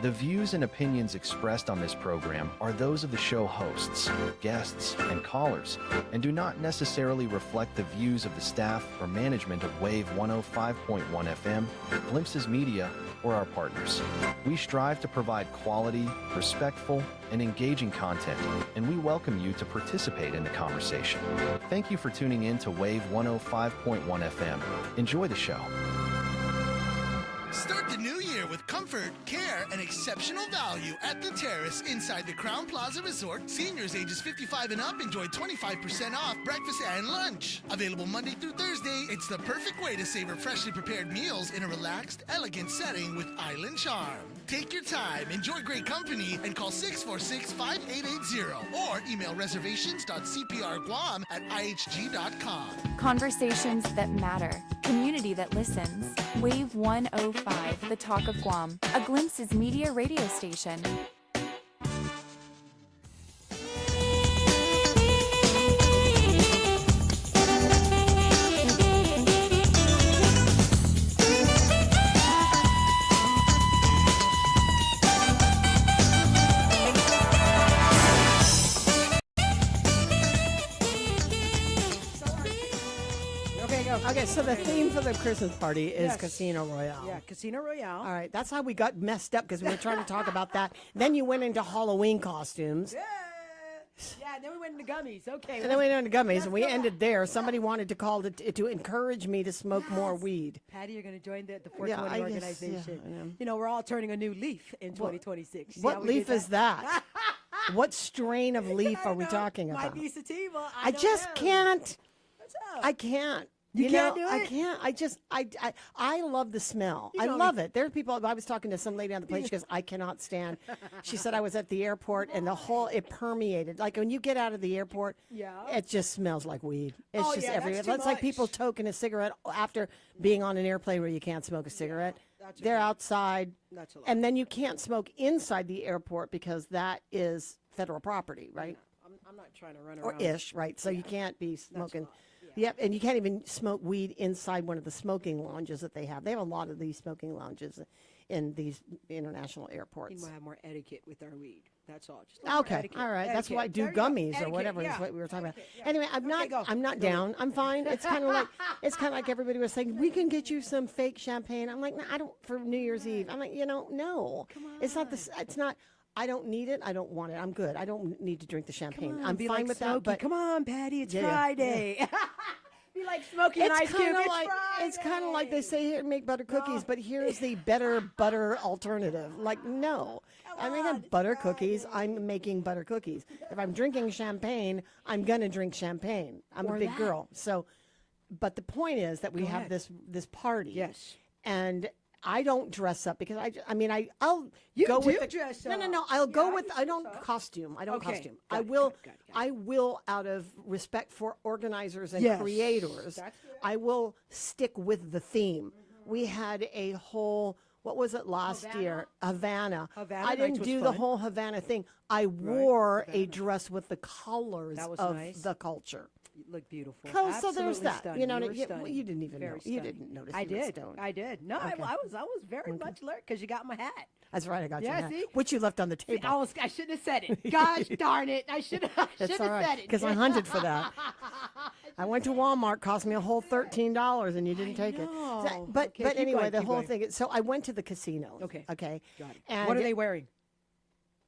The views and opinions expressed on this program are those of the show hosts, guests, and callers, and do not necessarily reflect the views of the staff or management of Wave 105.1 FM, Glimpses Media, or our partners. We strive to provide quality, respectful, and engaging content, and we welcome you to participate in the conversation. Thank you for tuning in to Wave 105.1 FM. Enjoy the show. Start the new year with comfort, care, and exceptional value at The Terrace inside the Crown Plaza Resort. Seniors ages 55 and up enjoy 25% off breakfast and lunch. Available Monday through Thursday, it's the perfect way to savor freshly prepared meals in a relaxed, elegant setting with island charm. Take your time, enjoy great company, and call 646-5880 or email reservations.cprguam@ihg.com. Conversations that matter. Community that listens. Wave 105, the talk of Guam. A Glimpses Media radio station. Okay, so the theme for the Christmas party is Yes. Casino Royale. Yeah, Casino Royale. All right, that's how we got messed up because we were trying to talk about that. Then you went into Halloween costumes. Yeah, then we went into gummies. Okay. And then we went into gummies, and we ended there. Somebody wanted to call it to encourage me to smoke more weed. Patti, you're going to join the 420 Yeah, I guess, organization. yeah, I am. You know, we're all turning a new leaf in 2026. See how What we leaf did is that? What strain of leaf are we talking Might about? be sativa. I don't just know. can't. What's up? I can't. You can't know, do I it? can't. I love the smell. You I know love me. it. There are people. I was talking to some lady on the plane. She goes, I cannot stand. She said I was at the airport and it permeated. Like when you get out of the airport, it just smells like weed. It's just everywhere. that's too It's like people toking a cigarette after being on an airplane where you can't smoke a cigarette. They're outside, That's a lot. and then you can't smoke inside the airport because that is federal property, right? I'm not trying to run Or around. ish, right? So you can't be smoking. Yep, and you can't even smoke weed inside one of the smoking lounges that they have. They have a lot of these smoking lounges in these international We airports. might have more etiquette with our weed. That's all. Just a little more Okay, etiquette. all right. That's Etiquette. why do There you go. gummies or Etiquette, whatever is yeah. what we were talking about. Etiquette, yeah. Anyway, I'm not down. I'm fine. It's kind of like everybody was saying, we can get you some fake champagne. I'm like, no, I don't for New Year's Eve. I'm like, no. It's not this. It's not. I don't need it. I don't want it. I'm good. I don't need to drink the champagne. I'm be fine like with Smokey. that. But Come on, Patty. It's Yeah, yeah, Friday. Be like Smokey and Ice Cube. kinda It's like Friday. it's kind of like they say here, make butter cookies, but here's the better butter alternative. Like, no, I'm making butter cookies. I'm making butter cookies. If I'm drinking champagne, I'm gonna drink champagne. I'm Or a big that. girl, so. But the point is that we Go have ahead. this party. Yes. And I don't dress up because I'll You go do with the, dress No. up. I'll go Yeah, with you I don't dress up. costume. I don't Okay, costume. got I it, will. got it. I will, out of respect for organizers and Yes. creators, That's good. I will stick with the theme. We had a whole. What was it last year? Havana. Havana I didn't nights was do the fun. whole Havana thing. I wore a dress with the colors That was of nice. the culture. You look beautiful. So there's Absolutely that. stunning. You know, were well, stunning. you didn't even Very know. You stunning. didn't notice. I you were did. stoned. I did. No, Okay. I was very much alert because you got my hat. That's right. I got Yeah, you. That, see? which you left on the table. I shouldn't have said it. Gosh darn it! I should have That's all said right, it. because I hunted for that. I went to Walmart, cost me a whole $13, and you didn't take it. know. But Okay, but keep anyway, going, the keep whole going. thing. So I went to the casino. Okay. Okay. Got it. And What are they wearing?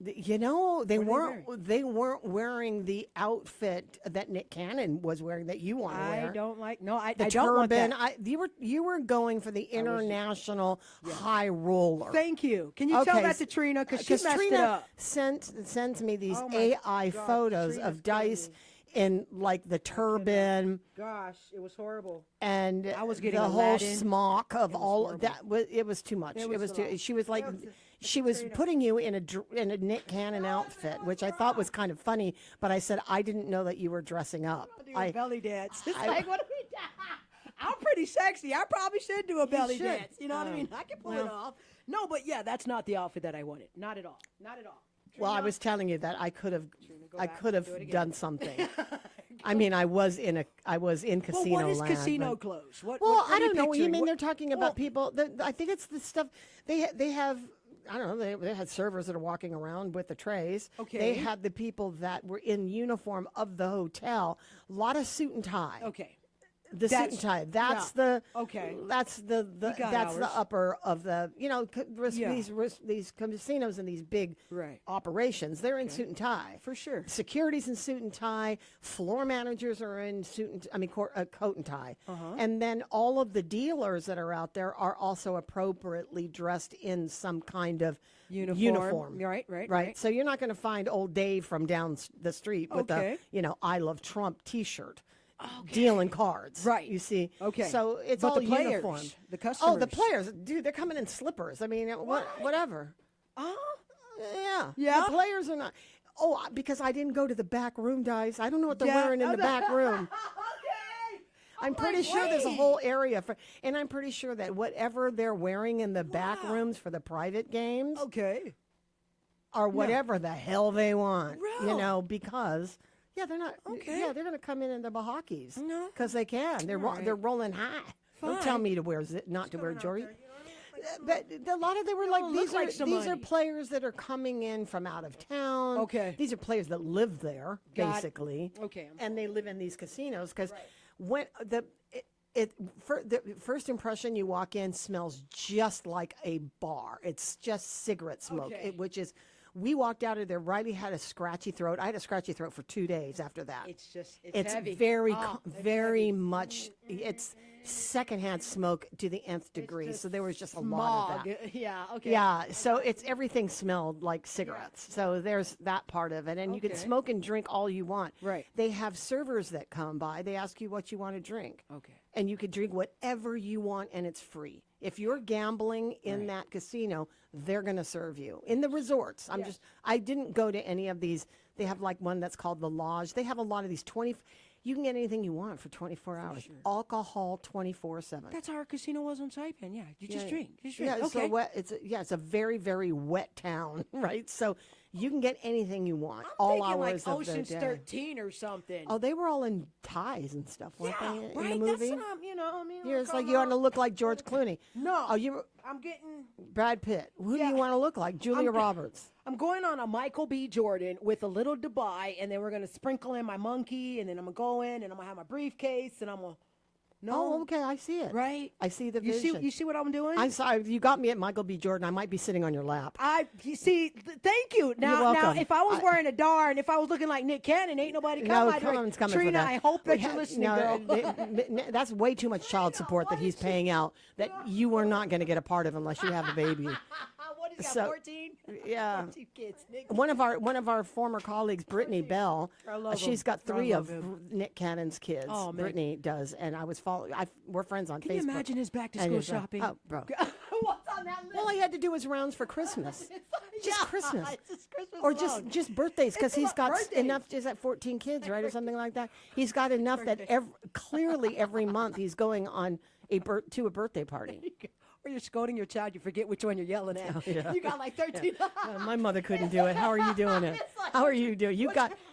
You know, they What are weren't. They weren't wearing the outfit that Nick Cannon was wearing that you want to wear. I don't like. No, I The don't want turban. that. You were going for the international high roller. Thank you. Can you tell that to Trina because she messed Trina it up? sends me these Oh my AI God, photos Trina's of Dice in like the turban Gosh, it was horrible. and I was getting the whole Aladdin. smock of all horrible. that. It was too much. It was a too. lot. She was like. It was- She was putting you in a Nick Cannon outfit, which I thought was kind of funny. But I said I didn't know that you were dressing up. Do a belly dance. It's I- like, what do we do? I'm pretty sexy. I probably should do a belly should. dance. You know what I mean? I can pull it off. No, but yeah, that's not the outfit that I wanted. Not at all. Not at all. Well, I was telling you that I could have back and do it again. done something. I mean, I was in casino Well, what is land, casino but- clothes? Well, what I are you don't know. You picturing? mean What- they're talking about people? I think it's the stuff they have. I don't know, they had servers that are walking around with the trays. Okay. They had the people that were in uniform of the hotel. A lot of suit and tie. Okay. The suit and tie. That's the okay. That's the that's ours. the upper of the these casinos and these big operations. They're in suit and tie for sure. Security's in suit and tie. Floor managers are in coat and tie. And then all of the dealers that are out there are also appropriately dressed in some kind of uniform. Right. So you're not going to find old Dave from down the street with the I Love Trump T-shirt. Dealing cards, right? You see, okay. So it's but all the players, uniform. The customers. Oh, the players, dude, they're coming in slippers. I mean, whatever. Yeah. The players are not. Oh, because I didn't go to the back room, guys. I don't know what they're wearing in the back room. I'm pretty sure there's a whole area for, and I'm pretty sure that whatever they're wearing in the back rooms for the private games, or whatever the hell they want, because. Yeah, they're not. Okay. Yeah, they're going to come in the Bahakis because they can. They're rolling high. Fine. Don't tell me to wear not to wear jewelry. But a lot of them were like these are players that are coming in from out of town. Okay, these are players that live there basically. Okay, and they live in these casinos because when the first impression you walk in smells just like a bar. It's just cigarette smoke, which is. We walked out of there. Riley had a scratchy throat. I had a scratchy throat for 2 days after that. It's heavy. Very much. It's secondhand smoke to the nth degree. So there was just a lot of that. Yeah. Okay. Yeah. So everything smelled like cigarettes. So there's that part of it, and you can smoke and drink all you want. Right. They have servers that come by. They ask you what you want to drink. Okay. And you can drink whatever you want, and it's free. If you're gambling in that casino, they're going to serve you. In the resorts, I didn't go to any of these. They have like one that's called the Lodge. They have a lot of these you can get anything you want for 24 hours. Sure. Alcohol 24/7. That's how our casino was on Saipan. Yeah, you just drink. Yeah, okay. So it's a very, very wet town, right? So you can get anything you want. I'm all thinking hours like of the Ocean's day. 13 or something. Oh, they were all in ties and stuff, weren't they? right. In the movie? That's what I'm, It's like you want to look like George Clooney. No. Oh, I'm getting Brad Pitt. Who do you want to look like? Julia Roberts. I'm going on a Michael B. Jordan with a little Dubai, and then we're going to sprinkle in my monkey, and then I'm going to go in, and I'm going to have my briefcase, and I'm going to... No. Oh, okay. I see it. Right? I see the vision. You see what I'm doing? I'm sorry. You got me at Michael B. Jordan. I might be sitting on your lap. You see, thank you. Now, if I was wearing a dar and if I was looking like Nick Cannon, ain't nobody coming. No, Colin's coming Trina, for that. I hope that you're listening, girl. That's way too much child support that he's paying out that you are not going to get a part of unless you have a baby. What is that, 14? Yeah. 14 kids. One of our former colleagues, Brittany Bell, she's got 3 of Nick Cannon's kids. Oh, man. Brittany does, and I was following. We're friends on Facebook. Can you imagine his back-to-school shopping? Oh, bro. What's on that list? All he had to do was rounds for Christmas. Just Christmas. It's just Christmas Or alone. just birthdays, because he's got birthdays. enough, is that 14 kids, right, or something like that? He's got enough that clearly every month he's going on to a birthday party. Or you're scolding your child, you forget which one you're yelling at. Oh, yeah. You got like 13. My mother couldn't do it. How are you doing it? How are you doing?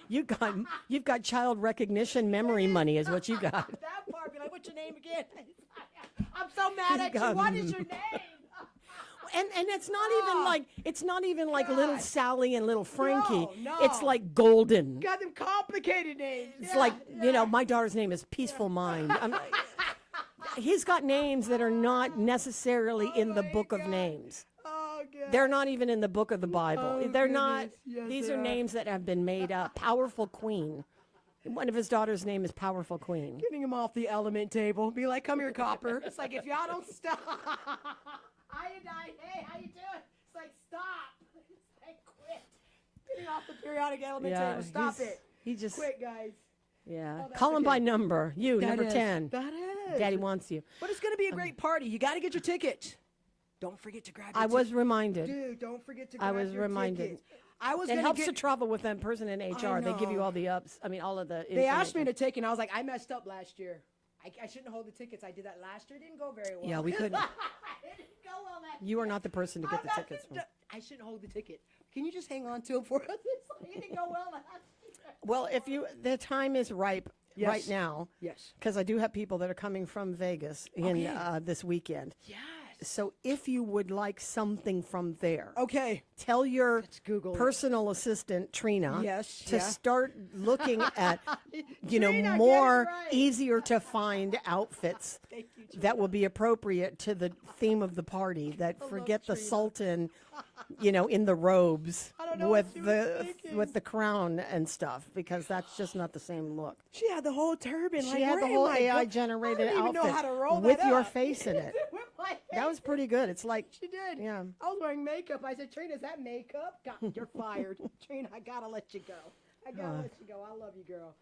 You've got child recognition memory money is what you got. That part, be like, what's your name again? I'm so mad at you. What is your name? And it's not even like little Sally and little Frankie. No. It's like Golden. Got them complicated names. It's like my daughter's name is Peaceful Mind. He's got names that are not necessarily in the book of names. Oh, God. They're not even in the book of the Bible. Oh, They're not. Yes, These they are are. names that have been made up. Powerful Queen. One of his daughter's name is Powerful Queen. Getting him off the element table. Be like, come here, copper. It's like, if y'all don't stop. Iodine, hey, how you doing? It's like, stop. It's like, quit. Getting off the periodic element table. Stop it. He just Quit, guys. Yeah. Oh, that's Call him okay. by number. You, That number is. 10. That is. Daddy wants you. But it's going to be a great party. You got to get your ticket. Don't forget to grab your I was reminded. Dude, don't forget to grab I was your reminded. tickets. I was It gonna helps get, to travel with that person in HR. They give you all the ups. I mean, all of the. They asked me information. to take it, and I was like, I messed up last year. I shouldn't hold the tickets. I did that last year. It didn't go very well. Yeah, we couldn't. It didn't go well last You are not the person to get the tickets from. I shouldn't hold the ticket. Can you just hang on to it for us? It didn't go well last year. Well, the time is ripe Yes. right now. Yes. Because I do have people that are coming from Vegas in this weekend. Yes. So if you would like something from there, Okay. tell your Google it. personal assistant, Trina, Yes, to yeah. start looking at, Trina, get it more right. easier to find outfits Thank you, Trina. that will be appropriate to the theme of the party. That forget the Sultan, in the robes I don't know with what she was the thinking. with the crown and stuff, because that's just not the same look. She had the whole turban. She like, had where the am whole I AI go- generated I don't even outfit know how to roll with that your up. face in it. With my face. That was pretty good. It's like She did. Yeah. I was wearing makeup. I said, Trina, is that makeup? God, you're fired. Trina, I gotta let you go. I gotta let you go. I love you, girl.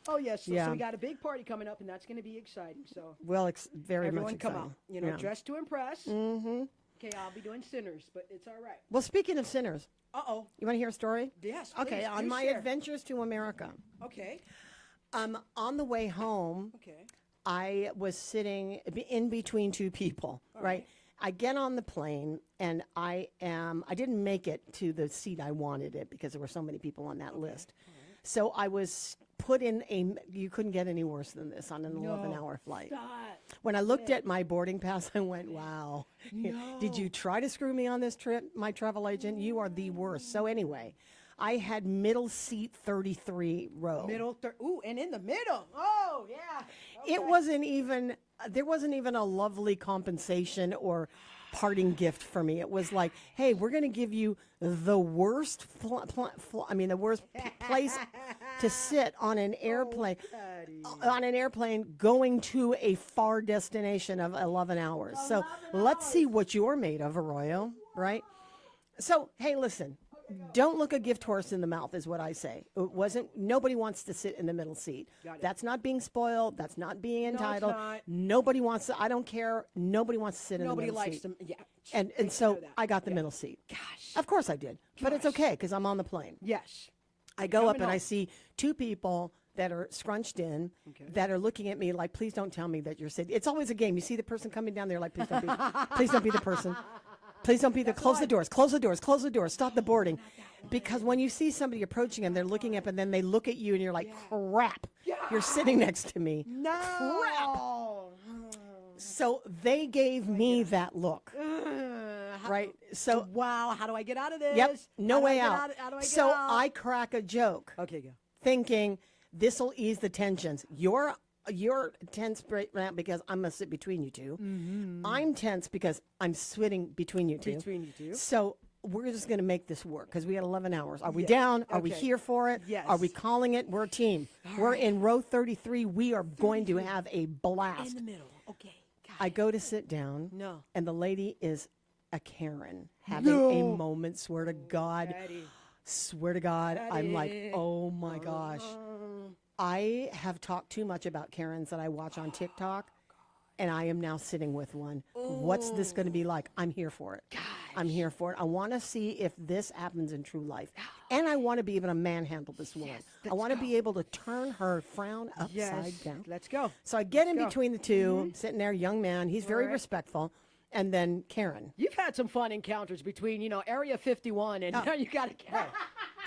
Oh yes. So, Yeah. so we got a big party coming up, and that's going to be exciting. So Well, very everyone much come exciting. out. Yeah. Dressed to impress. Mm-hmm. Okay, I'll be doing sinners, but it's all right. Well, speaking of sinners, Uh-oh. you want to hear a story? Yes, Okay, please, on do my share. adventures to America, Okay. on the way home, Okay. I was sitting in between two people, right? I get on the plane and I didn't make it to the seat I wanted it because there were so many people on that list. So I was put in you couldn't get any worse than this on an 11-hour flight. Stop. When I looked at my boarding pass, I went, wow. Did you try to screw me on this trip, my travel agent? You are the worst. So anyway, I had middle seat 33 row. Ooh, and in the middle. Oh, yeah. It wasn't even, there wasn't even a lovely compensation or parting gift for me. It was like, hey, we're going to give you the worst, the worst place to sit on an airplane, going to a far destination of 11 hours. So let's see what you're made of, Arroyo, right? So, hey, listen. Don't look a gift horse in the mouth is what I say. Nobody wants to sit in the middle seat. That's not being spoiled. That's not being entitled. not. Nobody wants to, I don't care. Nobody wants to sit in the Nobody middle likes seat. them. Yeah. And so I got the middle seat. Gosh. Of course I did. But it's okay because I'm on the plane. Yes. I go up Coming and I home. see two people that are scrunched in, that are looking at me like, please don't tell me that you're sitting. It's always a game. You see the person coming down there like, please don't be the person. Please don't be the, close the doors, close the doors, close the doors, stop the boarding. Because when you see somebody approaching and they're looking up and then they look at you and you're like, crap, you're sitting next to me. No. Crap. So they gave me that look. Right? So, wow, how do I get out of this? Yep, no How do I way get out. How do I get So out? I crack a joke. Okay, go. Thinking this will ease the tensions. You're tense right now because I'm gonna sit between you 2 Mm-hmm. I'm tense because I'm sitting between you two. Between you two. So we're just gonna make this work because we had 11 hours. Are we Yeah. down? Are we Okay. here for it? Yes. Are we calling it? We're a team. We're in row 33. We are going to have a blast. In the middle. Okay. I go to sit down. No. And the lady is a Karen having a moment. Swear to God. Patti. Swear to God. I'm like, Patti. oh my gosh. I have talked too much about Karens that I watch on TikTok, and I am now sitting with one. What's this going to be like? I'm here for it. I'm here for it. I want to see if this happens in true life. And I want to be able to manhandle this woman. I want to be able to turn her frown upside down. Let's go. So I get in go. between the 2 sitting there, young man. He's very right. respectful. And then Karen. You've had some fun encounters between, Area 51 and now you got to.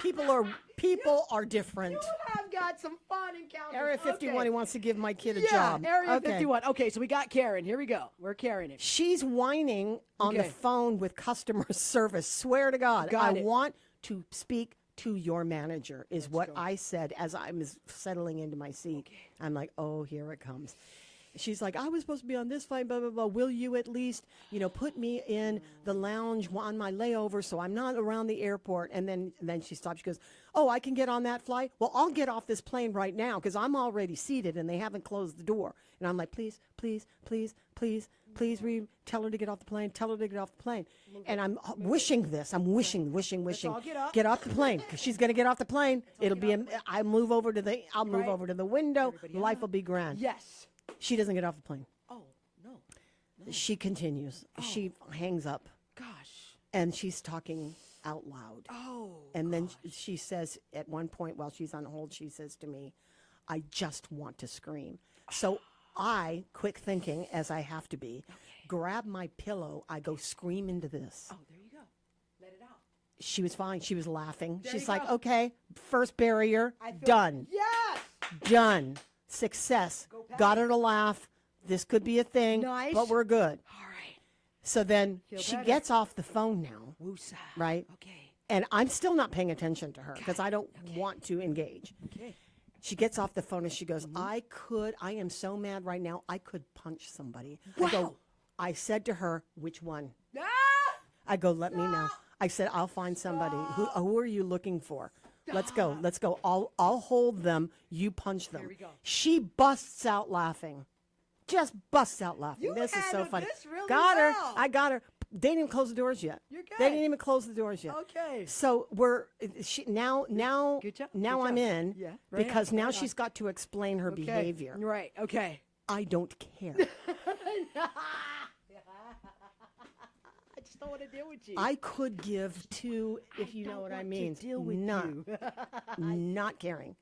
People are different. You have got some fun encounters. Area 51, Okay. he wants to give my kid a Yeah, job. Area Okay. 51. Okay, so we got Karen. Here we go. We're Karen it. She's whining on the Okay. phone with customer service. Swear to God, Got I it. want to speak to your manager, is what I said as I was settling into my seat. I'm like, oh, here it comes. She's like, I was supposed to be on this flight, blah, blah, blah. Will you at least, put me in the lounge on my layover so I'm not around the airport? And then she stops. She goes, oh, I can get on that flight? Well, I'll get off this plane right now because I'm already seated and they haven't closed the door. And I'm like, please, please, please, please, please, tell her to get off the plane. Tell her to get off the plane. And I'm wishing this. I'm wishing. all get up. Get off the plane because she's going to get off the plane. It'll be, I'll move over to the window. Life will be grand. Yes. She doesn't get off the plane. Oh, no. She continues. She hangs up. Gosh. And she's talking out loud. Oh. And then she says at one point while she's on hold, she says to me, I just want to scream. So I, quick thinking as I have to be, grab my pillow. I go scream into this. Oh, there you go. Let it out. She was fine. She was laughing. There She's you like, go. okay, first barrier, I feel- done. Yes. Done. Success. Go, Patti. Got her to laugh. This could be a thing, Nice. but we're good. All right. So then Feel she better. gets off the phone now, Woosah. right? Okay. And I'm still not paying attention to her because I don't want to engage. Okay. She gets off the phone and she goes, Mm-hmm. I am so mad right now, I could punch somebody. Wow. I said to her, which one? Ah! I go, let me know. I said, I'll find somebody. Who are you looking for? Let's go. Let's go. I'll hold them. You punch them. Here we go. She busts out laughing. Just busts out laughing. You This is so handled funny. this really Got her. well. I got her. They didn't even close the doors yet. You're They good. didn't even close the doors yet. Okay. So now Good job. now Good I'm job. in Yeah. Right because on. now Right she's on. got to explain her Okay. behavior. Right. Okay. I don't care. I just don't want to deal with you. I could give two, if you know what I mean. deal with None. you. Not caring.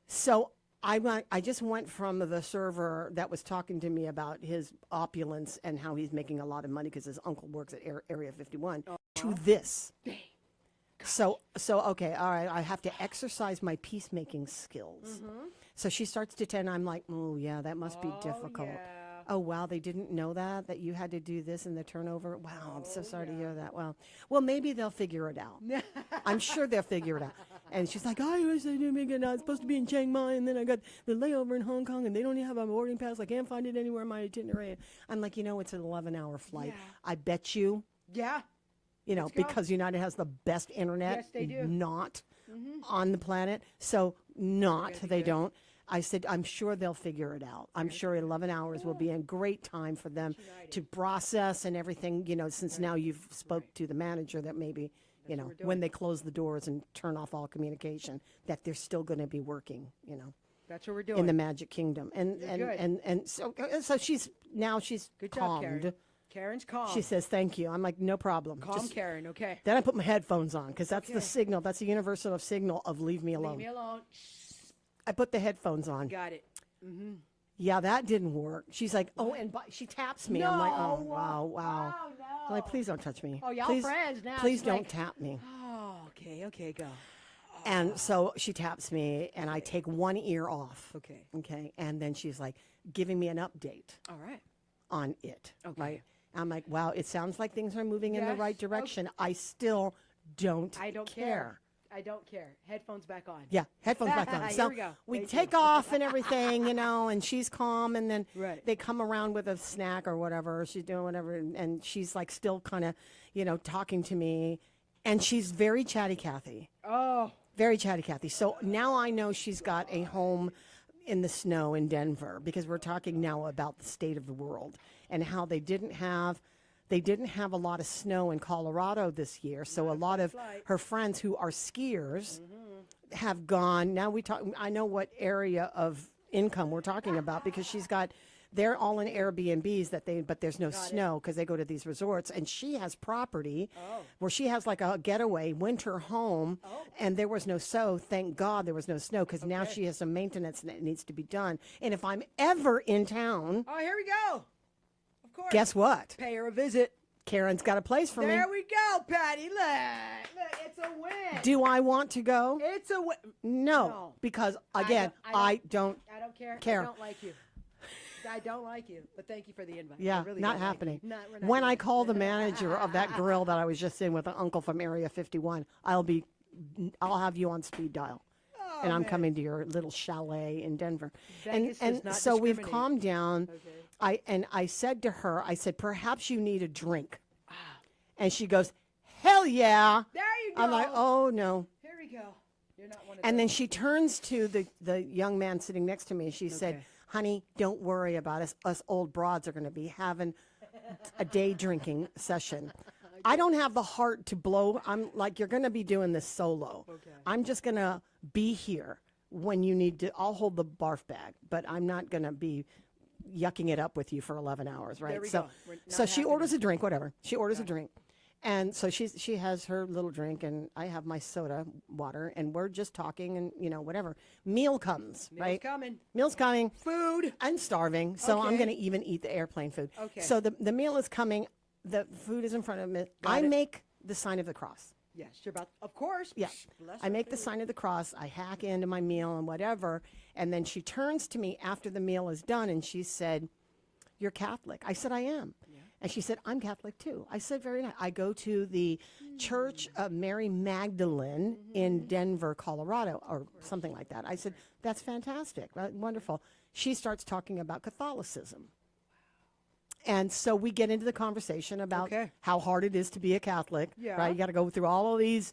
So I just went from the server that was talking to me about his opulence and how he's making a lot of money because his uncle works at Area 51 to this. So okay, all right. I have to exercise my peacemaking skills. So she starts to tell, and I'm like, oh yeah, that must be difficult. yeah. Oh wow, they didn't know that you had to do this in the turnover. Wow, I'm so sorry to hear that. Well, maybe they'll figure it out. I'm sure they'll figure it out. And she's like, I wish they didn't make it. I was supposed to be in Chiang Mai, and then I got the layover in Hong Kong, and they don't even have a boarding pass. I can't find it anywhere in my itinerary. I'm like, it's an 11-hour flight. Yeah. I bet you, Yeah. Let's go. because United has the best internet. Yes, they do. Not Mhm. on the planet. So gonna be they good. don't. I said, I'm sure they'll figure it out. I'm sure 11 hours will be a great time for them to process and everything, since now you've spoke to the manager that maybe, when they close the doors and turn off all communication, that they're still going to be working, That's what we're doing. in the Magic Kingdom. And You're and so she's Good job, calmed. Karen. Karen's calm. She says, thank you. I'm like, no problem. Calm Just- Karen, okay. Then I put my headphones on because that's the Okay. signal. That's the universal signal of leave me alone. Leave me alone. I put the headphones on. Got it. Mm-hmm. Yeah, that didn't work. She's like, oh, and she taps me. I'm like, oh, No. wow. Oh, no. I'm like, please don't touch me. Oh, y'all please, friends now. Please She's don't like, tap me. Oh, okay, go. And so she taps me, and I take one ear off. Okay. Okay. And then she's like giving me an update All right. on it. Okay. Right. I'm like, wow, it sounds like things are moving in the Yes. right direction. I still don't I don't care. I don't care. Headphones back on. Yeah, headphones back on. Here So we go. we Thank take you. off and everything, and she's calm, and then Right. they come around with a snack or whatever. She's doing whatever, and she's like still kind of, talking to me, and she's very chatty Cathy. Oh. Very chatty Cathy. So now I know she's got a home in the snow in Denver because we're talking now about the state of the world and how they didn't have a lot of snow in Colorado this year. So a lot of her friends who are skiers have gone. Now I know what area of income we're talking about because they're all in Airbnbs but there's no snow because they go to these resorts, and she has property where she has like a getaway winter home, and there was no snow. Thank God there was no snow because now she has some maintenance that needs to be done. And if I'm ever in town, Oh, here we go. Of course. guess what? Pay her a visit. Karen's got a place for me. There we go, Patty. Look, it's a win. Do I want to go? It's a win. No, because again, I don't care. I don't like you. I don't like you, but thank you for the invite. Yeah, I really not don't like happening. you. We're not When doing I it. call the manager of that grill that I was just in with an uncle from Area 51, I'll have you on speed dial. And I'm man. coming to your little chalet in Denver. Vegas and does not so we've discriminate. calmed down. I said to her, perhaps you need a drink. And she goes, hell yeah. There you go. I'm like, oh no. Here we go. You're not one of And those. then she turns to the young man sitting next to me. She said, honey, don't worry about us. Us old broads are going to be having a day drinking session. I don't have the heart to blow. I'm like, you're going to be doing this solo. I'm just going to be here when you need to. I'll hold the barf bag, but I'm not going to be yucking it up with you for 11 hours, right? There we so go. We're so not she happening. orders a drink, whatever. She orders a drink. And so she has her little drink, and I have my soda water, and we're just talking, and whatever. Meal comes, right? coming. Meal's coming. Food. I'm starving, so I'm Okay. going to even eat the airplane food. Okay. So the meal is coming. The food is in front of me. I make the sign of the cross. Yes, you're about. Of course. Yeah. Bless I her make the food. sign of the cross. I hack into my meal and whatever. And then she turns to me after the meal is done, and she said, "You're Catholic." I said, "I am." And she said, I'm Catholic too. I said, very nice. I go to the Church of Mary Magdalene in Denver, Colorado, or something like that. I said, that's fantastic, right? Wonderful. She starts talking about Catholicism. And so we get into the conversation about how hard it is to be a Catholic, right? You got to go through all of these,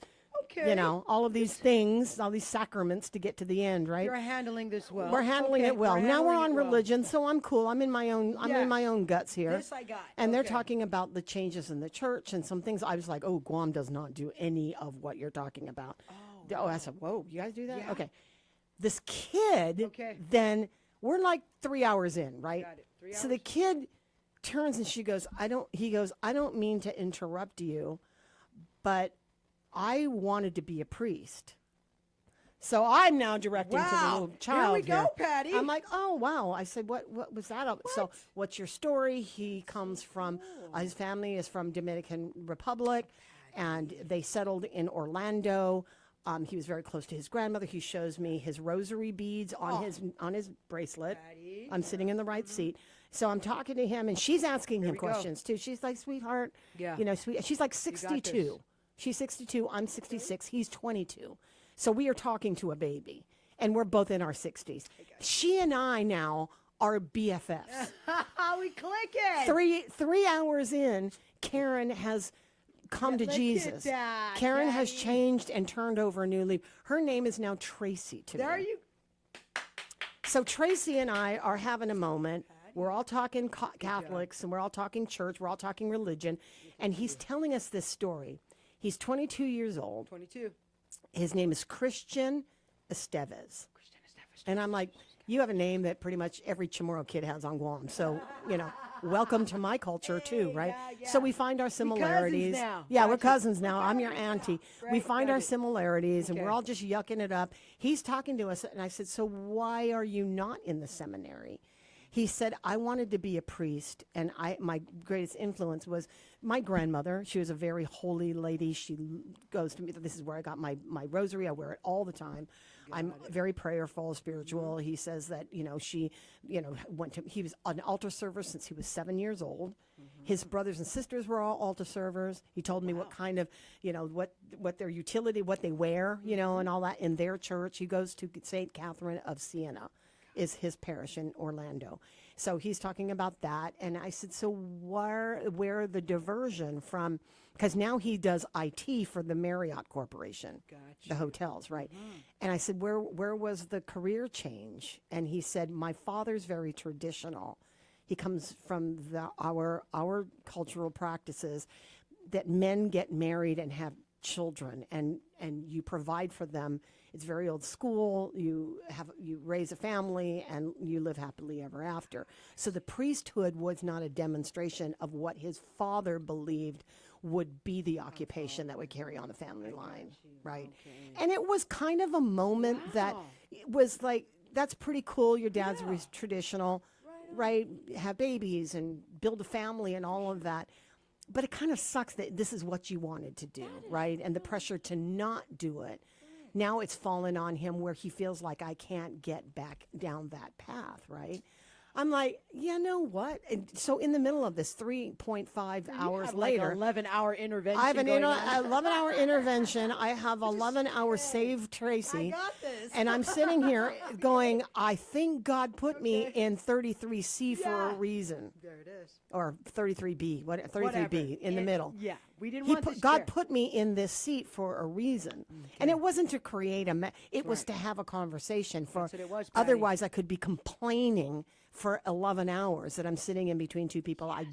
all of these things, all these sacraments to get to the end, right? You're handling this well. We're handling it well. Now we're on religion, so I'm cool. I'm in my own. I'm in my own guts here. This I got. And they're talking about the changes in the church and some things. I was like, oh, Guam does not do any of what you're talking about. Oh, I said, whoa, you guys do that? Yeah. Okay. This kid. Then we're like 3 hours in, right? Got it. 3 So the kid turns and she goes, he goes, I don't mean to interrupt you, but I wanted to be a priest. So I'm now directing to the little child. Here we go, Patti. I'm like, oh, wow. I said, what was that? So what's your story? He comes from, his family is from Dominican Republic, and they settled in Orlando. He was very close to his grandmother. He shows me his rosary beads on his bracelet. Patti. I'm sitting in the right seat. So I'm talking to him, and she's asking him questions, too. She's like, sweetheart, she's like 62. She's 62. I'm 66. He's 22. So we are talking to a baby, and we're both in our 60s. She and I now are BFFs. We click it. 3 hours in, Karen has come to Jesus. Karen has changed and turned over a new leaf. Her name is now Tracy to me. So Tracy and I are having a moment. We're all talking Catholics, and we're all talking church. We're all talking religion. And he's telling us this story. He's 22 years old. 22. His name is Christian Estevez. And I'm like, you have a name that pretty much every Chamorro kid has on Guam. So, welcome to my culture too, right? So we find our similarities. We're cousins now. I'm your auntie. We find our similarities, and we're all just yucking it up. He's talking to us, and I said, so why are you not in the seminary? He said, I wanted to be a priest, and my greatest influence was my grandmother. She was a very holy lady. She goes to me. This is where I got my rosary. I wear it all the time. I'm very prayerful, spiritual. He says that, she, he was an altar server since he was 7 years old. His brothers and sisters were all altar servers. He told me what kind of, what their utility, what they wear, and all that in their church. He goes to St. Catherine of Siena. Is his parish in Orlando. So he's talking about that. And I said, so where the diversion from, because now he does IT for the Marriott Corporation, the hotels, right? And I said, where was the career change? And he said, my father's very traditional. He comes from our cultural practices that men get married and have children, and you provide for them. It's very old school. You raise a family and you live happily ever after. So the priesthood was not a demonstration of what his father believed would be the occupation that would carry on the family line, right? And it was kind of a moment that it was like, that's pretty cool. Your dad's traditional, right? Have babies and build a family and all of that. But it kind of sucks that this is what you wanted to do, right? And the pressure to not do it. Now it's fallen on him where he feels like I can't get back down that path, right? I'm like, you know what? And so in the middle of this 3.5 hours later. Like 11-hour intervention. I have an 11-hour intervention. I have 11 hours Save Tracy. I got this. And I'm sitting here going, I think God put me in 33C for a reason. There it is. Or 33B, 33B in the middle. Yeah, we didn't want this God chair. put me in this seat for a reason. And it wasn't to create it was to have a conversation. That's what it was, Patti. Otherwise, I could be complaining for 11 hours that I'm sitting in between two people I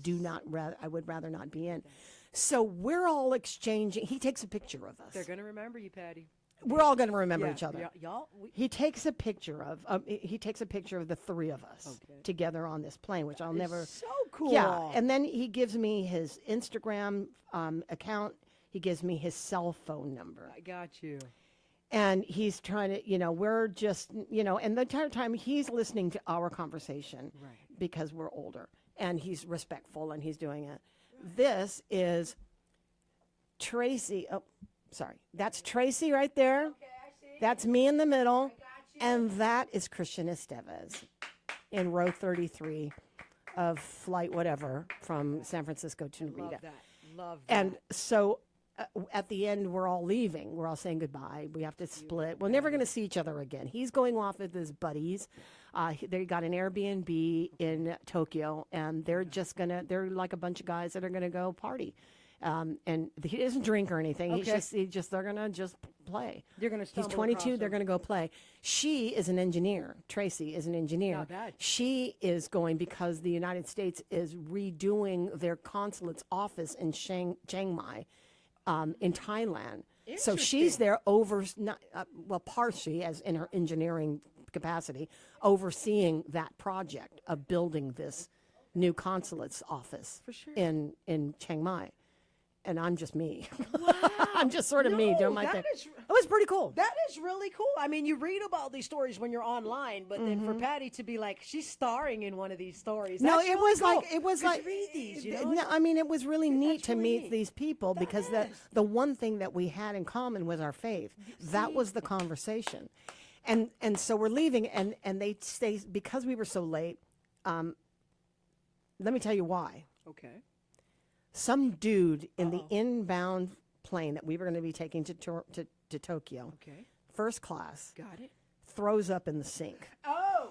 would rather not be in. So we're all exchanging. He takes a picture of us. They're going to remember you, Patti. We're all going to remember each other. Y'all, he takes a picture of the three of us together on this plane, which I'll never. So cool. Yeah, and then he gives me his Instagram account. He gives me his cell phone number. I got you. And he's trying to, we're just, and the entire time he's listening to our conversation because we're older, and he's respectful and he's doing it. This is Tracy. Oh, sorry. That's Tracy right there. Okay, I see. That's me in the middle. And that is Christian Estevez in row 33 of flight whatever from San Francisco to Narita. Love that. Love that. And so at the end, we're all leaving. We're all saying goodbye. We have to split. We're never going to see each other again. He's going off with his buddies. They got an Airbnb in Tokyo, and they're they're like a bunch of guys that are going to go party. And he doesn't drink or anything. Okay. They're going to just play. They're going to He's stumble 22. across They're him. going to go play. She is an engineer. Tracy is an engineer. Not bad. She is going because the United States is redoing their consulate's office in Chiang Mai, in Thailand. So she's there partially as in her engineering capacity, overseeing that project of building this new consulate's office in Chiang Mai. And I'm just me. I'm just sort of me doing my thing. It was pretty cool. That is really cool. I mean, you read about these stories when you're online, but then for Patti to be like, she's starring in one of these stories. No, that's it really was cool. like it was 'Cause like you read these, you know? no, I mean, it was really neat to meet these people because the one thing that we had in common was our faith. That was the conversation, and so we're leaving, and they stay because we were so late. Let me tell you why. Okay. Some dude in the inbound plane that we were going to be taking to Tokyo, Okay. first class, Got it. throws up in the sink Oh.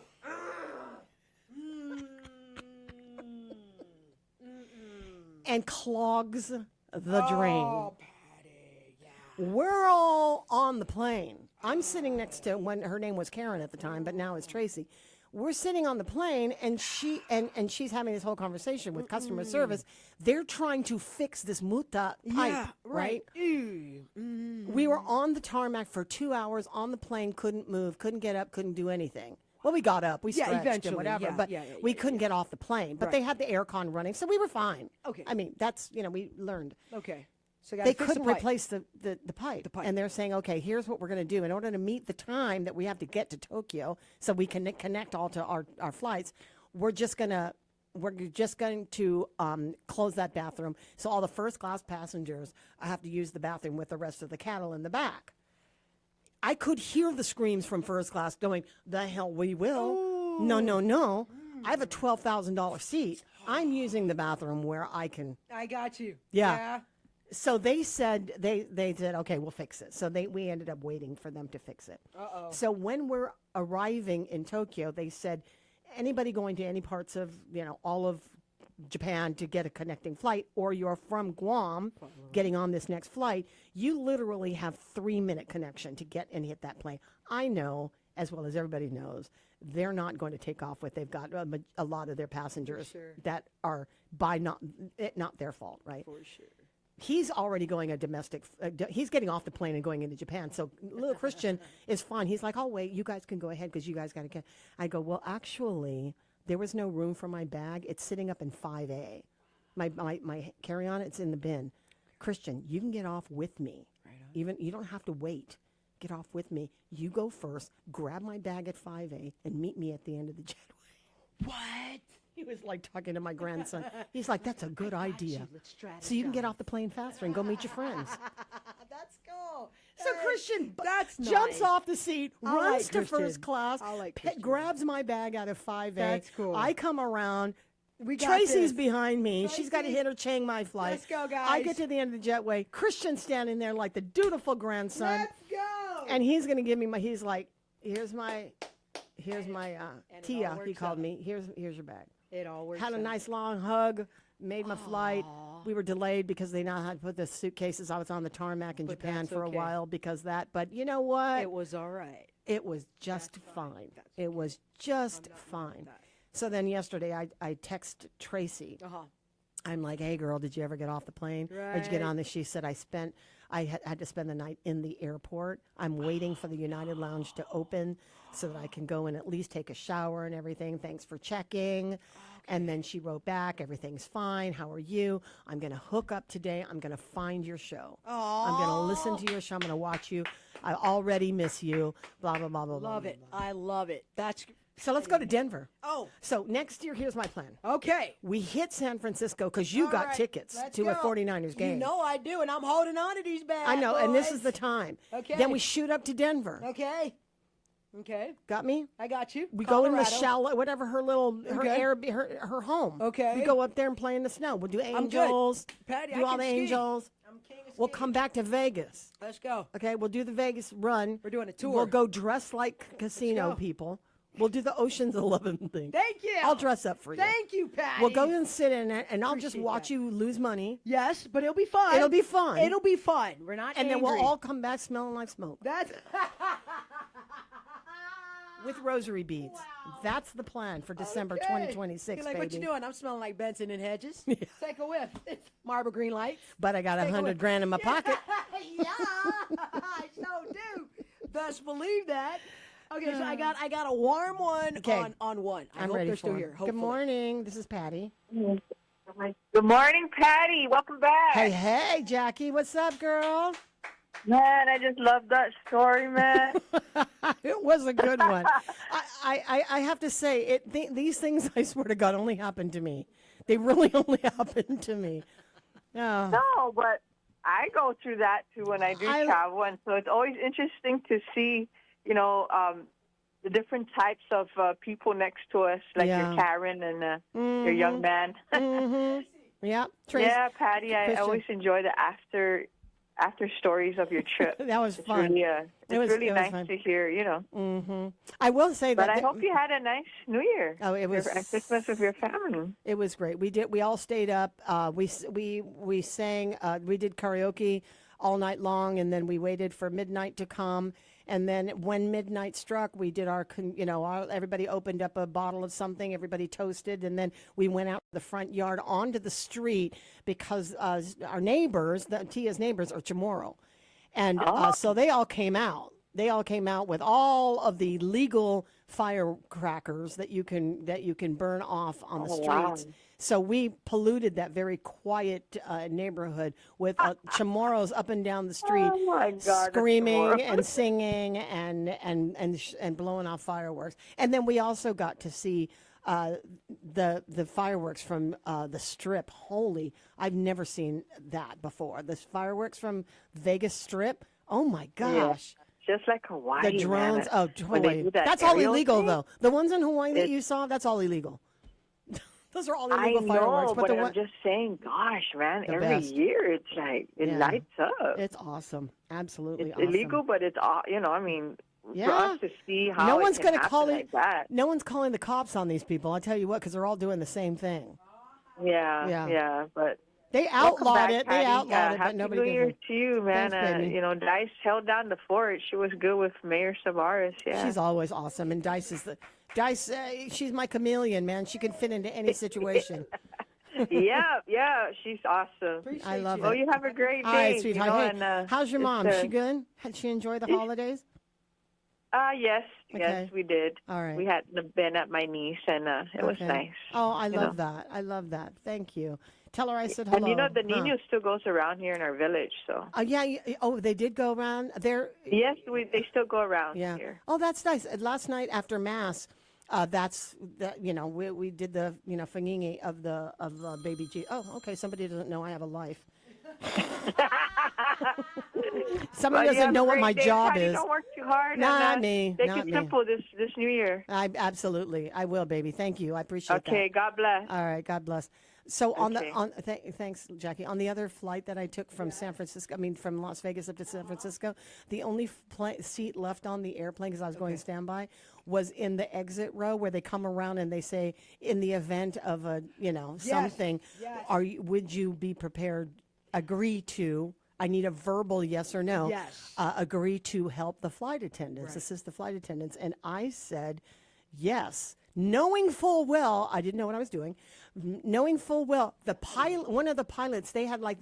and clogs the drain. Oh, Patti. Yeah. We're all on the plane. I'm sitting next to when her name was Karen at the time, but now it's Tracy. We're sitting on the plane, and she's having this whole conversation with customer service. They're trying to fix this muta pipe, Yeah, right? Ew. We were on the tarmac for 2 hours on the plane, couldn't move, couldn't get up, couldn't do anything. Well, we got up, we Yeah, stretched eventually, and whatever, yeah, but yeah, we couldn't get off the plane. But Right. they had the aircon running, so we were fine. Okay. I mean, that's, we learned. Okay. So you They gotta fix the couldn't pipe. replace the pipe. And they're saying, okay, here's what we're going to do. In order to meet the time that we have to get to Tokyo so we can connect all to our flights, we're just going to close that bathroom. So all the first class passengers have to use the bathroom with the rest of the cattle in the back. I could hear the screams from first class going, the hell we will. Ooh. No. I have a $12,000 seat. I'm using the bathroom where I can. I got you. Yeah. So they said they said, okay, we'll fix it. So we ended up waiting for them to fix it. Uh-oh. So when we're arriving in Tokyo, they said anybody going to any parts of all of Japan to get a connecting flight, or you're from Guam getting on this next flight, you literally have 3-minute connection to get and hit that plane. I know, as well as everybody knows, they're not going to take off with. They've got a lot of their passengers that are by not their fault, right? For sure. He's already going a domestic. He's getting off the plane and going into Japan. So little Christian is fine. He's like, "Oh wait, you guys can go ahead because you guys got to get." I go, "Well, actually, there was no room for my bag. It's sitting up in 5A. My carry-on. It's in the bin. Christian, you can get off with me. Even you don't have to wait. Get off with me. You go first. Grab my bag at 5A and meet me at the end of the jetway." What? He was like talking to my grandson. He's like, "That's a good idea. Let's So you can get off the plane faster and go meet your friends." That's cool. So Christian That's jumps nice. off the seat, I runs like to Christian. first class, I like Christian. grabs my bag out of 5A. That's cool. I come around. We got Tracy's this. behind me. She's got to Tracy. hit her Chiang Mai flight. Let's go, guys. I get to the end of the jetway. Christian's standing there like the dutiful grandson. Let's go. And he's going to give me he's like, here's my Tia, he called out. me. Here's your bag. It all works Had a out. nice long hug, made my flight. We were delayed because they now had to put the suitcases. I was on the tarmac in Japan that's for okay. a while because that. But you know what? It was all right. It was just fine. It was just fine. So then yesterday I text Tracy. I'm like, "Hey girl, did you ever get off the plane? Or did you get Right. on this?" She said, I had to spend the night in the airport. I'm waiting for the United Lounge to open so that I can go and at least take a shower and everything. Thanks for checking. And then she wrote back, "Everything's fine. How are you? I'm going to hook up today. I'm going to find your show. I'm going to listen to your show. I'm going to watch you. I already miss you." Blah, blah, blah, blah, blah. Love it. I love it. That's So let's go to Denver. Oh. So next year, here's my plan. Okay. We hit San Francisco because you All got right, tickets let's to a go. 49ers game. You know I do, and I'm holding on to these bags. I know, and this is the time. Okay. Then we shoot up to Denver. Okay. Okay. Got me? I got you. We Colorado. go in the chalet, whatever her little, her home. Okay. We go up there and play in the snow. We'll do I'm good. angels. Patty, do I all can the ski. angels. I'm king of We'll ski. come back to Vegas. Let's go. Okay, we'll do the Vegas run. We're doing a tour. We'll go dressed like casino go. people. We'll do the Ocean's 11 thing. Thank you. I'll dress up for you. Thank you, Patty. We'll go and sit in it, and I'll just Appreciate watch that. you lose money. Yes, but it'll be fun. It'll be fun. It'll be fun. We're not And then angry. we'll all come back smelling like smoke That's with rosary beads. That's the plan for December Okay. 2026, You're like, baby. what you doing? I'm smelling like Benson and Hedges. Take a whiff. It's Marble Green Lights. But I got Take a $100 whiff. grand in my pocket. Yeah, I so do. Best believe that. Okay, so I got a warm one Okay. on one. I I'm hope ready they're for still it. here. Good Hopefully. morning. This is Patty. Good morning, Patty. Welcome back. Hey, Jackie. What's up, girl? Man, I just love that story, man. It was a good one. I have to say, these things, I swear to God, only happen to me. They really only happen to me. Oh. No, but I go through that too when I do travel, and so it's always interesting to see, the different types of people next to us, like your Karen and your young man. Yeah, Trace, yeah, Patty. I Christian. always enjoy the after stories of your trip. That was It's fun. Really, It it's was really nice fun. to hear, I will say But that. I hope you had a nice New Year. Oh, it was Christmas with your family. It was great. We all stayed up. We sang. We did karaoke all night long, and then we waited for midnight to come. And then when midnight struck, we did everybody opened up a bottle of something. Everybody toasted, and then we went out the front yard onto the street because our neighbors, Tia's neighbors, are Chamorro, and so they all came out. They all came out with all of the legal firecrackers that you can burn off on the streets. Wow. So we polluted that very quiet neighborhood with Chamorros up and down the street, Oh my God, screaming Chamorro. and singing and blowing off fireworks. And then we also got to see the fireworks from the Strip. Holy, I've never seen that before. The fireworks from Vegas Strip. Oh my gosh. Yeah, just like Hawaii. The drones. Man. Oh, When they Hawaii. do that That's all aerial illegal, thing, though. The ones in Hawaii that It's- you saw, that's all illegal. Those are all I illegal fireworks. know, but the I'm just saying, gosh, man, the every best. year it's like, it Yeah. lights up. It's awesome. Absolutely It's awesome. illegal, but it's, I mean, for Yeah. us to see how No it one's can gonna happen call it. like that. No one's calling the cops on these people. I'll tell you what, because they're all doing the same thing. Yeah, Yeah. yeah, but They welcome outlawed back, it. They Patty. outlawed it, but Happy nobody New did Year it. to you, man. Thanks, baby. Dice held down the fort. She was good with Mayor Savaris. Yeah, She's always awesome, and Dice is she's my chameleon, man. She can fit into any situation. yeah, she's awesome. I love it. Well, you have a great day. All right, sweetheart. Hey, and, how's your it's, mom? She good? Had she enjoy the holidays? Yes, Okay. yes, we did. All right. We had been at my niece, and it was Okay. nice. Oh, I you love know. that. I love that. Thank you. Tell her I said hello. And the Nino still goes around here in our village, so. Oh, they did go around there. Yes, they still go around Yeah. here. Oh, that's nice. Last night after mass, we did the fangingi of baby G. Oh, okay. Somebody doesn't know I have a life. Somebody Well, you doesn't have know a what great my day, job Patty. is. Don't work too hard. Not and, me. Take Not it me. simple this New Year. Absolutely. I will, baby. Thank you. I appreciate that. Okay, God bless. All right, God bless. So Okay. thanks, Jackie. On the other flight that I took from from Las Vegas up to San Francisco, the only seat left on the airplane because I was going standby was in the exit row where they come around and they say, in the event of a something, Yes. would you be prepared? Agree to. I need a verbal yes or no. Yes. Agree to help the flight attendants, Right. assist the flight attendants, and I said yes, knowing full well I didn't know what I was doing. Knowing full well, one of the pilots, they had like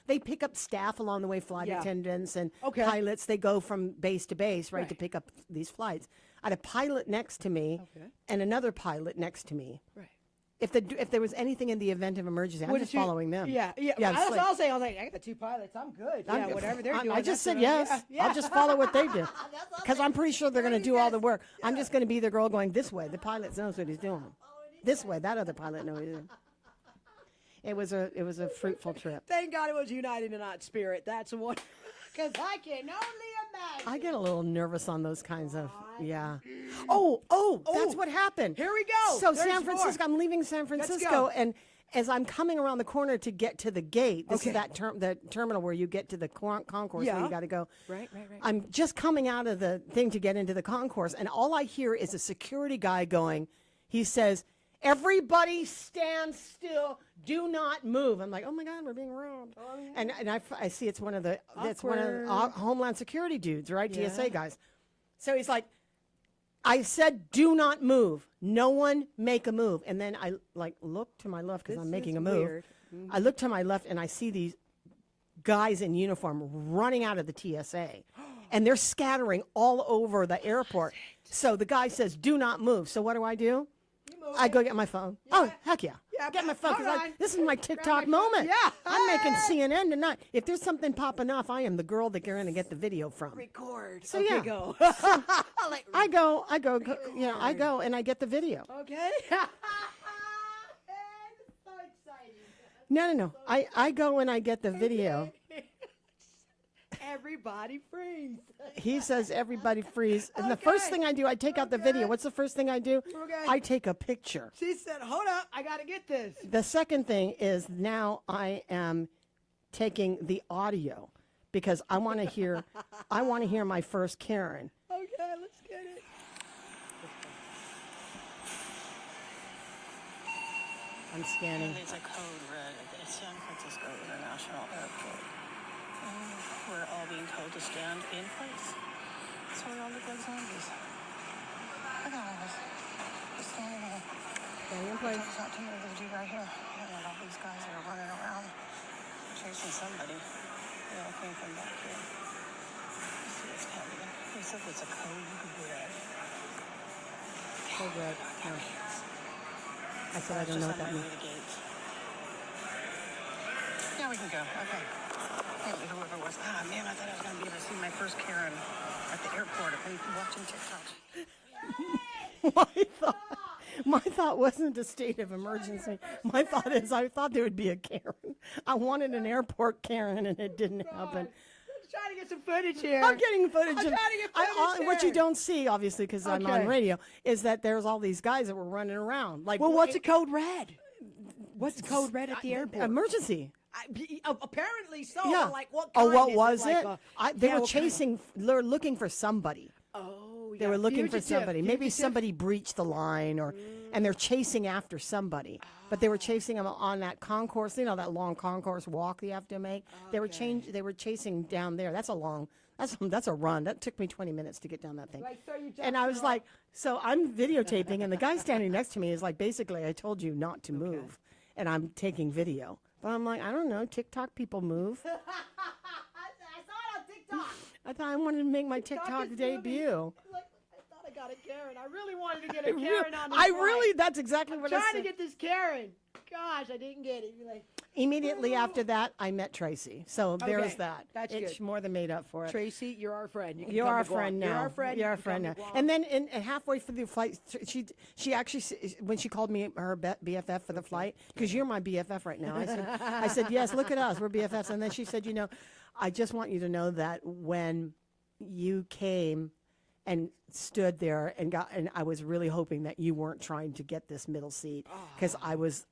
they pick up staff along the way, flight Yeah. attendants and Okay. pilots. They go from base to base, right, to Right. pick up these flights. I had a pilot next to me and another pilot next to me. Right. If there was anything in the event of emergency, I'm What just did you- following them. Yeah. it's That's like- what I was saying. I was like, I got the two pilots. I'm good. I'm- Yeah, whatever they're doing. I just that's said what yes. Yeah. I'll just follow what they do. Because I'm pretty sure they're going to do all the work. I'm just going to be the girl going this way. The pilot knows what he's doing. This way. That other pilot knows what he's doing. It was a fruitful trip. Thank God it was United and not Spirit. That's what. Because I can only I get a little nervous on those kinds of, yeah. Oh, that's what happened. Here we go. So There's San Francisco, more. I'm leaving San Francisco, go. and as I'm coming around the corner to get to the gate, this is that the terminal where you get to the concourse where you got to go. Right. I'm just coming out of the thing to get into the concourse, and all I hear is a security guy going, he says, "Everybody stand still. Do not move." I'm like, oh my God, we're being robbed. Oh, yeah. And I see it's one of the Homeland Security dudes, right? Yeah. TSA guys. So he's like, I said, do not move. No one make a move. And then I look to my left because I'm making a move. Weird. Mm-hmm. I look to my left and I see these guys in uniform running out of the TSA. And they're scattering all over the airport. So the guy says, do not move. So what do? I go get my phone. Yeah. Oh, heck yeah. Get my phone. This is my TikTok moment. Yeah. I'm making CNN tonight. If there's something popping off, I am the girl that you're going to get the video from. Record. So okay, yeah. go. I go, I go and I get the video. Okay. So exciting. No. I go and I get the video. Everybody freeze. He says everybody freeze. And the first thing I do, I take out the video. What's the first thing I do? Okay. I take a picture. She said, hold up, I got to get this. The second thing is now I am taking the audio because I want to hear my first Karen. Okay, let's get it. I'm scanning. There's a code red at San Francisco International Airport. We're all being told to stand in place. So we all look like zombies. Look at all of us. Just standing there. Standing in place. There's not too many of you right here. And all these guys that are running around chasing somebody. They all came from back here. Let's see what's happening. They said it's a code red. Code red. No. I said I don't know what that means. Yeah, we can go. Okay. Whoever it was. Ah, man, I thought I was going to be able to see my first Karen at the airport and watching TikToks. My thought wasn't a state of emergency. My thought is I thought there would be a Karen. I wanted an airport Karen, and it didn't happen. I'm trying to get some footage here. I'm getting footage. I'm trying to get footage what you here. don't see, obviously, because I'm on radio, is that there's all these guys that were running around. Like, well, what's a code red? What's code red at the airport? Emergency. Apparently so. Yeah. But like what kind what is was it? Like they were chasing. They were looking for somebody. Oh, yeah. They were looking for Fugitive. somebody. Maybe somebody breached the line, and they're chasing after somebody. But they were chasing them on that concourse. You know that long concourse walk you have to make. They were They were chasing down there. That's a long. That's a run. That took me 20 minutes to get down that thing. Right, so you and I was like, so I'm videotaping, and the guy standing next to me is like, basically, I told you not to move, and I'm taking video. But I'm like, I don't know, TikTok people move. I saw it on TikTok. I thought I wanted to make my TikTok debut. I thought I got a Karen. I really wanted to get a Karen on this That's exactly what I said. trying to get this Karen. Gosh, I didn't get it. You're like, immediately after that, I met Tracy. So there's Okay, that. that's it's good. more than made up for it. Tracy, you're our friend. You can You're come our to Guam. friend now. You're our friend. You're You our can friend come now. to Guam. And then halfway through the flight, she actually, when she called me her BFF for the flight, because you're my BFF right now. I said, yes, look at us. We're BFFs. And then she said, I just want you to know that when you came and stood there and I was really hoping that you weren't trying to get this middle seat, because I was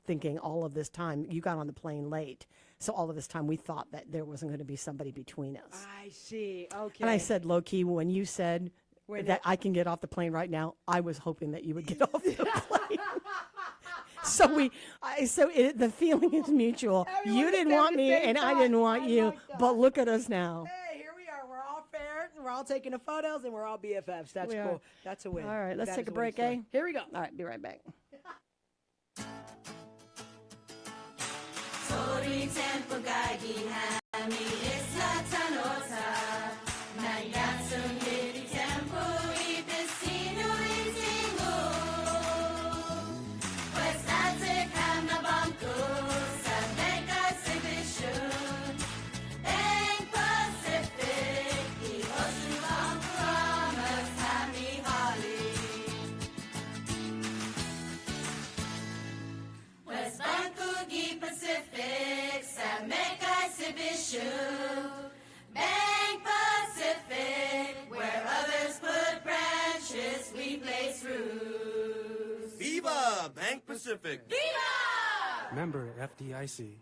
thinking all of this time you got on the plane late, so all of this time we thought that there wasn't going to be somebody between us. I see. Okay. And I said, low key, when you said that I can get off the plane right now, I was hoping that you would get off the plane. So the feeling is mutual. You didn't want me, and I didn't want you. But look at us now. Hey, here we are. We're all fair. We're all taking the photos, and we're all BFFs. That's We cool. are. That's a win. All right, let's That take is a what break, it's eh? like. Here we go. All right, be right back. Bank Pacific. Pacific. Member FDIC.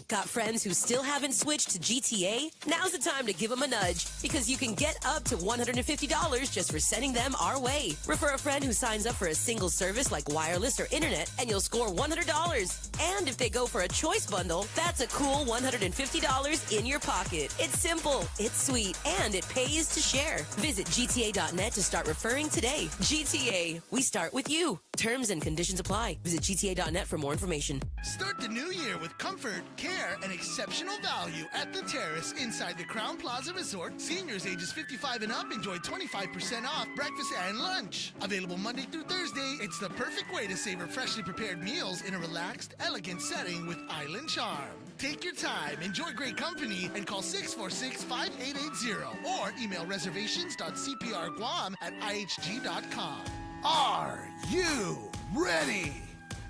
Got friends who still haven't switched to GTA? Now's the time to give them a nudge, because you can get up to $150 just for sending them our way. Refer a friend who signs up for a single service like wireless or internet, and you'll score $100. And if they go for a choice bundle, that's a cool $150 in your pocket. It's simple, it's sweet, and it pays to share. Visit GTA.net to start referring today. GTA, we start with you. Terms and conditions apply. Visit GTA.net for more information. Start the new year with comfort, care, and exceptional value at The Terrace inside the Crown Plaza Resort. Seniors ages 55 and up enjoy 25% off breakfast and lunch. Available Monday through Thursday, it's the perfect way to savor freshly prepared meals in a relaxed, elegant setting with island charm. Take your time, enjoy great company, and call 646-5880 or email reservations.cprguam@ihg.com. Are you ready?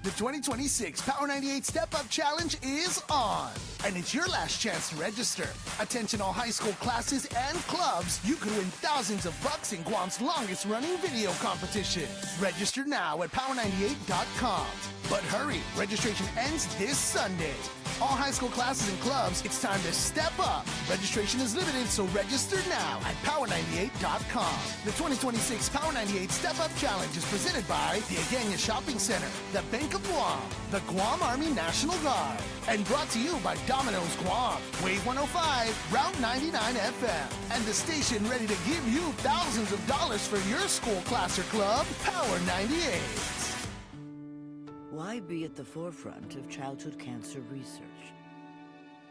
The 2026 Power 98 Step Up Challenge is on, and it's your last chance to register. Attention all high school classes and clubs. You could win thousands of bucks in Guam's longest running video competition. Register now at power98.com. But hurry, registration ends this Sunday. All high school classes and clubs, it's time to step up. Registration is limited, so register now at power98.com. The 2026 Power 98 Step Up Challenge is presented by the Agana Shopping Center, the Bank of Guam, the Guam Army National Guard, and brought to you by Domino's Guam, Wave 105, Route 99 FM, and the station ready to give you thousands of dollars for your school class or club, Power 98. Why be at the forefront of childhood cancer research?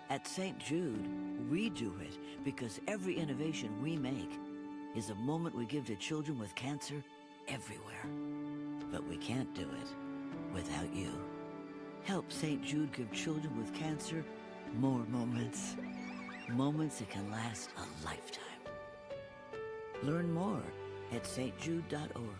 At St. Jude, we do it because every innovation we make is a moment we give to children with cancer everywhere. But we can't do it without you. Help St. Jude give children with cancer more moments. Moments that can last a lifetime. Learn more at stjude.org.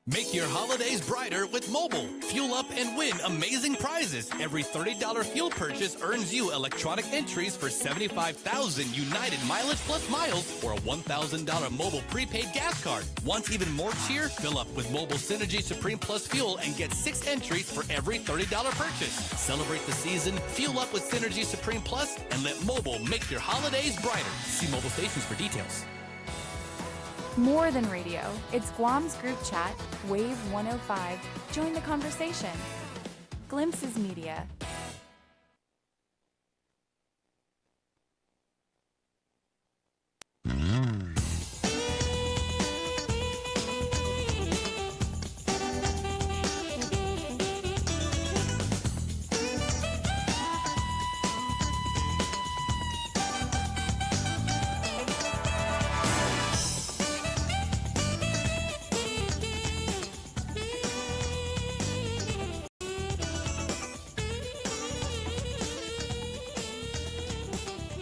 Make your holidays brighter with mobile. Fuel up and win amazing prizes. Every $30 fuel purchase earns you electronic entries for 75,000 United Mileage Plus miles or a $1,000 mobile prepaid gas card. Want even more cheer? Fill up with Mobile Synergy Supreme Plus fuel and get 6 entries for every $30 purchase. Celebrate the season, fuel up with Synergy Supreme Plus, and let mobile make your holidays brighter. See mobile stations for details. More than radio. It's Guam's group chat, Wave 105. Join the conversation. Glimpses Media.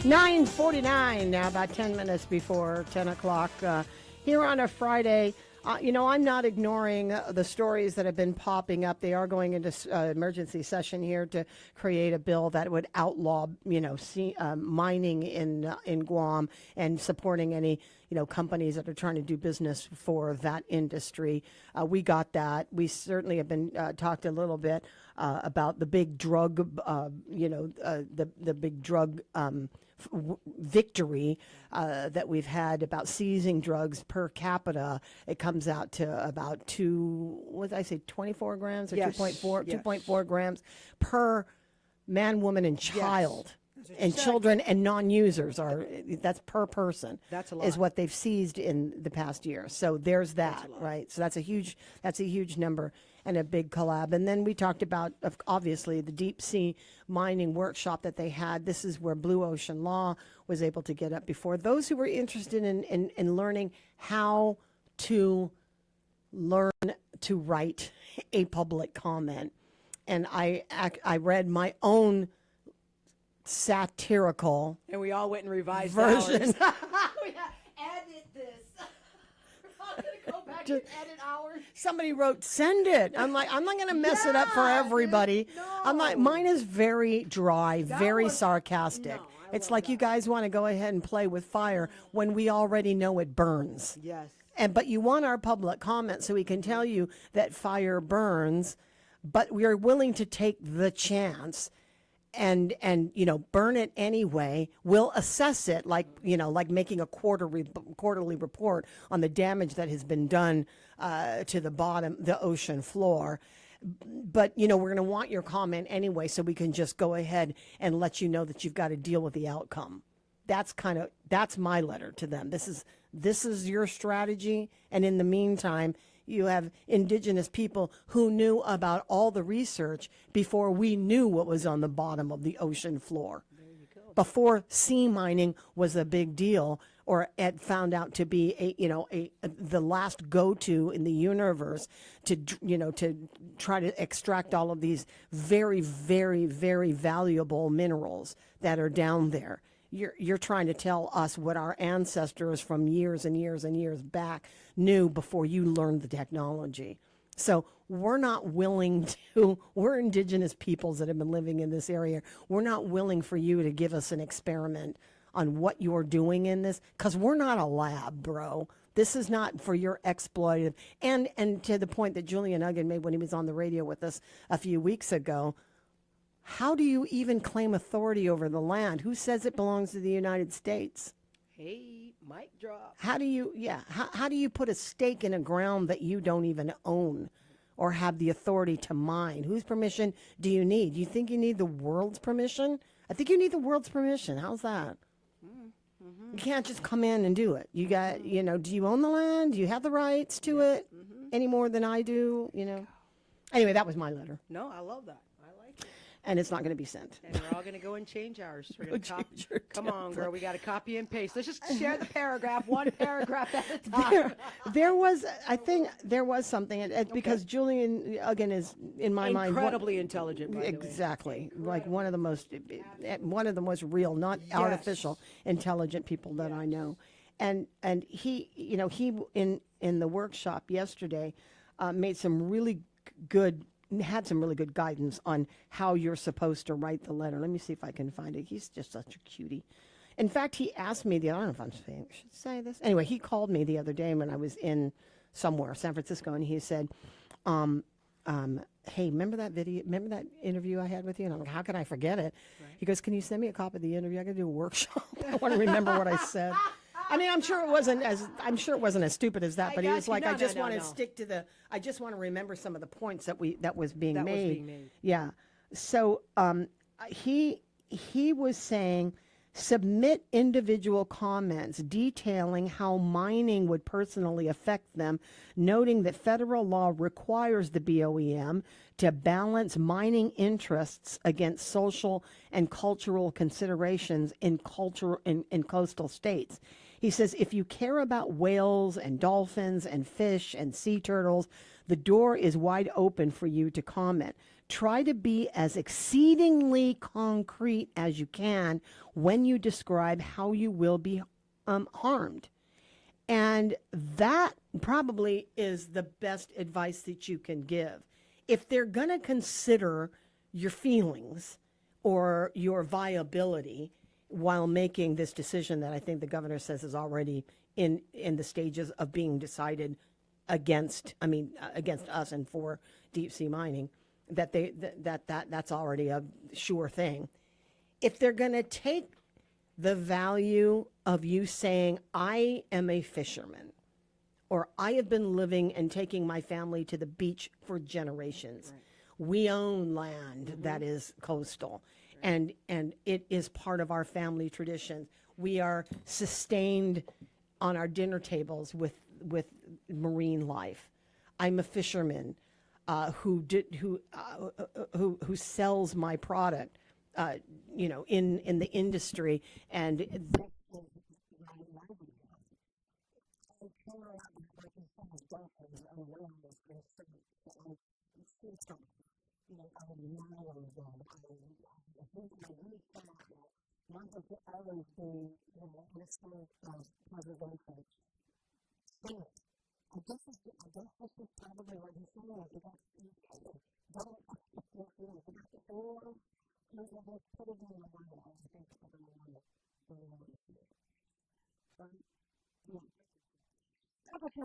$9:49 now, about 10 minutes before 10 o'clock here on a Friday. I'm not ignoring the stories that have been popping up. They are going into emergency session here to create a bill that would outlaw, mining in Guam and supporting any, companies that are trying to do business for that industry. We got that. We certainly have been talked a little bit about the big drug, the big drug victory that we've had about seizing drugs per capita. It comes out to about 24 grams or Yes. 2.4 grams per man, woman, and child. And children and non-users that's per person. That's a lot. Is what they've seized in the past year. So there's that, right? So that's a huge number and a big collab. And then we talked about, obviously, the deep sea mining workshop that they had. This is where Blue Ocean Law was able to get up before. Those who were interested in learning how to learn to write a public comment. And I read my own satirical And we all went and revised version. ours. Edit this. We're all going to go back and edit ours. Somebody wrote, send it. I'm like, I'm not going to mess it up for everybody. I'm like, mine is very dry, very sarcastic. It's like you guys want to go ahead and play with fire when we already know it burns. Yes. But you want our public comment so we can tell you that fire burns, but we are willing to take the chance and burn it anyway. We'll assess it like making a quarterly report on the damage that has been done to the ocean floor. But we're going to want your comment anyway, so we can just go ahead and let you know that you've got to deal with the outcome. That's my letter to them. This is your strategy, and in the meantime, you have indigenous people who knew about all the research before we knew what was on the bottom of the ocean floor. Before sea mining was a big deal, or it found out to be the last go-to in the universe to try to extract all of these very, very, very valuable minerals that are down there. You're trying to tell us what our ancestors from years and years and years back knew before you learned the technology. So we're not willing to, we're indigenous peoples that have been living in this area. We're not willing for you to give us an experiment on what you're doing in this, because we're not a lab, bro. This is not for your exploitative. And to the point that Julian Uggen made when he was on the radio with us a few weeks ago, how do you even claim authority over the land? Who says it belongs to the United States? Hey, mic drop. How do you put a stake in a ground that you don't even own or have the authority to mine? Whose permission do you need? Do you think you need the world's permission? I think you need the world's permission. How's that? You can't just come in and do it. You got, do you own the land? Do you have the rights to it any more than I do? Anyway, that was my letter. No, I love that. I like it. And it's not going to be sent. And we're all going to go and change ours. We're going to come on, girl. We got to copy and paste. Let's just share the paragraph, one paragraph at a time. There was something, because Julian Uggen is, in my mind, incredibly intelligent. By exactly, like one of the most real, not artificial, intelligent people that I know. And he in the workshop yesterday had some really good guidance on how you're supposed to write the letter. Let me see if I can find it. He's just such a cutie. In fact, he asked me I don't know if I should say this. Anyway, he called me the other day when I was in somewhere, San Francisco, and he said, hey, remember that interview I had with you? And I'm like, how could I forget it? Right. He goes, can you send me a copy of the interview? I got to do a workshop. I want to remember what I said. I mean, I'm sure it wasn't as stupid as that, but he was like, I just want to remember some of the points that was being made. Yeah. So he was saying, submit individual comments detailing how mining would personally affect them, noting that federal law requires the BOEM to balance mining interests against social and cultural considerations in coastal states. He says, if you care about whales and dolphins and fish and sea turtles, the door is wide open for you to comment. Try to be as exceedingly concrete as you can when you describe how you will be harmed. And that probably is the best advice that you can give. If they're going to consider your feelings or your viability while making this decision that I think the governor says is already in the stages of being decided against us and for deep sea mining, that's already a sure thing. If they're going to take the value of you saying, I am a fisherman, or I have been living and taking my family to the beach for generations. Right. We own land that is coastal. Right. And it is part of our family traditions. We are sustained on our dinner tables with marine life. I'm a fisherman who sells my product, in the industry, and I guess this is probably what he's saying is don't put it in the Bible. I think Across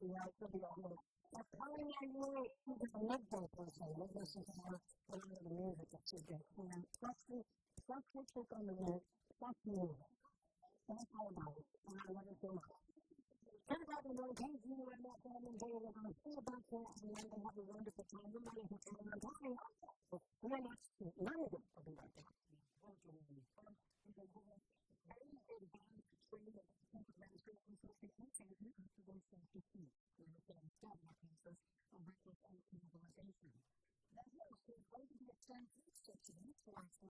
the yard, she'll be all over. That's calling my name. She's listen to her, but under the music that she's been playing. Trust her take on the music. Trust the music. That's all about it. And I love it so much. Everybody knows he's you and that family day. We're going to see about that and then have a wonderful time. We're going to have a wonderful time. We're not none of it will be like that. We're going to be fun. We're going to have a very good time.